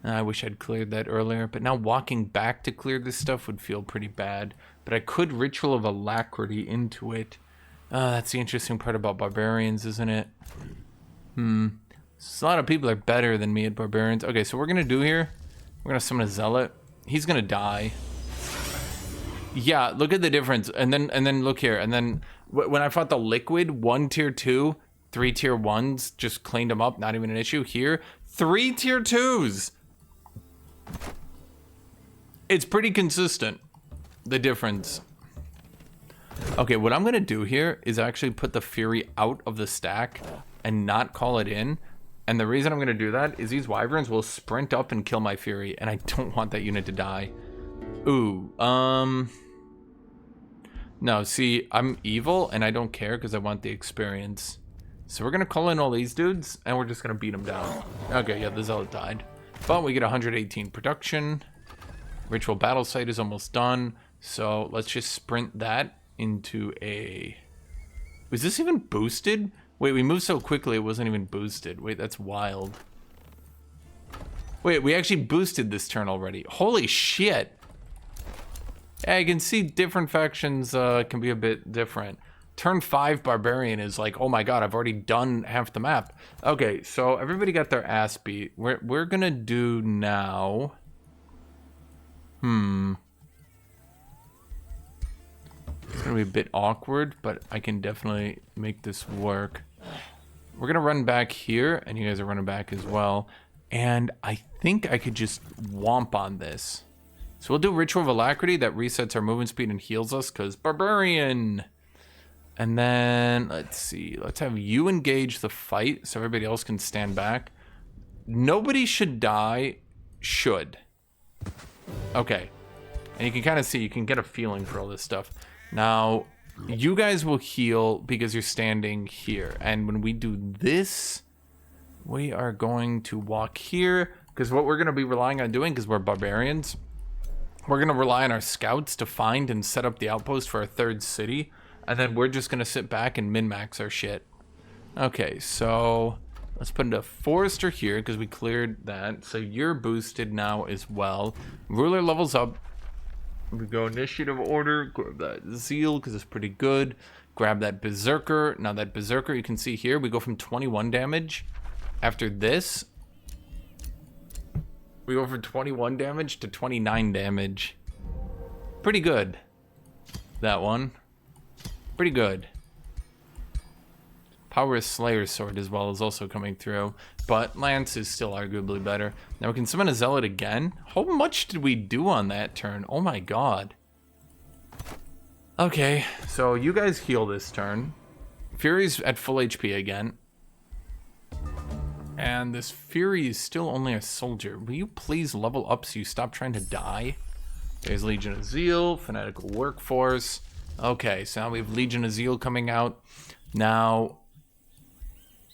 I wish I'd cleared that earlier, but now walking back to clear this stuff would feel pretty bad. But I could Ritual of Alacrity into it. That's the interesting part about Barbarians, isn't it? So a lot of people are better than me at Barbarians. Okay, so what we're gonna do here, we're gonna summon a Zealot. He's gonna die. Yeah, look at the difference. And then look here. And then when I fought the Liquid, 1 tier 2, 3 tier 1s, just cleaned them up, not even an issue. Here, 3 tier 2s. It's pretty consistent, the difference. Okay, what I'm gonna do here is actually put the Fury out of the stack and not call it in. And the reason I'm gonna do that is these Wyverns will sprint up and kill my Fury, and I don't want that unit to die. Ooh, no, see, I'm evil and I don't care because I want the experience. So we're gonna call in all these dudes and we're just gonna beat them down. Okay, yeah, the Zealot died. But we get 118 production. Ritual Battle Site is almost done. So let's just sprint that into a... Was this even boosted? Wait, we moved so quickly it wasn't even boosted. Wait, that's wild. Wait, we actually boosted this turn already. Holy shit. Yeah, I can see different factions can be a bit different. Turn 5 Barbarian is like, oh my god, I've already done half the map. Okay, so everybody got their ass beat. We're gonna do now... It's gonna be a bit awkward, but I can definitely make this work. We're gonna run back here, and you guys are running back as well. And I think I could just womp on this. So we'll do Ritual of Alacrity, that resets our movement speed and heals us, because Barbarian! And then, let's see, let's have you engage the fight, so everybody else can stand back. Nobody should die, should. Okay. And you can kind of see, you can get a feeling for all this stuff. Now, you guys will heal because you're standing here. And when we do this, we are going to walk here. Because what we're going to be relying on doing, because we're barbarians, we're going to rely on our scouts to find and set up the outpost for our 3rd city. And then we're just going to sit back and min-max our shit. Okay, so let's put a Forester here because we cleared that. So you're boosted now as well. Ruler levels up. We go initiative order, grab that Zeal because it's pretty good. Grab that Berserker. Now that Berserker, you can see here, we go from 21 damage. After this, we go from 21 damage to 29 damage. Pretty good. That one. Pretty good. Power of Slayer's Sword as well is also coming through, but Lance is still arguably better. Now we can summon a Zealot again. How much did we do on that turn? Oh my god. Okay, so you guys heal this turn. Fury's at full HP again. And this Fury is still only a soldier. Will you please level up so you stop trying to die? There's Legion of Zeal, Fanatical Workforce. Okay, so now we have Legion of Zeal coming out. Now...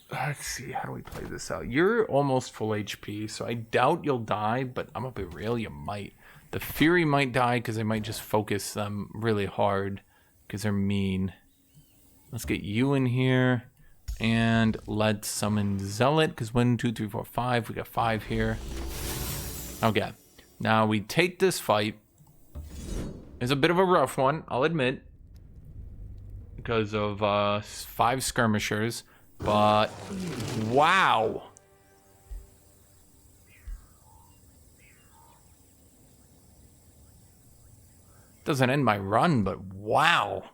let's see, how do we play this out? You're almost full HP, so I doubt you'll die, but I'm gonna be real, you might. The Fury might die because they might just focus them really hard because they're mean. Let's get you in here, and let's summon Zealot because 1, 2, 3, 4, 5. We got 5 here. Okay, now we take this fight. It's a bit of a rough one, I'll admit, because of 5 skirmishers. But, wow. Doesn't end my run, but wow.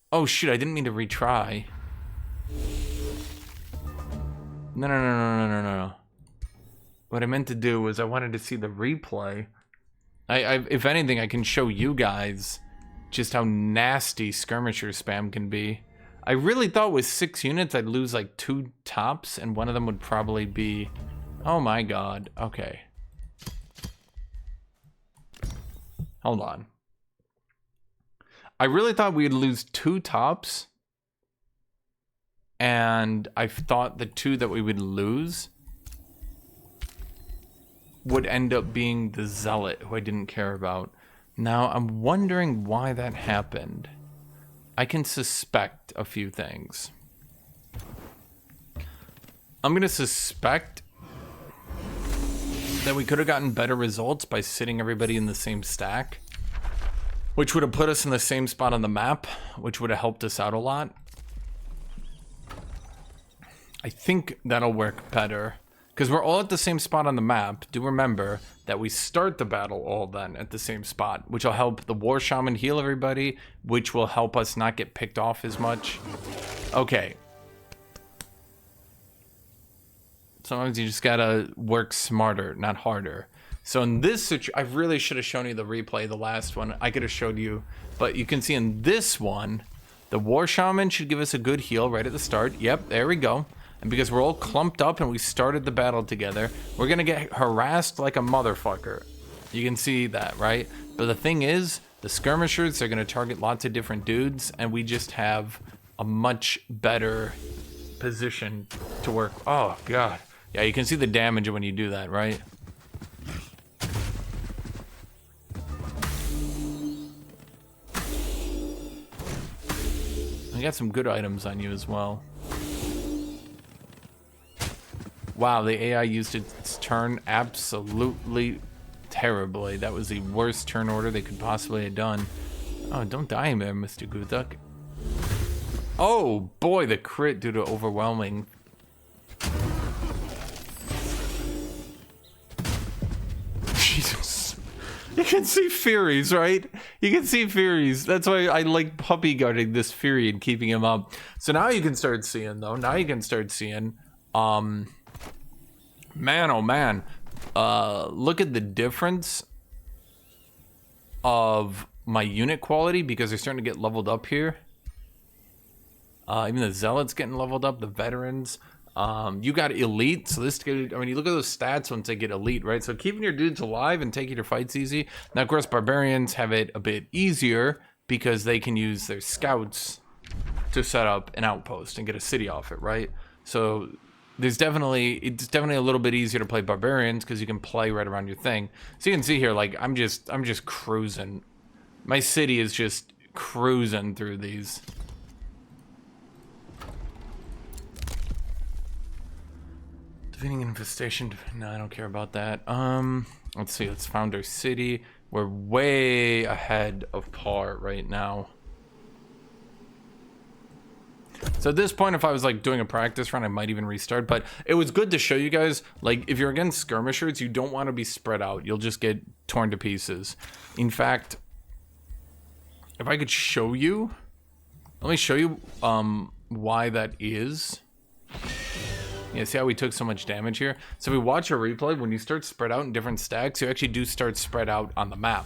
Oh, shoot, I didn't mean to retry. No. What I meant to do was I wanted to see the replay. If anything, I can show you guys just how nasty skirmisher spam can be. I really thought with 6 units I'd lose like 2 tops and one of them would probably be... oh my god. Okay. Hold on. I really thought we'd lose 2 tops. And I thought the 2 that we would lose would end up being the Zealot, who I didn't care about. Now, I'm wondering why that happened. I can suspect a few things. I'm going to suspect that we could have gotten better results by sitting everybody in the same stack, which would have put us in the same spot on the map, which would have helped us out a lot. I think that'll work better, because we're all at the same spot on the map. Do remember that we start the battle all then at the same spot, which will help the War Shaman heal everybody, which will help us not get picked off as much. Okay. Sometimes you just gotta work smarter, not harder. So in this situation, I really should have shown you the replay, the last one. I could have showed you, but you can see in this one, the War Shaman should give us a good heal right at the start. Yep, there we go. And because we're all clumped up and we started the battle together, we're gonna get harassed like a motherfucker. You can see that, right? But the thing is, the skirmishers are gonna target lots of different dudes, and we just have a much better position to work. Oh, God. Yeah, you can see the damage when you do that, right? I got some good items on you as well. Wow, the AI used its turn absolutely terribly. That was the worst turn order they could possibly have done. Oh, don't die there, Mr. Guthuk. Oh, boy, the crit due to overwhelming. Jesus. You can see Furies, right? You can see Furies. That's why I like puppy guarding this Fury and keeping him up. So now you can start seeing, though. Now you can start seeing, man, oh man. Look at the difference of my unit quality, because they're starting to get leveled up here. Even the Zealots getting leveled up, the veterans. You got elite, so this, I mean, you look at those stats once they get elite, right? So keeping your dudes alive and taking your fights easy. Now, of course, barbarians have it a bit easier because they can use their scouts to set up an outpost and get a city off it, right? So it's definitely a little bit easier to play barbarians because you can play right around your thing. So you can see here, like, I'm just cruising. My city is just cruising through these. Defeating infestation. No, I don't care about that. Let's see. Let's found our city. We're way ahead of par right now. So at this point, if I was like doing a practice run, I might even restart. But it was good to show you guys, like, if you're against skirmishers, you don't want to be spread out. You'll just get torn to pieces. In fact, if I could show you, let me show you why that is. Yeah, see how we took so much damage here? So if we watch a replay, when you start spread out in different stacks, you actually do start spread out on the map.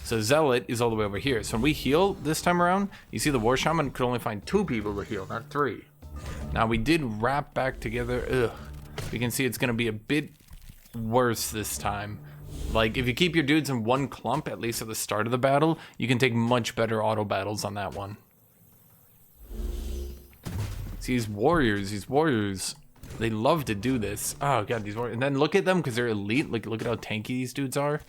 So Zealot is all the way over here. So when we heal this time around, you see the War Shaman could only find 2 people to heal, not 3. Now we did wrap back together. Ugh. You can see it's gonna be a bit worse this time. Like, if you keep your dudes in one clump, at least at the start of the battle, you can take much better auto battles on that one. See, these warriors, they love to do this. Oh god, these warriors. And then look at them, because they're elite. Like, look at how tanky these dudes are.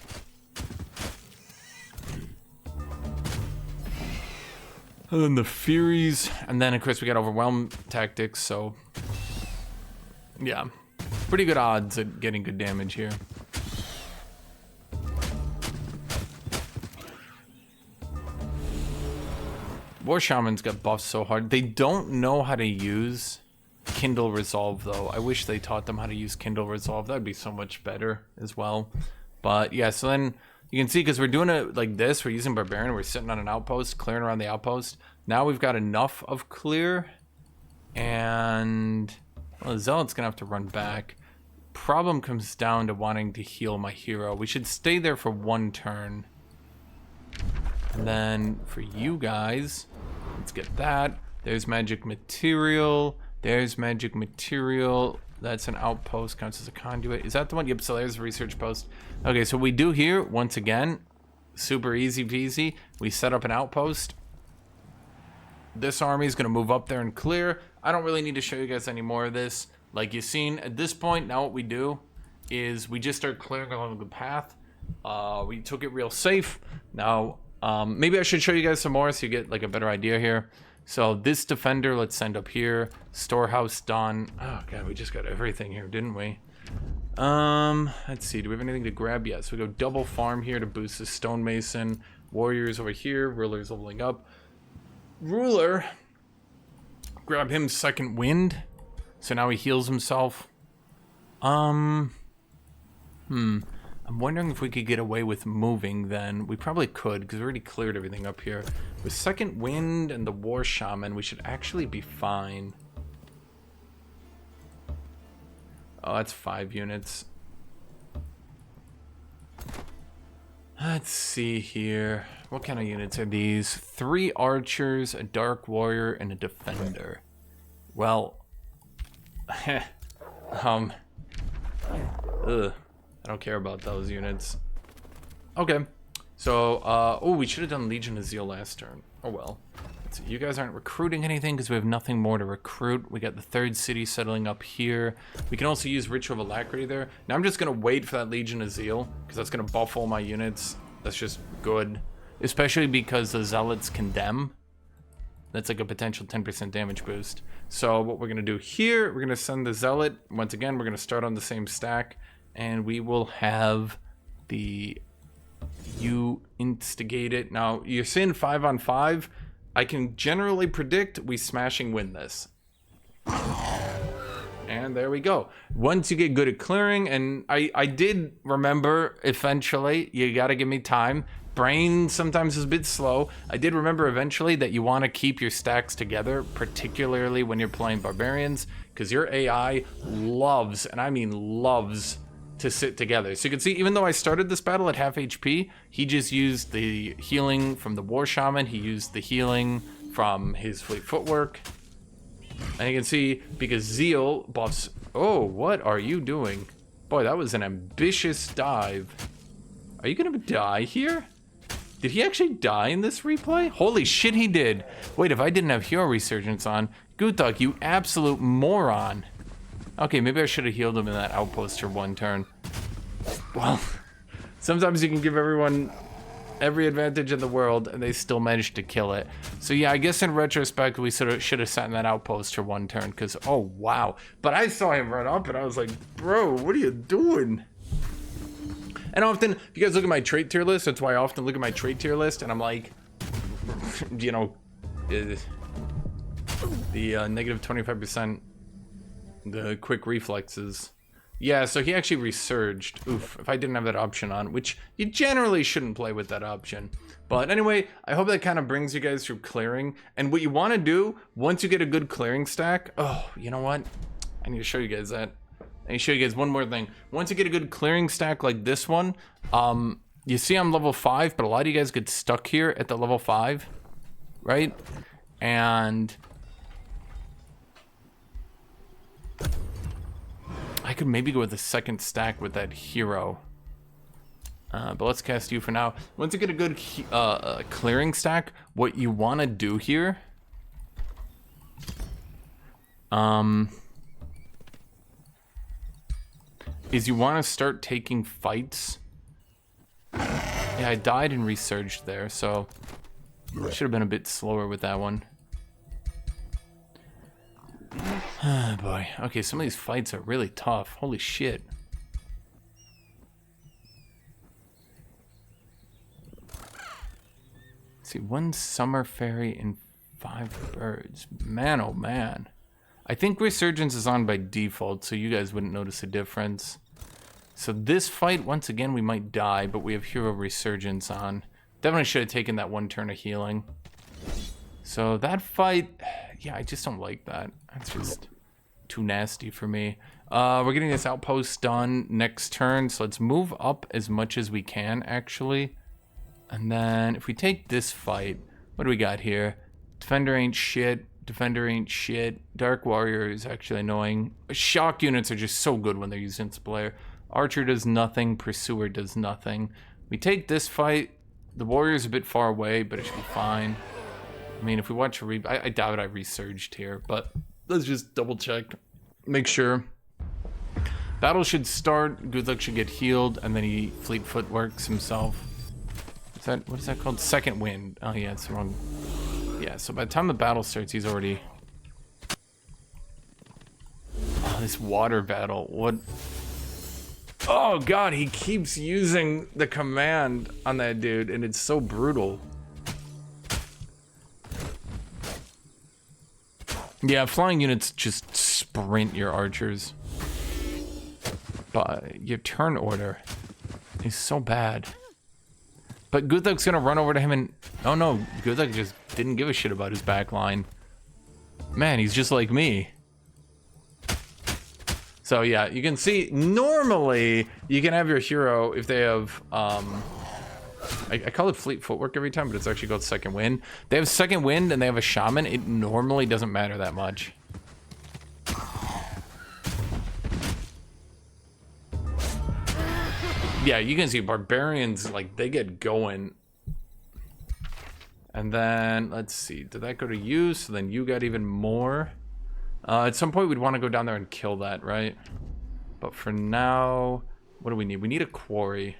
And then the Furies. And then, of course, we got Overwhelm tactics, so... yeah. Pretty good odds at getting good damage here. War Shamans got buffed so hard. They don't know how to use Kindle Resolve, though. I wish they taught them how to use Kindle Resolve. That'd be so much better as well. But yeah, so then you can see, because we're doing it like this, we're using Barbarian, we're sitting on an outpost, clearing around the outpost. Now we've got enough of clear, and well, the Zealot's gonna have to run back. Problem comes down to wanting to heal my hero. We should stay there for 1 turn. And then for you guys, let's get that. There's magic material. There's magic material. That's an outpost, counts as a conduit. Is that the one? Yep, so there's a research post. Okay, so we do here, once again, super easy peasy. We set up an outpost. this army is going to move up there and clear. I don't really need to show you guys any more of this. Like you've seen, at this point, now what we do is we just start clearing along the path. We took it real safe. Now, maybe I should show you guys some more so you get like a better idea here. So this defender, let's send up here. Storehouse done. Oh god, we just got everything here, didn't we? Let's see, do we have anything to grab? Yes, we go double farm here to boost the stonemason. Warriors over here, ruler's leveling up. Ruler, grab him second wind. So now he heals himself. I'm wondering if we could get away with moving then. We probably could, because we already cleared everything up here. With second wind and the war shaman, we should actually be fine. Oh, that's 5 units. Let's see here. What kind of units are these? 3 archers, a dark warrior, and a defender. Well, ugh. I don't care about those units. Okay. So, oh, we should have done Legion of Zeal last turn. Oh well. Let's see. You guys aren't recruiting anything because we have nothing more to recruit. We got the 3rd city settling up here. We can also use Ritual of Alacrity there. Now I'm just going to wait for that Legion of Zeal because that's going to buff all my units. That's just good. Especially because the Zealots condemn. That's like a potential 10% damage boost. So what we're going to do here, we're going to send the Zealot. Once again, we're going to start on the same stack. And we will have the you instigate it. Now, you're seeing 5 on 5. I can generally predict we smashing win this. And there we go. Once you get good at clearing, and I did remember eventually, you got to give me time. Brain sometimes is a bit slow. I did remember eventually that you want to keep your stacks together, particularly when you're playing barbarians, because your AI loves, and I mean loves, to sit together. So you can see, even though I started this battle at half HP, he just used the healing from the war shaman. He used the healing from his fleet footwork. And you can see, because Zeal buffs... Oh, what are you doing? Boy, that was an ambitious dive. Are you gonna die here? Did he actually die in this replay? Holy shit, he did. Wait, if I didn't have Hero Resurgence on... Guthuk, you absolute moron. Okay, maybe I should have healed him in that outpost for 1 turn. Well, sometimes you can give everyone every advantage in the world and they still manage to kill it. So yeah, I guess in retrospect, we sort of should have sat in that outpost for 1 turn because, oh wow. But I saw him run up and I was like, bro, what are you doing? And often, if you guys look at my trait tier list, that's why I often look at my trait tier list and I'm like, you know, the negative 25%. The quick reflexes. Yeah, so he actually resurged. Oof, if I didn't have that option on, which you generally shouldn't play with that option. But anyway, I hope that kind of brings you guys through clearing. And what you want to do, once you get a good clearing stack... Oh, you know what? I need to show you guys that. I need to show you guys one more thing. Once you get a good clearing stack like this one, you see I'm level 5, but a lot of you guys get stuck here at the level 5, right? And... I could maybe go with the 2nd stack with that hero. But let's cast you for now. Once you get a good clearing stack, what you want to do here... is you want to start taking fights. Yeah, I died and resurged there, so... should have been a bit slower with that one. Oh boy. Okay, some of these fights are really tough. Holy shit. Let's see, 1 summer fairy and 5 birds. Man, oh man. I think Resurgence is on by default, so you guys wouldn't notice a difference. So this fight, once again, we might die, but we have Hero Resurgence on. Definitely should have taken that 1 turn of healing. So that fight, yeah, I just don't like that. That's just too nasty for me. We're getting this outpost done next turn, so let's move up as much as we can, actually. And then if we take this fight, what do we got here? Defender ain't shit. Defender ain't shit. Dark Warrior is actually annoying. Shock units are just so good when they're used in Splayer. Archer does nothing. Pursuer does nothing. We take this fight. The Warrior's a bit far away, but it should be fine. I mean, if we watch a I doubt I resurged here, but let's just double check. Make sure. Battle should start, Guthuk should get healed, and then he fleet footworks himself. What is that called? Second wind. Oh yeah, it's wrong. Yeah, so by the time the battle starts, he's already... Oh, this water battle, what... Oh god, he keeps using the command on that dude, and it's so brutal. Yeah, flying units just sprint your archers. But your turn order is so bad. But Guthuk's gonna run over to him and... Oh no, Guthuk just didn't give a shit about his back line. Man, he's just like me. So yeah, you can see, normally, you can have your hero, if they have, I call it fleet footwork every time, but it's actually called second wind. They have second wind and they have a shaman, it normally doesn't matter that much. Yeah, you can see barbarians, like, they get going. And then, let's see, did that go to you? So then you got even more. At some point, we'd want to go down there and kill that, right? But for now, what do we need? We need a quarry.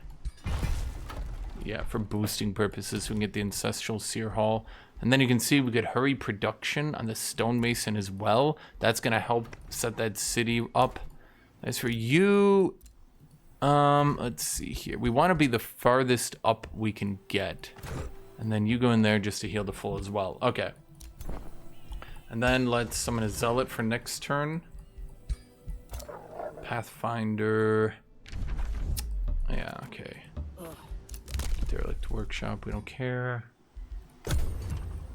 Yeah, for boosting purposes, so we can get the Ancestral Seer Hall. And then you can see we could hurry production on the Stonemason as well. That's going to help set that city up. As for you, let's see here. We want to be the farthest up we can get. And then you go in there just to heal the full as well. Okay. And then let's summon a Zealot for next turn. Pathfinder. Yeah, okay. Derelict Workshop, we don't care.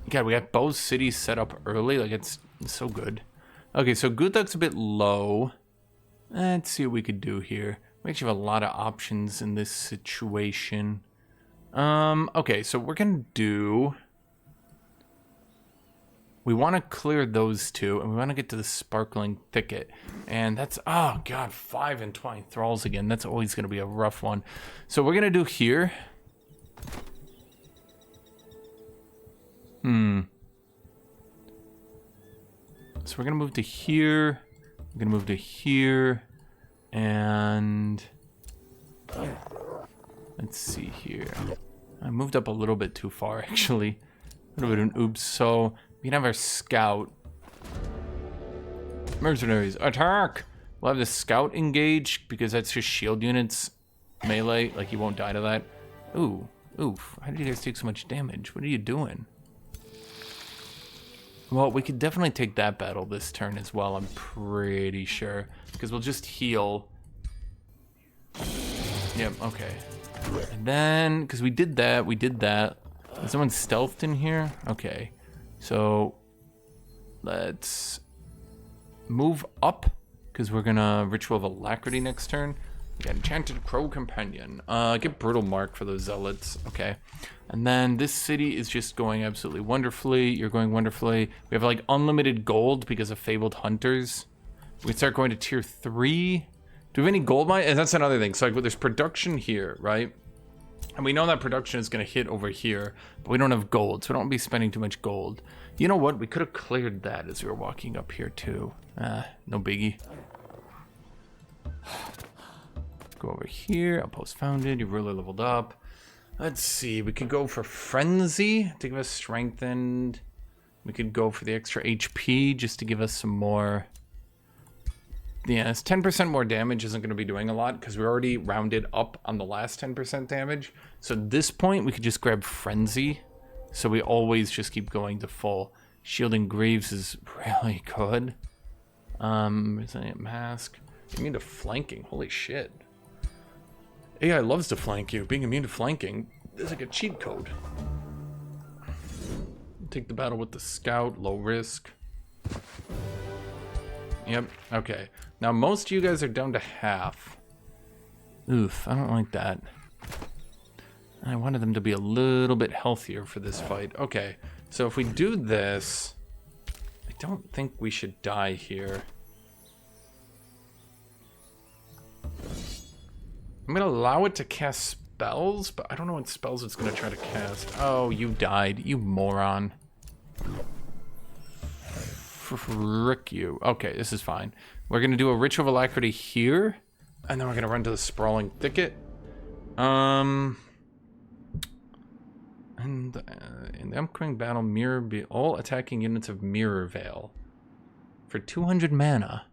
God, we got both cities set up early. Like, it's so good. Okay, so Guthuk's a bit low. Let's see what we could do here. We actually have a lot of options in this situation. Okay, so we're gonna do... We want to clear those two, and we want to get to the Sparkling Thicket. And that's, oh god, 5 and 20 thralls again. That's always going to be a rough one. So we're going to do here. So we're going to move to here. We're going to move to here. And let's see here. I moved up a little bit too far, actually. A little bit of an oops. So we can have our scout. Mercenaries, attack! We'll have the scout engage because that's just shield units. Melee, like he won't die to that. Ooh, oof. How did you guys take so much damage? What are you doing? Well, we could definitely take that battle this turn as well, I'm pretty sure. Because we'll just heal. Yep, okay. And then, because we did that. Is someone stealthed in here? Okay. So, let's move up, because we're gonna Ritual of Alacrity next turn. We got Enchanted Crow Companion. Get Brutal Mark for those Zealots. Okay. And then this city is just going absolutely wonderfully. You're going wonderfully. We have like unlimited gold because of Fabled Hunters. We can start going to tier 3. Do we have any gold mine? And that's another thing. So like, there's production here, right? And we know that production is going to hit over here, but we don't have gold, so we don't be spending too much gold. You know what? We could have cleared that as we were walking up here too. No biggie. Go over here. Outpost founded. You've really leveled up. Let's see. We could go for Frenzy to give us strengthened. We could go for the extra HP just to give us some more. Yeah, it's 10% more damage isn't going to be doing a lot because we already rounded up on the last 10% damage. So at this point, we could just grab Frenzy. So we always just keep going to full. Shielding Greaves is really good. Resilient Mask. Immune to flanking. Holy shit. AI loves to flank you. Being immune to flanking is like a cheat code. Take the battle with the Scout. Low risk. Yep, okay. Now most of you guys are down to half. Oof, I don't like that. I wanted them to be a little bit healthier for this fight. Okay, so if we do this, I don't think we should die here. I'm gonna allow it to cast spells, but I don't know what spells it's gonna try to cast. Oh, you died, you moron. Frick you. Okay, this is fine. We're gonna do a Ritual of Alacrity here, and then we're gonna run to the Sprawling Thicket. And in the upcoming battle, be all attacking units of Mirror Veil for 200 mana.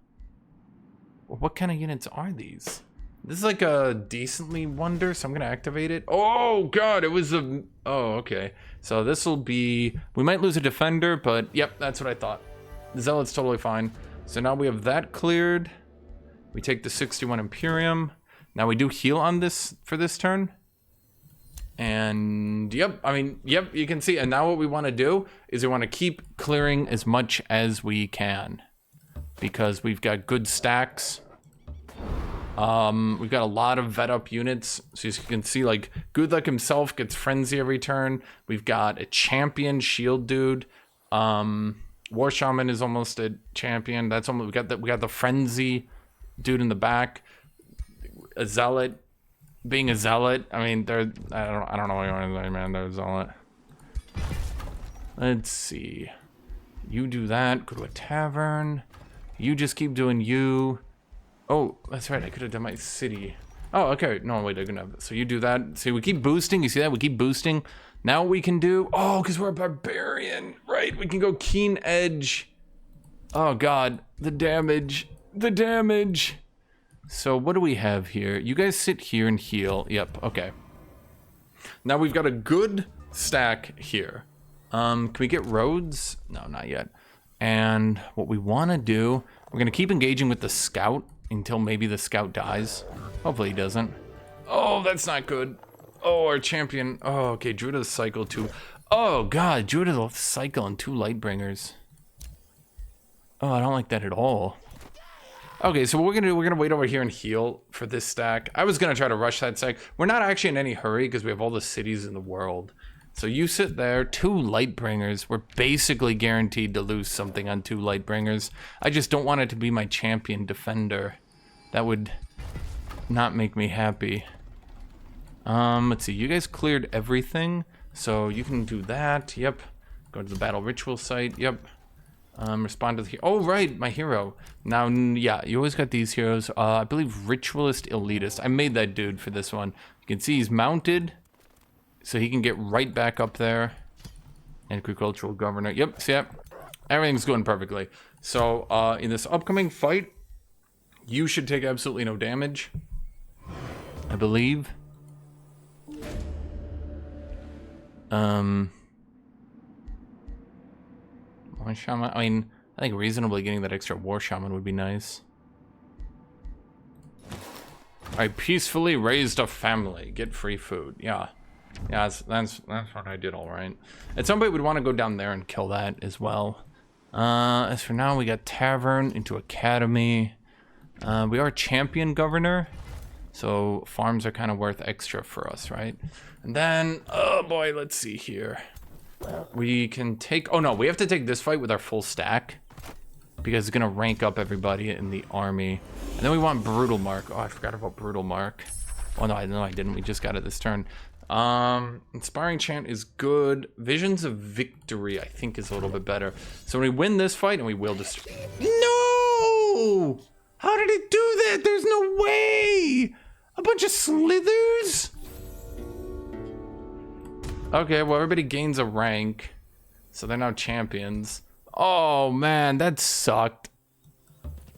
What kind of units are these? This is like a decently wonder, so I'm gonna activate it. Oh god, it was a. Oh, okay. So this will be. We might lose a defender, but yep, that's what I thought. The Zealot's totally fine. So now we have that cleared. We take the 61 Imperium. Now we do heal on this for this turn. And yep, I mean, yep, you can see. And now what we want to do is we want to keep clearing as much as we can, because we've got good stacks. We've got a lot of vet up units. So as you can see, like Guthuk himself gets Frenzy every turn. We've got a champion shield dude. War Shaman is almost a champion. That's almost, we got the Frenzy dude in the back. A Zealot being a Zealot. I mean, they're I don't know what you want to say, man. They're a Zealot. Let's see. You do that. Go to a tavern. You just keep doing you. Oh, that's right. I could have done my city. Oh, okay. No, wait. I can have. So you do that. See, we keep boosting. You see that? We keep boosting. Now we can do. Oh, because we're a barbarian, right? We can go Keen Edge. Oh God, the damage. The damage. So what do we have here? You guys sit here and heal. Yep. Okay. Now we've got a good stack here. Can we get roads? No, not yet. And what we want to do, we're gonna keep engaging with the scout until maybe the scout dies. Hopefully he doesn't. Oh, that's not good. Oh, our champion. Oh, okay. Druid of the Cycle 2. Oh God, Druid of the Cycle and 2 Lightbringers. Oh, I don't like that at all. Okay, so what we're gonna do, we're gonna wait over here and heal for this stack. I was gonna try to rush that stack. We're not actually in any hurry because we have all the cities in the world. So you sit there, 2 Lightbringers. We're basically guaranteed to lose something on 2 Lightbringers. I just don't want it to be my champion defender. That would not make me happy. Let's see, you guys cleared everything. So you can do that, yep. Go to the battle ritual site, yep. Respond to the, oh right, my hero. Now, yeah, you always got these heroes. I believe Ritualist Elitist. I made that dude for this one. You can see he's mounted, so he can get right back up there. Agricultural Governor, yep, see, yep. Everything's going perfectly. So, in this upcoming fight, you should take absolutely no damage, I believe. War Shaman, I mean, I think reasonably getting that extra War Shaman would be nice. I peacefully raised a family. Get free food. Yeah. Yeah, that's what I did, all right. At some point, we'd want to go down there and kill that as well. As for now, we got Tavern into Academy. We are Champion Governor, so farms are kind of worth extra for us, right? And then, oh boy, let's see here. We can take, oh no, we have to take this fight with our full stack because it's gonna rank up everybody in the army. And then we want Brutal Mark. Oh, I forgot about Brutal Mark. Oh no, I didn't. We just got it this turn. Inspiring Chant is good. Visions of Victory, I think, is a little bit better. So when we win this fight, and we will just... No! How did it do that? There's no way! A bunch of slithers? Okay, well, everybody gains a rank. So they're now champions. Oh, man, that sucked.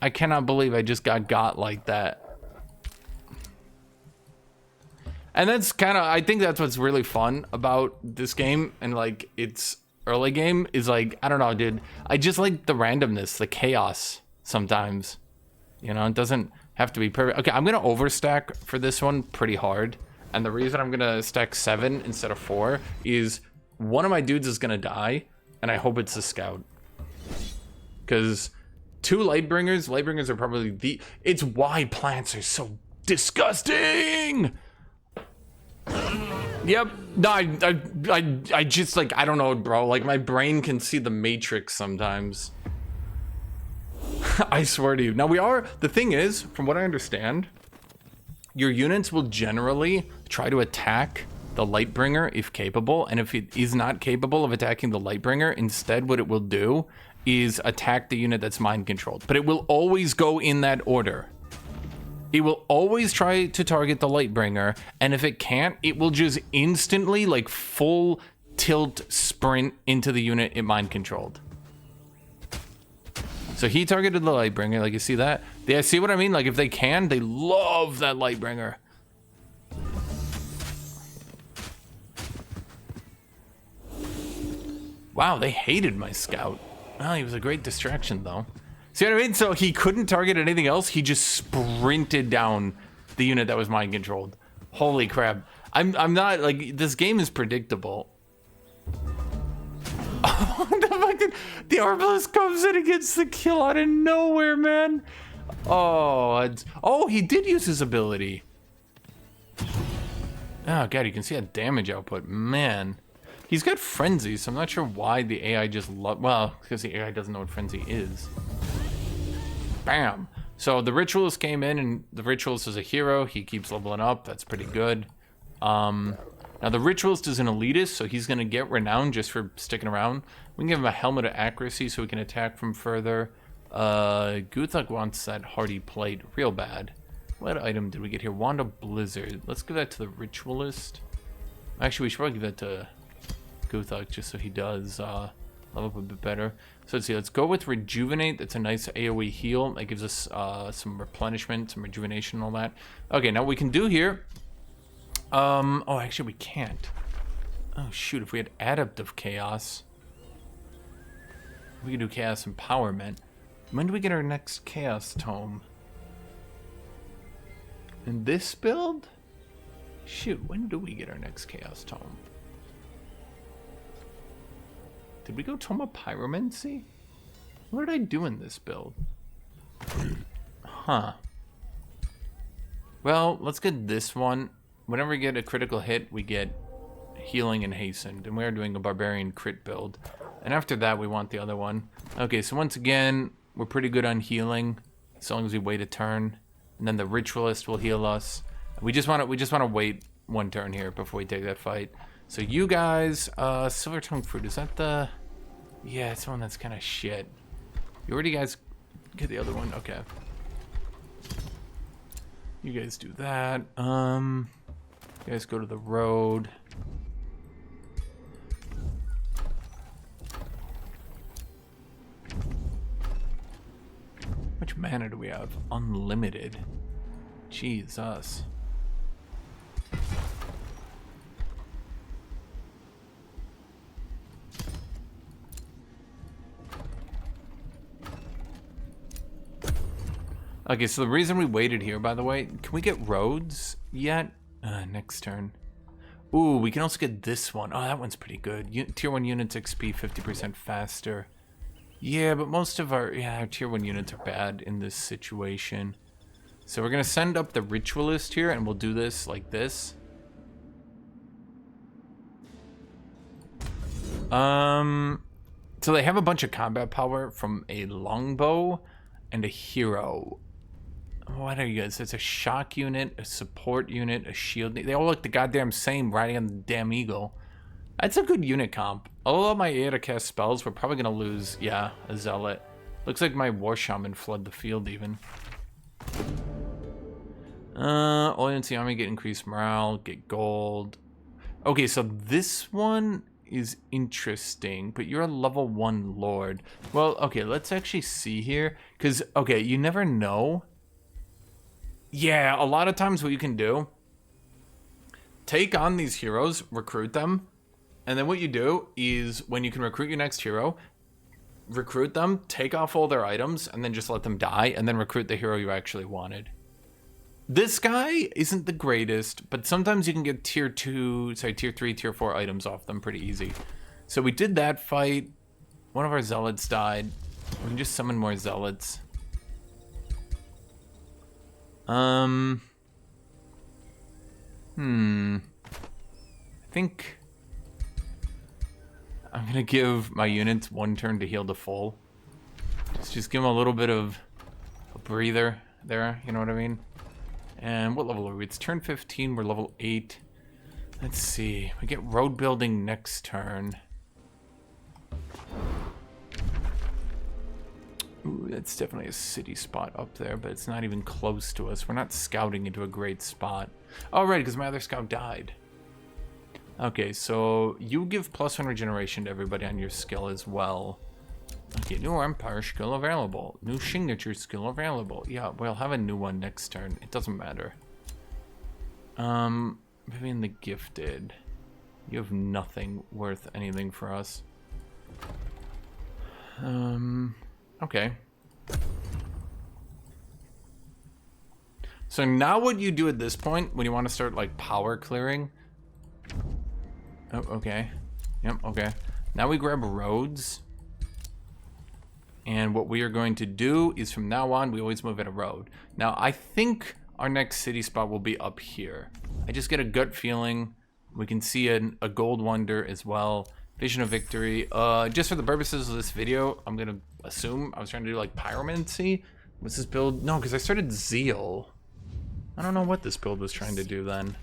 I cannot believe I just got like that. And that's kind of, I think that's what's really fun about this game and like its early game is like, I don't know, dude. I just like the randomness, the chaos sometimes. You know, it doesn't have to be perfect. Okay, I'm going to overstack for this one pretty hard. And the reason I'm going to stack 7 instead of 4 is one of my dudes is going to die. And I hope it's a scout. Because 2 Lightbringers are probably the, it's why plants are so disgusting. Yep. No, I just like, I don't know, bro. Like my brain can see the Matrix sometimes. I swear to you. Now the thing is, from what I understand, your units will generally try to attack the Lightbringer if capable, and if it is not capable of attacking the Lightbringer, instead what it will do is attack the unit that's mind controlled. But it will always go in that order. It will always try to target the Lightbringer, and if it can't, it will just instantly, like, full tilt sprint into the unit it mind controlled. So he targeted the Lightbringer, like, you see that? Yeah, see what I mean? Like, if they can, they love that Lightbringer. Wow, they hated my scout. Well, he was a great distraction, though. See what I mean? So he couldn't target anything else. He just sprinted down the unit that was mind controlled. Holy crap. I'm not, like, this game is predictable. Oh, the Arbalest comes in and gets the kill out of nowhere, man. Oh, he did use his ability. Oh, God, you can see that damage output. Man. He's got Frenzy, so I'm not sure why the AI just well, because the AI doesn't know what Frenzy is. Bam. So the Ritualist came in, and the Ritualist is a hero. He keeps leveling up. That's pretty good. Now the Ritualist is an elitist, so he's going to get renowned just for sticking around. We can give him a Helmet of Accuracy so he can attack from further. Guthuk wants that Hardy Plate real bad. What item did we get here? Wand of Blizzard. Let's give that to the Ritualist. Actually, we should probably give that to Guthuk just so he does level up a bit better. So let's see, let's go with Rejuvenate. That's a nice AoE heal. That gives us some replenishment, some rejuvenation, and all that. Okay, now what we can do here. Oh, actually we can't. Oh shoot, if we had Adept of Chaos, we could do Chaos Empowerment. When do we get our next Chaos Tome? In this build? Shoot, when do we get our next Chaos Tome? Did we go Tome of Pyromancy? What did I do in this build? Huh. Well, let's get this one. Whenever we get a critical hit, we get Healing and Hastened. And we are doing a Barbarian crit build. And after that, we want the other one. Okay, so once again, we're pretty good on healing, as long as we wait a turn. And then the Ritualist will heal us. We just want to wait one turn here before we take that fight. So you guys, Silver Tongue Fruit, is that the... Yeah, it's the one that's kind of shit. You already guys get the other one? Okay. You guys do that. You guys go to the road. How much mana do we have? Unlimited. Jesus. Okay, so the reason we waited here, by the way, can we get roads yet? Next turn. Ooh, we can also get this one. Oh, that one's pretty good. Tier 1 units XP 50% faster. Yeah, but most of our Tier 1 units are bad in this situation. So we're going to send up the Ritualist here, and we'll do this like this. So they have a bunch of combat power from a longbow and a hero. What are you guys? It's a shock unit, a support unit, a shield. They all look the goddamn same riding on the damn eagle. That's a good unit comp. Although my AI to cast spells, we're probably going to lose, yeah, a Zealot. Looks like my War Shaman flood the field even. Oriency Army, get increased morale, get gold. Okay, so this one is interesting, but you're a level 1 Lord. Well, okay, let's actually see here. Because, okay, you never know. Yeah, a lot of times what you can do, take on these heroes, recruit them, and then what you do is when you can recruit your next hero, recruit them, take off all their items, and then just let them die, and then recruit the hero you actually wanted. This guy isn't the greatest, but sometimes you can get tier 3, tier 4 items off them pretty easy. So we did that fight. One of our zealots died. We can just summon more zealots. I think I'm gonna give my units one turn to heal to full. Just give them a little bit of a breather there, you know what I mean? And what level are we? It's turn 15, we're level 8. Let's see. We get road building next turn. Ooh, that's definitely a city spot up there, but it's not even close to us. We're not scouting into a great spot. Oh, right, because my other scout died. Okay, so you give +1 regeneration to everybody on your skill as well. Okay, new empire skill available. New signature skill available. Yeah, we'll have a new one next turn. It doesn't matter. Vivian the Gifted. You have nothing worth anything for us. Okay. So now what you do at this point, when you want to start, like, power clearing... Oh, okay. Yep, okay. Now we grab roads. And what we are going to do is from now on, we always move at a road. Now, I think our next city spot will be up here. I just get a gut feeling. We can see a gold wonder as well. Vision of victory. Just for the purposes of this video, I'm going to assume I was trying to do like pyromancy. What's this build? No, because I started zeal. I don't know what this build was trying to do then.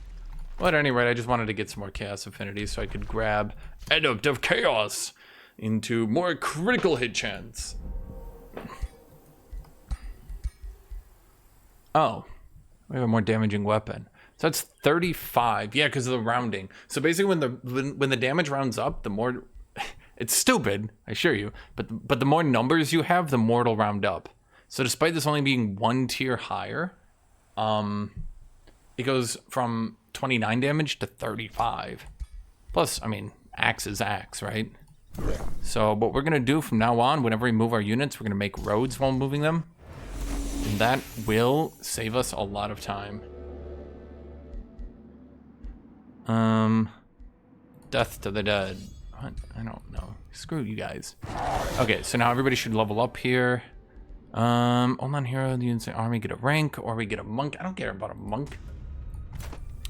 Well, at any rate, I just wanted to get some more chaos affinity so I could grab Adept of Chaos into more critical hit chance. Oh, we have a more damaging weapon. So that's 35. Yeah, because of the rounding. So basically, when the damage rounds up, the more it's stupid, I assure you. But the more numbers you have, the more it'll round up. So despite this only being 1 tier higher, it goes from 29 damage to 35. Plus, I mean, axe is axe, right? So what we're gonna do from now on, whenever we move our units, we're gonna make roads while moving them. And that will save us a lot of time. Death to the dead. What? I don't know. Screw you guys. Okay, so now everybody should level up here. Online hero, the insane army get a rank, or we get a monk. I don't care about a monk.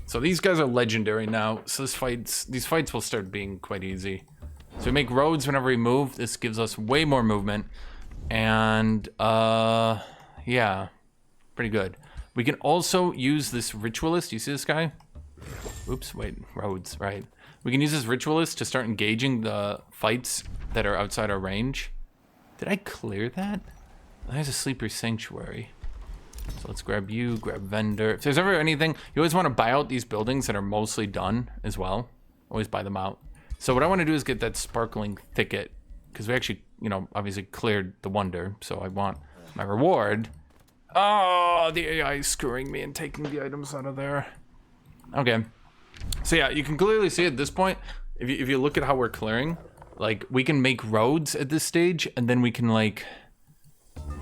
So these guys are legendary now. So these fights will start being quite easy. So we make roads whenever we move. This gives us way more movement. And, yeah, pretty good. We can also use this ritualist. You see this guy? Oops, wait, roads, right. We can use this ritualist to start engaging the fights that are outside our range. Did I clear that? There's a sleeper sanctuary. So let's grab you, grab vendor. If there's ever anything, you always want to buy out these buildings that are mostly done as well. Always buy them out. So what I want to do is get that sparkling thicket, because we actually, you know, obviously cleared the wonder. So I want my reward. Oh, the AI is screwing me and taking the items out of there. Okay. So yeah, you can clearly see at this point, if you look at how we're clearing, like we can make roads at this stage, and then we can like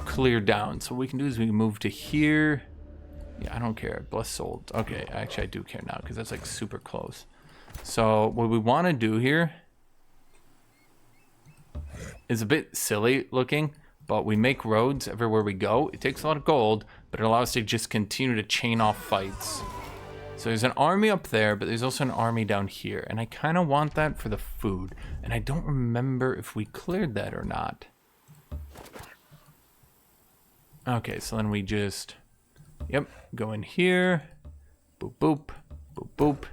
clear down. So what we can do is we can move to here. Yeah, I don't care. Bless souls. Okay, actually I do care now because that's like super close. So what we want to do here is a bit silly looking, but we make roads everywhere we go. It takes a lot of gold, but it allows us to just continue to chain off fights. So there's an army up there, but there's also an army down here. And I kind of want that for the food. And I don't remember if we cleared that or not. Okay, so then we just, yep, go in here. Boop, boop, boop, boop.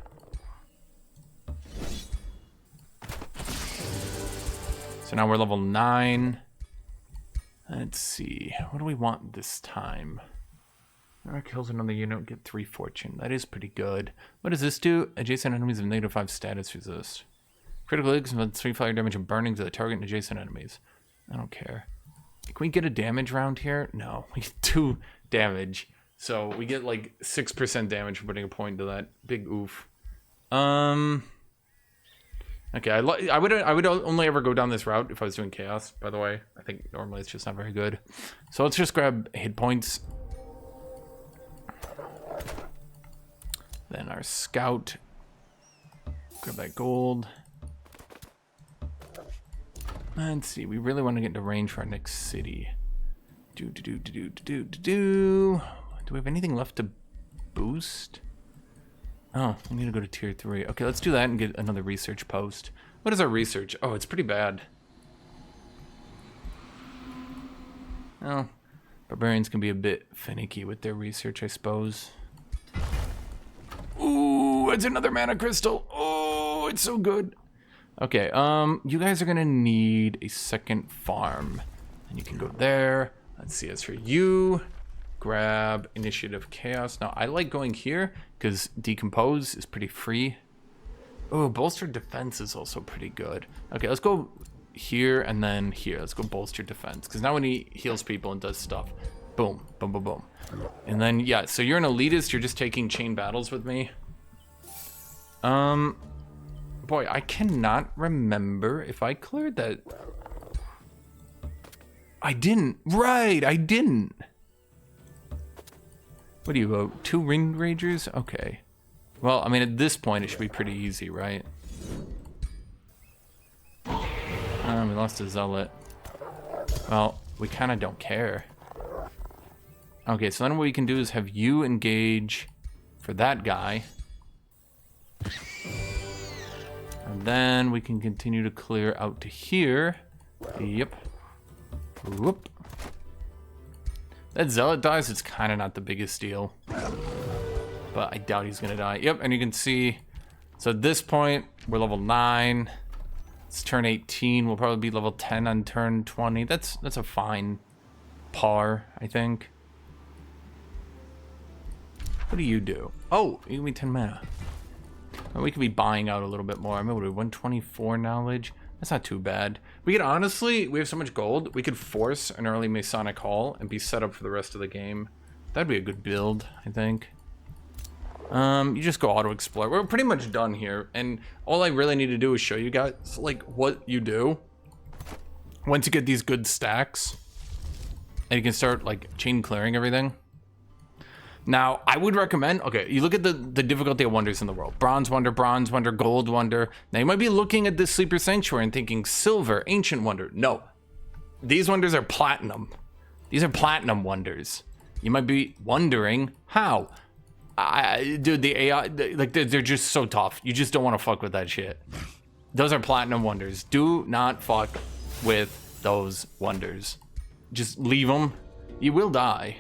So now we're level 9. Let's see, what do we want this time? Kills another unit, get 3 fortune. That is pretty good. What does this do? Adjacent enemies of -5 status resist. Critical hits with 3 fire damage and burning to the target and adjacent enemies. I don't care. Can we get a damage round here? No, we get 2 damage. So we get like 6% damage for putting a point to that. Big oof. Okay, I would only ever go down this route if I was doing chaos, by the way. I think normally it's just not very good. So let's just grab hit points. Then our scout. Grab that gold. Let's see, we really want to get into range for our next city. Do we have anything left to boost? Oh, we need to go to tier 3. Okay, let's do that and get another research post. What is our research? Oh, it's pretty bad. Oh, barbarians can be a bit finicky with their research, I suppose. Ooh, it's another mana crystal. Oh, it's so good. Okay, you guys are gonna need a second farm. And you can go there. Let's see, as for you, grab Initiative Chaos. Now, I like going here because Decompose is pretty free. Oh, Bolster Defense is also pretty good. Okay, let's go here and then here. Let's go Bolster Defense, because now when he heals people and does stuff, boom, boom, boom, boom. And then, yeah, so you're an elitist. You're just taking chain battles with me. Boy, I cannot remember if I cleared that. I didn't. Right, I didn't. What do you vote? 2 Ring Ragers? Okay. Well, I mean, at this point, it should be pretty easy, right? We lost a Zealot. Well, we kind of don't care. Okay, so then what we can do is have you engage for that guy. And then we can continue to clear out to here. Yep. Whoop. That Zealot dies, it's kind of not the biggest deal. But I doubt he's gonna die. Yep, and you can see, so at this point, we're level 9. It's turn 18, we'll probably be level 10 on turn 20. That's a fine par, I think. What do you do? Oh, you give me 10 mana. Well, we could be buying out a little bit more. I mean, what are we, 124 knowledge? That's not too bad. We could honestly, we have so much gold, we could force an early Masonic Hall and be set up for the rest of the game. That'd be a good build, I think. You just go auto explore. We're pretty much done here, and all I really need to do is show you guys like what you do once you get these good stacks, and you can start like chain clearing everything. Now, I would recommend, okay, you look at the difficulty of wonders in the world. Bronze Wonder, Gold Wonder. Now, you might be looking at this Sleeper Sanctuary and thinking Silver, Ancient Wonder. No, these wonders are Platinum. These are Platinum wonders. You might be wondering how. Dude, the AI, like, they're just so tough. You just don't want to fuck with that shit. Those are Platinum wonders. Do not fuck with those wonders. Just leave them. You will die.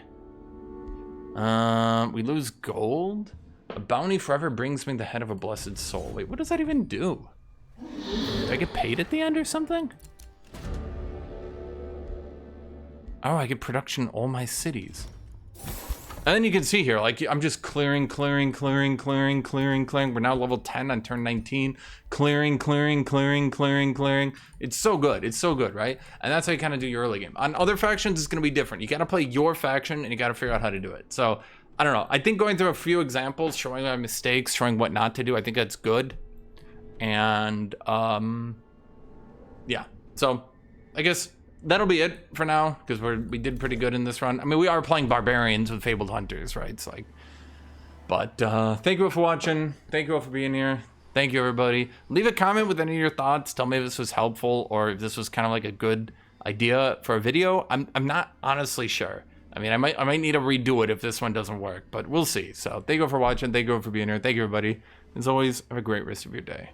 We lose gold. A bounty forever brings me the head of a blessed soul. Wait, what does that even do? Do I get paid at the end or something? Oh, I get production in all my cities. And then you can see here, like, I'm just clearing. We're now level 10 on turn 19. Clearing. It's so good, right? And that's how you kind of do your early game. On other factions, it's going to be different. You got to play your faction, and you got to figure out how to do it. So, I don't know. I think going through a few examples, showing my mistakes, showing what not to do, I think that's good. And, yeah. So, I guess that'll be it for now, because we did pretty good in this run. I mean, we are playing barbarians with fabled hunters, right? It's like, but thank you all for watching. Thank you all for being here. Thank you, everybody. Leave a comment with any of your thoughts. Tell me if this was helpful or if this was kind of like a good idea for a video. I'm not honestly sure. I mean, I might need to redo it if this one doesn't work, but we'll see. So thank you all for watching. Thank you all for being here. Thank you, everybody. As always, have a great rest of your day.